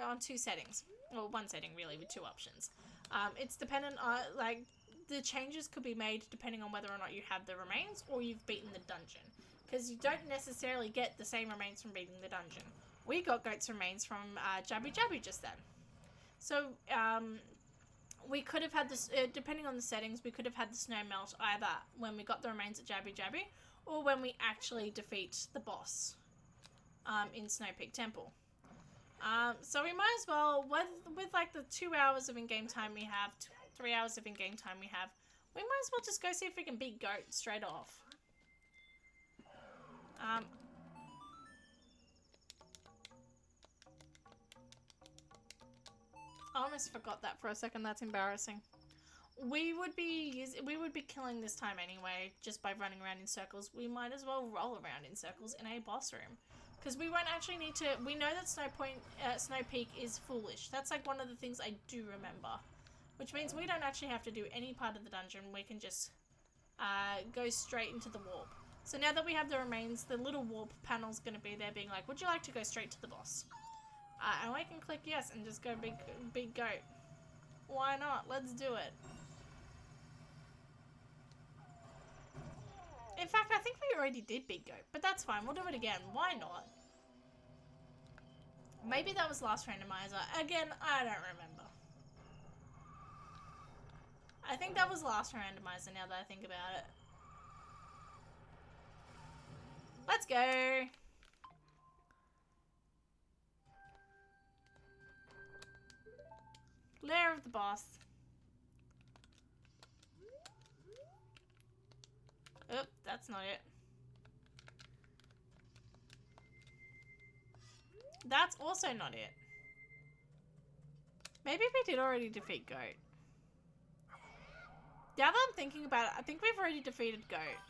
on two settings, or one setting really with two options. It's dependent on, the changes could be made depending on whether or not you have the remains or you've beaten the dungeon. Because you don't necessarily get the same remains from beating the dungeon. We got Goat's remains from Jabby Jabby just then. So, we could have had this, depending on the settings, we could have had the snow melt either when we got the remains at Jabby Jabby or when we actually defeat the boss in Snow Peak Temple. So we might as well, with the 2 hours of in-game time we have, 3 hours of in-game time we have, we might as well just go see if we can beat Goat straight off. I almost forgot that for a second. That's embarrassing. We would be killing this time anyway, just by running around in circles. We might as well roll around in circles in a boss room, Because we won't actually need to... We know that Snow Peak is foolish. That's like one of the things I do remember. Which means we don't actually have to do any part of the dungeon. We can just go straight into the warp. So now that we have the remains, the little warp panel's going to be there being like, would you like to go straight to the boss? And we can click yes and just go big goat. Why not? Let's do it. In fact, I think we already did big goat, but that's fine. We'll do it again. Why not? Maybe that was last randomizer. Again, I don't remember. I think that was last randomizer now that I think about it. Let's go. Lair of the boss. Oop, that's not it. That's also not it. Maybe we did already defeat Goat. Now that I'm thinking about it, I think we've already defeated Goat.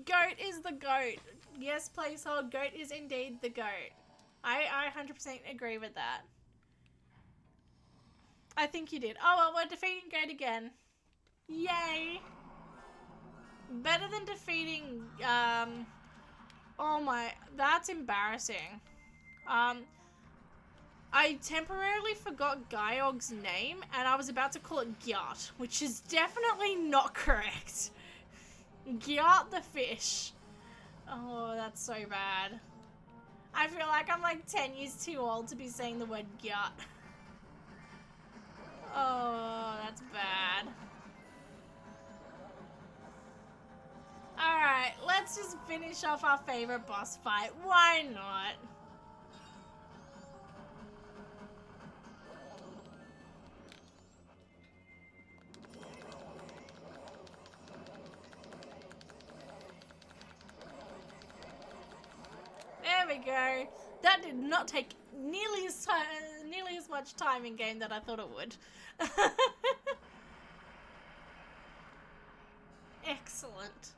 Goat is the goat. Yes, placehold. Goat is indeed the goat. I 100% agree with that. I think you did. Oh, well, we're defeating Goat again. Yay. Better than defeating, oh my, that's embarrassing. I temporarily forgot Gyog's name, and I was about to call it Gyat, which is definitely not correct. Gyat the fish. Oh, that's so bad. I feel like I'm like 10 years too old to be saying the word Gyat. Oh, that's bad. Alright, let's just finish off our favorite boss fight. Why not? There we go. That did not take nearly as much time in game that I thought it would. Excellent.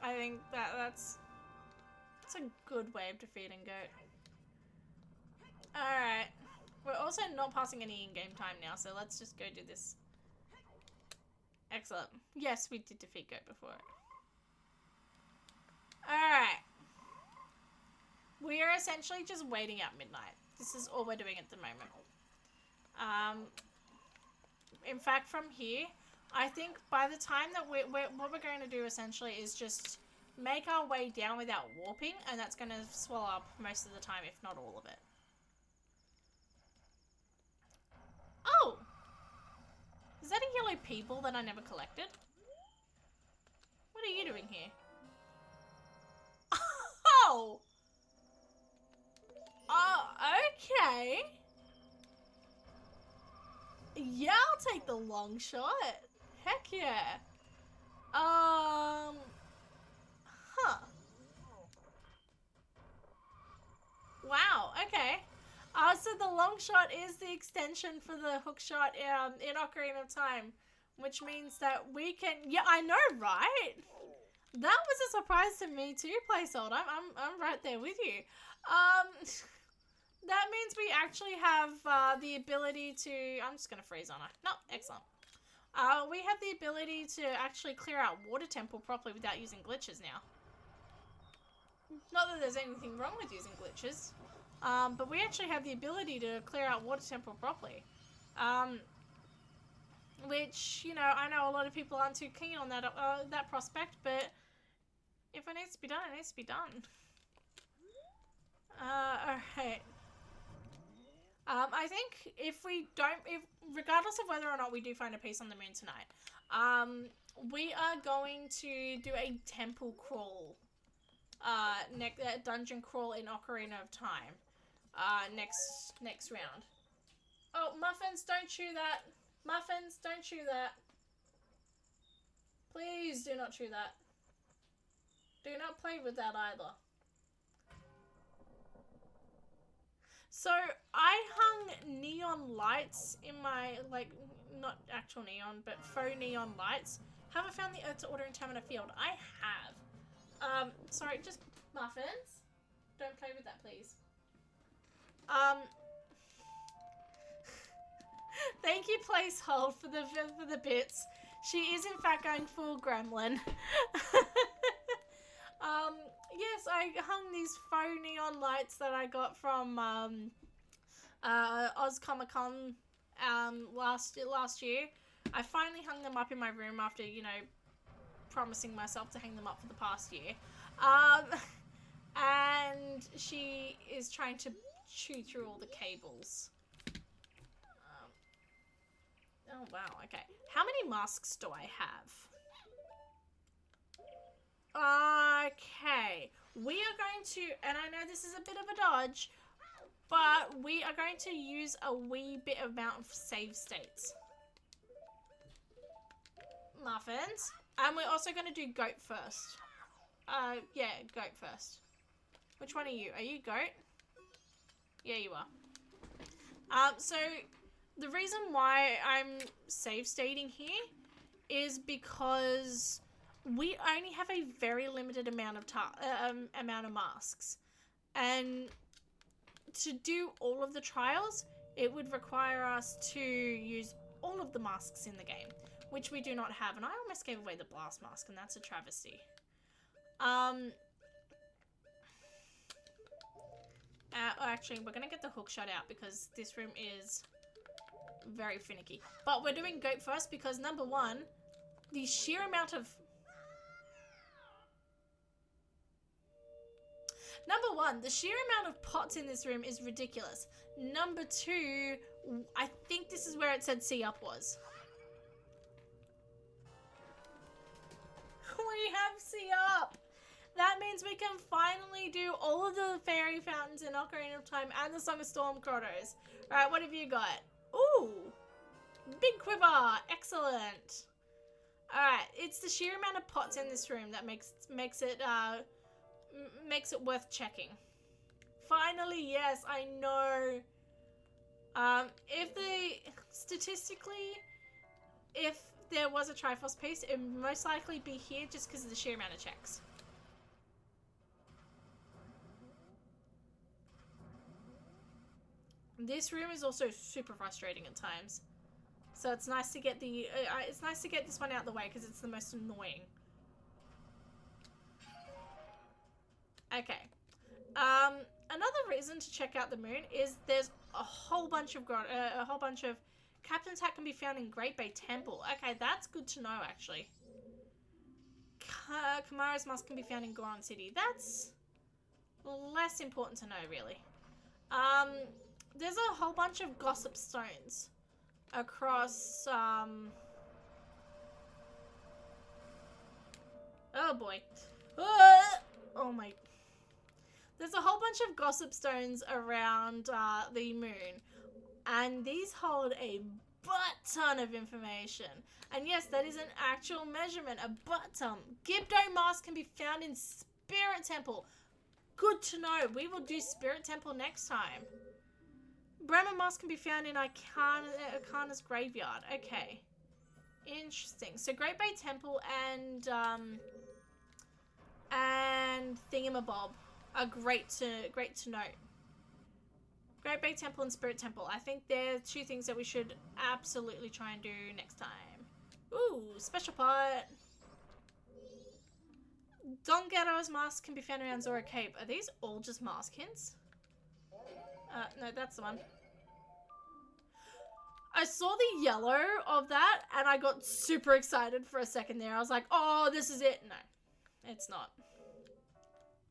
I think that's a good way of defeating Goat. Alright. We're also not passing any in-game time now, so let's just go do this. Excellent. Yes, we did defeat Goat before. Alright. We are essentially just waiting out midnight. This is all we're doing at the moment. In fact, from here, I think by the time that what we're going to do essentially is just make our way down without warping, and that's going to swallow up most of the time, if not all of it. Oh! Is that a yellow people that I never collected? What are you doing here? Oh! Oh, okay. Yeah, I'll take the long shot. Heck yeah. Huh. Wow, okay. So the long shot is the extension for the hook shot in Ocarina of Time, which means that we can... Yeah, I know, right? That was a surprise to me too, Placehold. I'm right there with you. That means we actually have the ability to... I'm just going to freeze on her. No, excellent. We have the ability to actually clear out Water Temple properly without using glitches now. Not that there's anything wrong with using glitches, but we actually have the ability to clear out Water Temple properly. Which, you know, I know a lot of people aren't too keen on that that prospect, but if it needs to be done, it needs to be done. Alright. I think regardless of whether or not we do find a piece on the moon tonight, we are going to do a temple crawl, dungeon crawl in Ocarina of Time, next round. Oh, Muffins, don't chew that. Muffins, don't chew that. Please do not chew that. Do not play with that either. So, I hung neon lights in my, like, not actual neon, but faux neon lights Haven't found the earth to order in time in a field. I have. Sorry, just muffins. Don't play with that, please. Thank you, placehold, for the bits. She is in fact going full gremlin. Yes, I hung these faux neon lights that I got from Oz Comic Con last year. I finally hung them up in my room after, you know, promising myself to hang them up for the past year. And she is trying to chew through all the cables. Oh wow, okay. How many masks do I have? Okay, we are going to, and I know this is a bit of a dodge, but we are going to use a wee bit amount of save states. Muffins. And we're also going to do goat first. Yeah, goat first. Which one are you? Are you goat? Yeah, you are. So the reason why I'm save stating here is because we only have a very limited amount of masks, and to do all of the trials, it would require us to use all of the masks in the game, which we do not have. And I almost gave away the blast mask, and that's a travesty. Actually, we're gonna get the hook shot out because this room is very finicky. But we're doing goat first because number one, the sheer amount of pots in this room is ridiculous. Number two, I think this is where it said see upwards. We have see up. That means we can finally do all of the fairy fountains in Ocarina of Time and the Song of Storm grottos. Alright, what have you got? Ooh! Big quiver! Excellent! Alright, it's the sheer amount of pots in this room that makes it worth checking. Finally, yes, I know. Statistically, if there was a Triforce piece, it would most likely be here just because of the sheer amount of checks. This room is also super frustrating at times, so it's nice to get this one out of the way because it's the most annoying. Okay. Another reason to check out the moon is there's a whole bunch of Captain's Hat can be found in Great Bay Temple. Okay, that's good to know actually. Kamara's Mask can be found in Goron City. That's less important to know really. There's a whole bunch of gossip stones across, oh boy. Oh my. There's a whole bunch of gossip stones around the moon, and these hold a butt ton of information. And yes, that is an actual measurement, a butt ton. Gibdo Mask can be found in Spirit Temple. Good to know. We will do Spirit Temple next time. Bremer Mask can be found in Ikana's graveyard. Okay. Interesting. So Great Bay Temple and Thingamabob are great to note. Great Bay Temple and Spirit Temple. I think they're two things that we should absolutely try and do next time. Ooh, special pot. Don Ghetto's mask can be found around Zora Cape. Are these all just mask hints? No, that's the one. I saw the yellow of that and I got super excited for a second there. I was like, oh, this is it. No, it's not.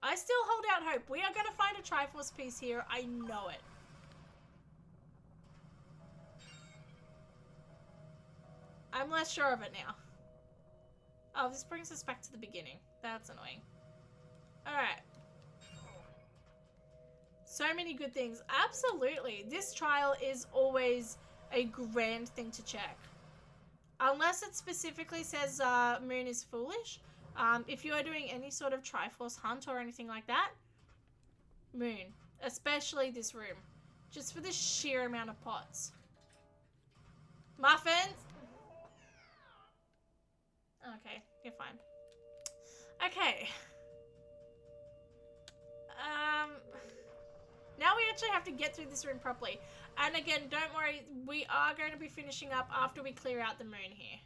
I still hold out hope. We are going to find a Triforce piece here. I know it. I'm less sure of it now. Oh, this brings us back to the beginning. That's annoying. Alright. So many good things. Absolutely. This trial is always a grand thing to check. Unless it specifically says Moon is foolish. If you are doing any sort of Triforce hunt or anything like that, Moon. Especially this room. Just for the sheer amount of pots. Muffins! Okay, you're fine. Okay. Now we actually have to get through this room properly. And again, don't worry, we are going to be finishing up after we clear out the moon here.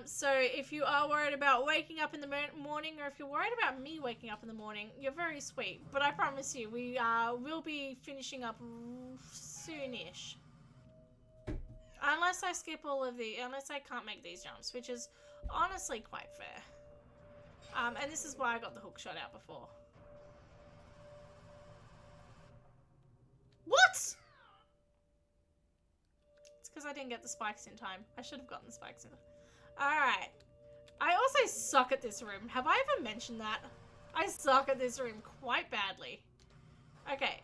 So if you are worried about waking up in the morning, or if you're worried about me waking up in the morning, you're very sweet. But I promise you, we will be finishing up soonish. Unless I skip all of unless I can't make these jumps, which is honestly quite fair. And this is why I got the hook shot out before. What? It's because I didn't get the spikes in time. I should have gotten the spikes in time. Alright. I also suck at this room. Have I ever mentioned that? I suck at this room quite badly. Okay.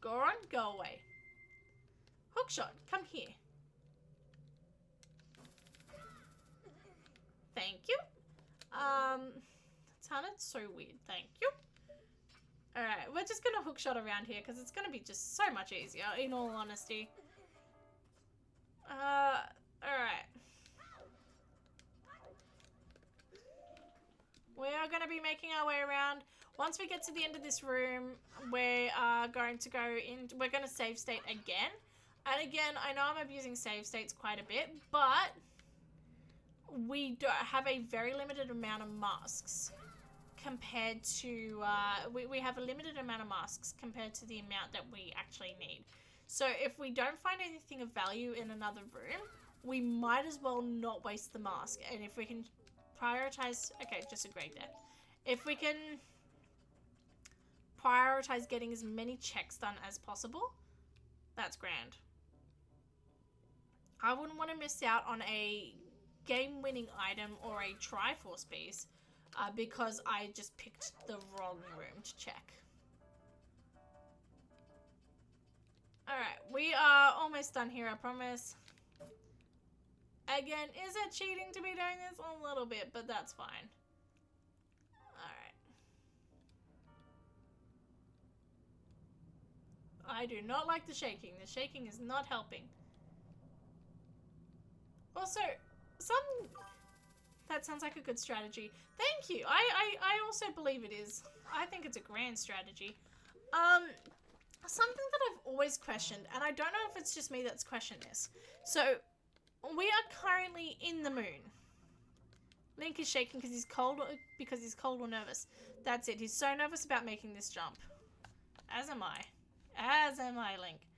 Goron, go away. Hookshot, come here. Thank you. That sounded so weird. Thank you. Alright, we're just gonna hookshot around here because it's gonna be just so much easier, in all honesty. Alright. We are going to be making our way around. Once we get to the end of this room, we are going to go in. We're going to save state again. And again, I know I'm abusing save states quite a bit, but we do have a very limited amount of masks compared to, we have a limited amount of masks compared to the amount that we actually need. So if we don't find anything of value in another room, we might as well not waste the mask. And if we can prioritize, okay, just agreed there. If we can prioritize getting as many checks done as possible, that's grand. I wouldn't want to miss out on a game-winning item or a Triforce piece because I just picked the wrong room to check. Alright, we are almost done here, I promise. Again, is it cheating to be doing this? A little bit, but that's fine. Alright. I do not like the shaking. The shaking is not helping. Also, that sounds like a good strategy. Thank you. I also believe it is. I think it's a grand strategy. Something that I've always questioned, and I don't know if it's just me that's questioned this. So, we are currently in the moon. Link is shaking because he's cold or nervous. That's it. He's so nervous about making this jump. As am I. As am I, Link.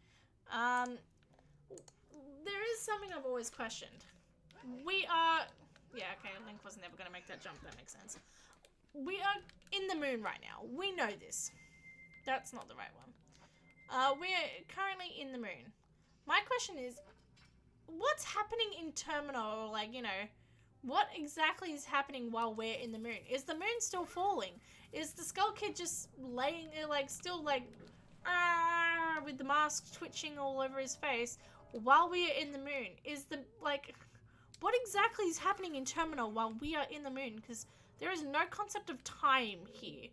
There is something I've always questioned. We are... Yeah, okay, Link was never going to make that jump. That makes sense. We are in the moon right now. We know this. That's not the right one. We are currently in the moon. My question is, what's happening in Terminal? Like, you know, what exactly is happening while we're in the moon? Is the moon still falling? Is the Skull Kid just laying there, like, still, like, with the mask twitching all over his face while we are in the moon? Is the, like, what exactly is happening in Terminal while we are in the moon? Because there is no concept of time here,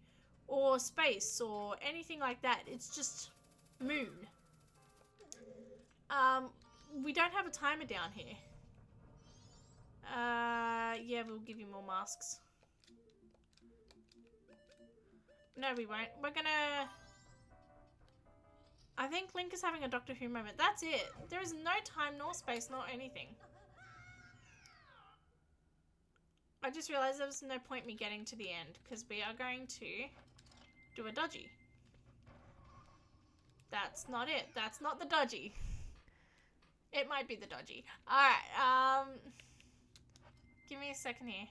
or space, or anything like that. It's just moon. We don't have a timer down here. Yeah, we'll give you more masks. No, we won't. We're gonna... I think Link is having a Doctor Who moment. That's it. There is no time, nor space, nor anything. I just realized there was no point me getting to the end, because we are going to do a dodgy. That's not it. That's not the dodgy. It might be the dodgy. Alright, give me a second here.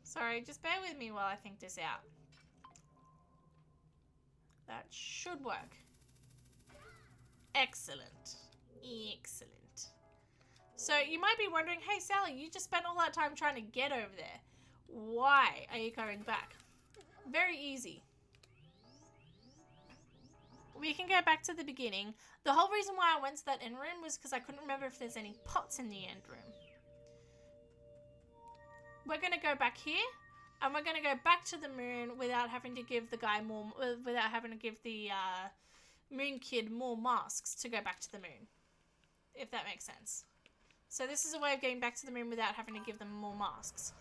Sorry, just bear with me while I think this out. That should work. Excellent. Excellent. So you might be wondering, hey Sally, you just spent all that time trying to get over there. Why are you going back? Very easy. We can go back to the beginning. The whole reason why I went to that end room was because I couldn't remember if there's any pots in the end room. we're going to go back here. And we're going to go back to the moon without having to give the guy more... without having to give the moon kid more masks to go back to the moon. If that makes sense. So this is a way of getting back to the moon without having to give them more masks.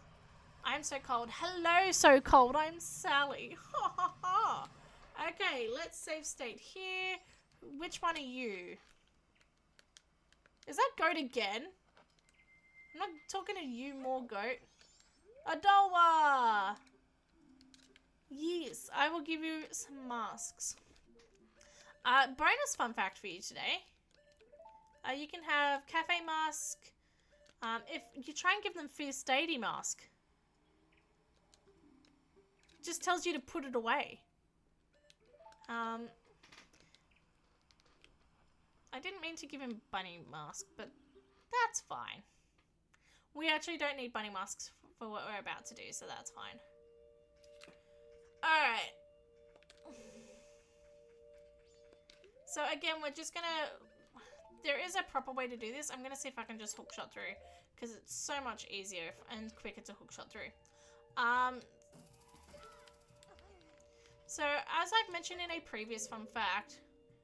I'm so cold. Hello, so cold. I'm Sally. Ha ha ha. Okay, let's save state here. Which one are you? Is that goat again? I'm not talking to you, more goat. Adowa! Yes, I will give you some masks. Bonus fun fact for you today. You can have cafe mask. If you try and give them Fierce Deity mask, it just tells you to put it away. I didn't mean to give him bunny mask, but that's fine. We actually don't need bunny masks for what we're about to do, so that's fine. Alright. So again, we're just gonna... There is a proper way to do this. I'm gonna see if I can just hookshot through, because it's so much easier and quicker to hookshot through. So, as I've mentioned in a previous fun fact,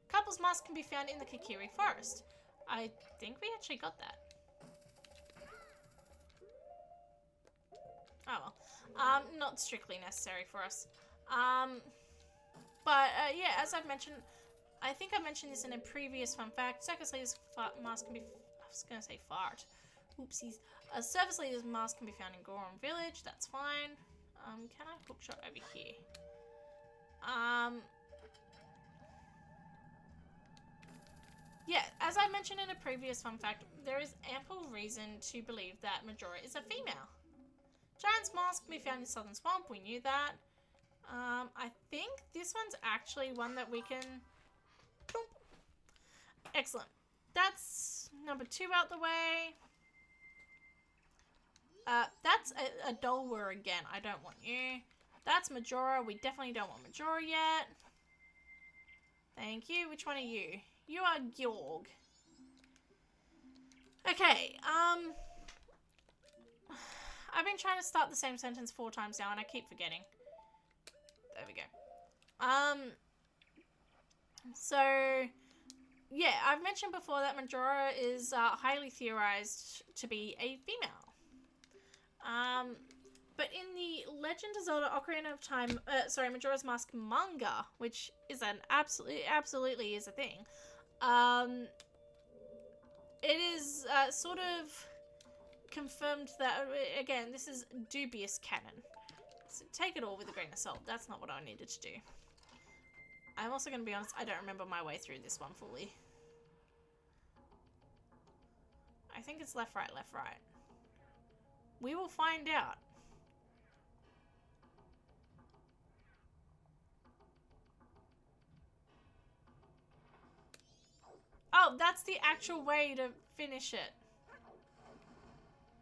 couples masks can be found in the Kikiri forest. I think we actually got that. Oh well. Not strictly necessary for us. Yeah, as I've mentioned, I think I mentioned this in a previous fun fact. Circus leader's mask can be... I was going to say fart. Oopsies. A service leader's mask can be found in Goron Village. That's fine. Can I hookshot over here? Yeah, as I mentioned in a previous fun fact, there is ample reason to believe that Majora is a female. Giant's mask can be found in Southern Swamp. We knew that. I think this one's actually one that we can... Excellent. That's number 2 out the way. That's a Dolwar again. I don't want you. That's Majora. We definitely don't want Majora yet. Thank you. Which one are you? You are Gyorg. Okay, I've been trying to start the same sentence 4 times now and I keep forgetting. There we go. So, yeah, I've mentioned before that Majora is highly theorized to be a female. But in the Legend of Zelda Ocarina of Time, Majora's Mask manga, which is an absolutely is a thing, it is sort of confirmed that, again, this is dubious canon. So take it all with a grain of salt. That's not what I needed to do. I'm also going to be honest, I don't remember my way through this one fully. I think it's left, right, left, right. We will find out. Oh, that's the actual way to finish it.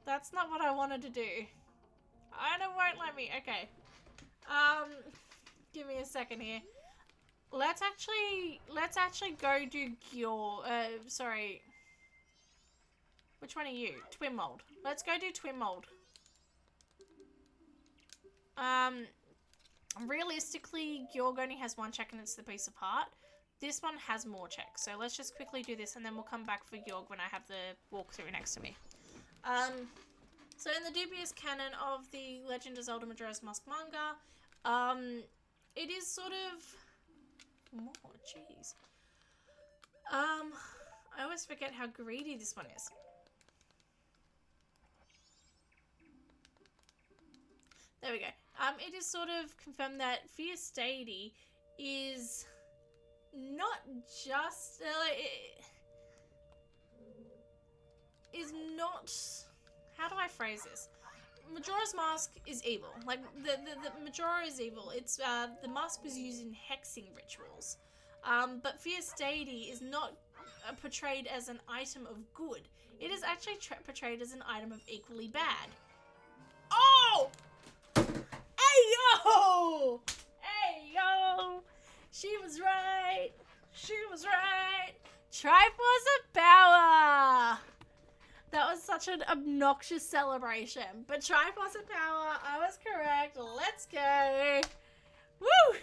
That's not what I wanted to do. I won't let me. Okay. Give me a second here. Let's actually go do sorry. Which one are you? Twin mold. Let's go do twin mold. Realistically, Gyorg only has 1 check and it's the piece of heart. This one has more checks, so let's just quickly do this and then we'll come back for Gyorg when I have the walkthrough next to me. So in the dubious canon of the Legend of Zelda Majora's Mask manga, it is sort of... Oh, jeez. I always forget how greedy this one is. There we go. It is sort of confirmed that Fierce Deity is not just... is not... How do I phrase this? Majora's Mask is evil. Like, the Majora is evil. It's, the mask was used in hexing rituals. But Fierce Deity is not portrayed as an item of good. It is actually portrayed as an item of equally bad. Oh! Hey, yo! Hey, yo! She was right. She was right. Triforce of power! That was such an obnoxious celebration. But Triforce and Power, I was correct. Let's go. Woo!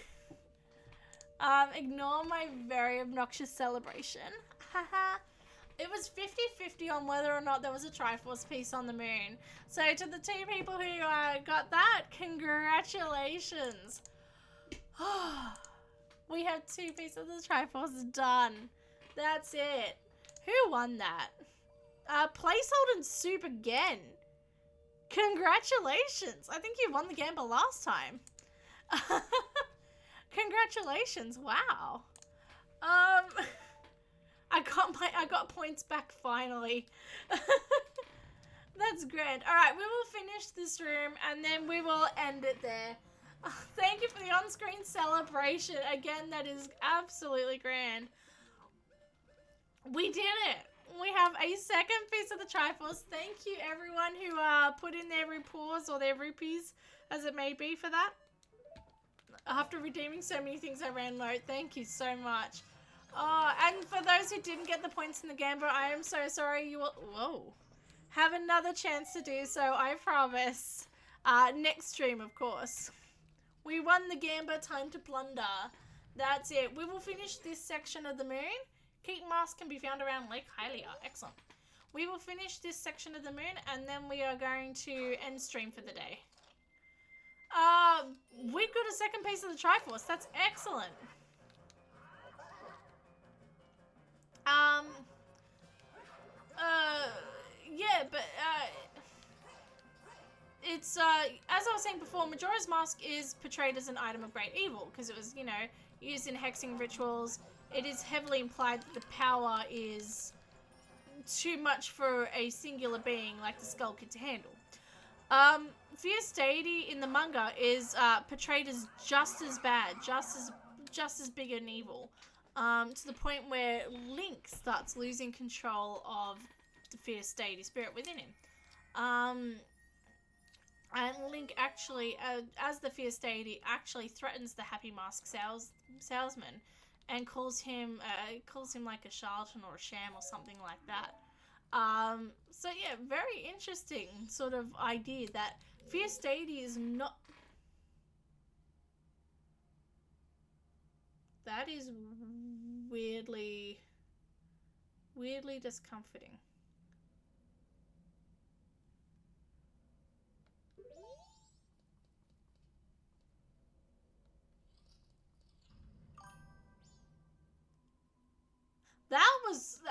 Ignore my very obnoxious celebration. Haha. It was 50-50 on whether or not there was a Triforce piece on the moon. So to the 2 people who got that, congratulations. We have 2 pieces of the Triforce done. That's it. Who won that? Placeholder and Soup again. Congratulations. I think you won the gamble last time. Congratulations. Wow. I got points back finally. That's grand. Alright, we will finish this room and then we will end it there. Thank you for the on-screen celebration. Again, that is absolutely grand. We did it. We have a second piece of the Triforce. Thank you everyone who put in their reports or their rupees, as it may be, for that. After redeeming so many things, I ran low. Thank you so much. And for those who didn't get the points in the gamble, I am so sorry. You will have another chance to do so, I promise. Next stream, of course. We won the gamble. Time to plunder. That's it. We will finish this section of the moon. Keep mask can be found around Lake Hylia. Excellent. We will finish this section of the moon and then we are going to end stream for the day. We've got a second piece of the Triforce. That's excellent. Yeah, but, it's, as I was saying before, Majora's Mask is portrayed as an item of great evil, because it was, you know, used in hexing rituals. It is heavily implied that the power is too much for a singular being like the Skull Kid to handle. Fierce Deity in the manga is portrayed as just as bad, just as big an evil, to the point where Link starts losing control of the Fierce Deity spirit within him. And Link actually, as the Fierce Deity, actually threatens the Happy Mask salesman and calls him like a charlatan or a sham or something like that. So yeah, very interesting sort of idea that Fierce Deity is not... That is weirdly discomforting. That was...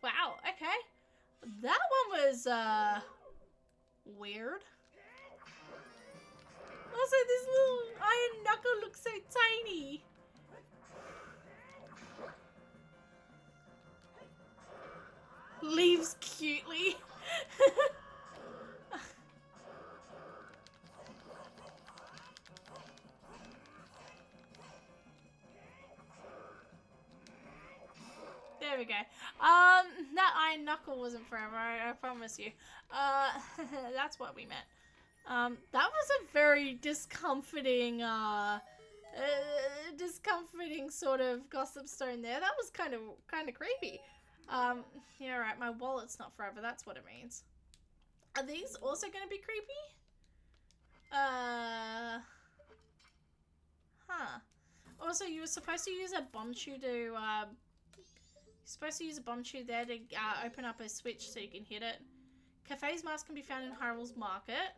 wow, okay. That one was, weird. Also, this little iron knuckle looks so tiny. Leaves cutely. There we go. That iron knuckle wasn't forever, I promise you. That's what we meant. That was a very discomforting, discomforting sort of gossip stone there. That was kind of creepy. Yeah, right, my wallet's not forever, that's what it means. Are these also going to be creepy? Huh. Also, you were supposed to use a bomb shoe to, there to open up a switch so you can hit it. Cafe's mask can be found in Hyrule's Market.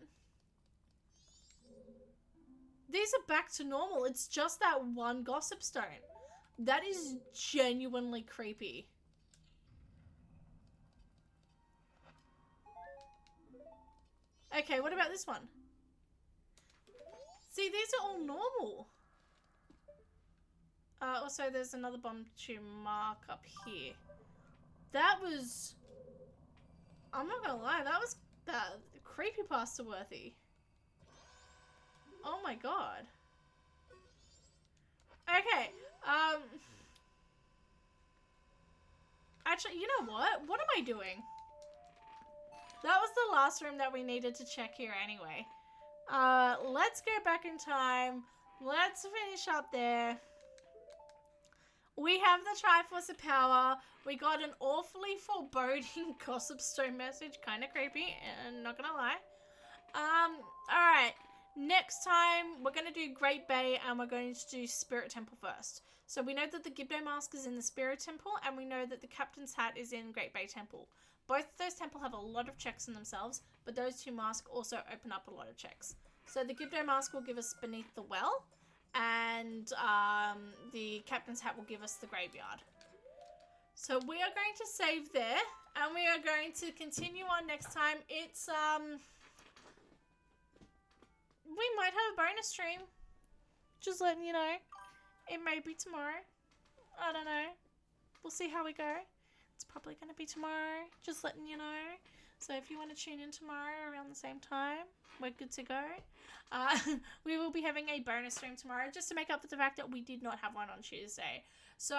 These are back to normal. It's just that one gossip stone. That is genuinely creepy. Okay, what about this one? See, these are all normal. Also, there's another bomb to mark up here. That was... I'm not gonna lie, that was creepypasta worthy. Oh my god. Okay, actually, you know what? What am I doing? That was the last room that we needed to check here anyway. Let's go back in time. Let's finish up there. We have the Triforce of Power. We got an awfully foreboding Gossip Stone message. Kind of creepy, and not gonna lie. Alright. Next time, we're going to do Great Bay, and we're going to do Spirit Temple first. So we know that the Gibdo Mask is in the Spirit Temple, and we know that the Captain's Hat is in Great Bay Temple. Both of those temples have a lot of checks in themselves, but those two masks also open up a lot of checks. So the Gibdo Mask will give us Beneath the Well, and the Captain's Hat will give us the Graveyard. So we are going to save there, and we are going to continue on next time. It's, we might have a bonus stream. Just letting you know. It may be tomorrow. I don't know. We'll see how we go. It's probably going to be tomorrow. Just letting you know. So if you want to tune in tomorrow around the same time, we're good to go. We will be having a bonus stream tomorrow just to make up for the fact that we did not have one on Tuesday. So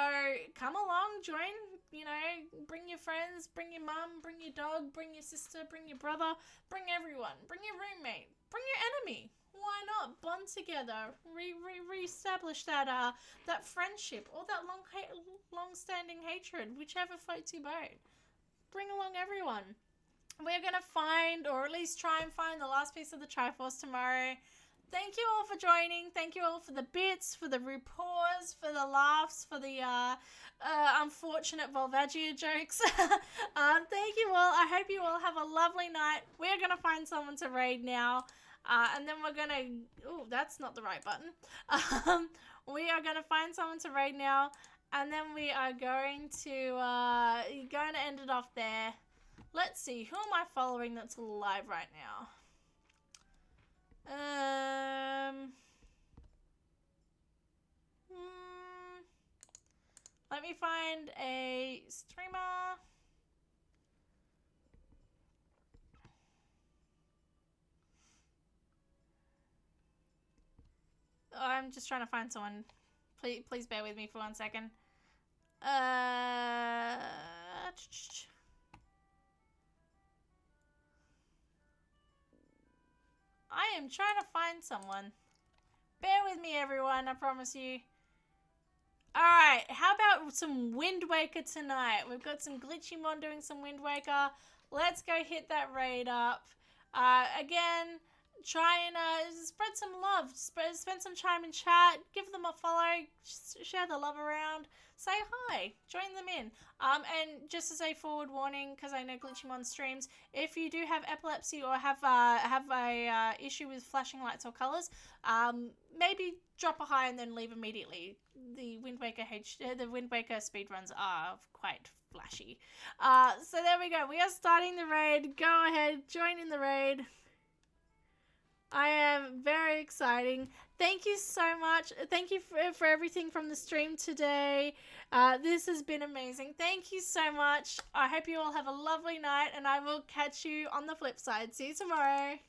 come along, join, you know, bring your friends, bring your mum, bring your dog, bring your sister, bring your brother, bring everyone, bring your roommate, bring your enemy. Why not bond together, re-establish that that friendship or that long-standing hatred, whichever floats your boat. Bring along everyone. We're going to find, or at least try and find, the last piece of the Triforce tomorrow. Thank you all for joining. Thank you all for the bits, for the RuPaws, for the laughs, for the unfortunate Volvagia jokes. Thank you all. I hope you all have a lovely night. We're going to find someone to raid now. And then we're going to... Oh, that's not the right button. We are going to find someone to raid now. And then we are going to end it off there. Let's see. Who am I following that's alive right now? Let me find a streamer. Oh, I'm just trying to find someone. Please bear with me for 1 second. I am trying to find someone. Bear with me, everyone, I promise you. Alright, how about some Wind Waker tonight? We've got some Glitchymon doing some Wind Waker. Let's go hit that raid up. Again, try and spread some love. Spend some time in chat. Give them a follow. Share the love around. Say hi. Join them in. And just as a forward warning, because I know Glitchymon streams, if you do have epilepsy or have a issue with flashing lights or colors, maybe drop a hi and then leave immediately. The Wind Waker speedruns are quite flashy. So there we go. We are starting the raid. Go ahead, join in the raid. I am very exciting. Thank you so much. Thank you for everything from the stream today. This has been amazing. Thank you so much. I hope you all have a lovely night, and I will catch you on the flip side. See you tomorrow.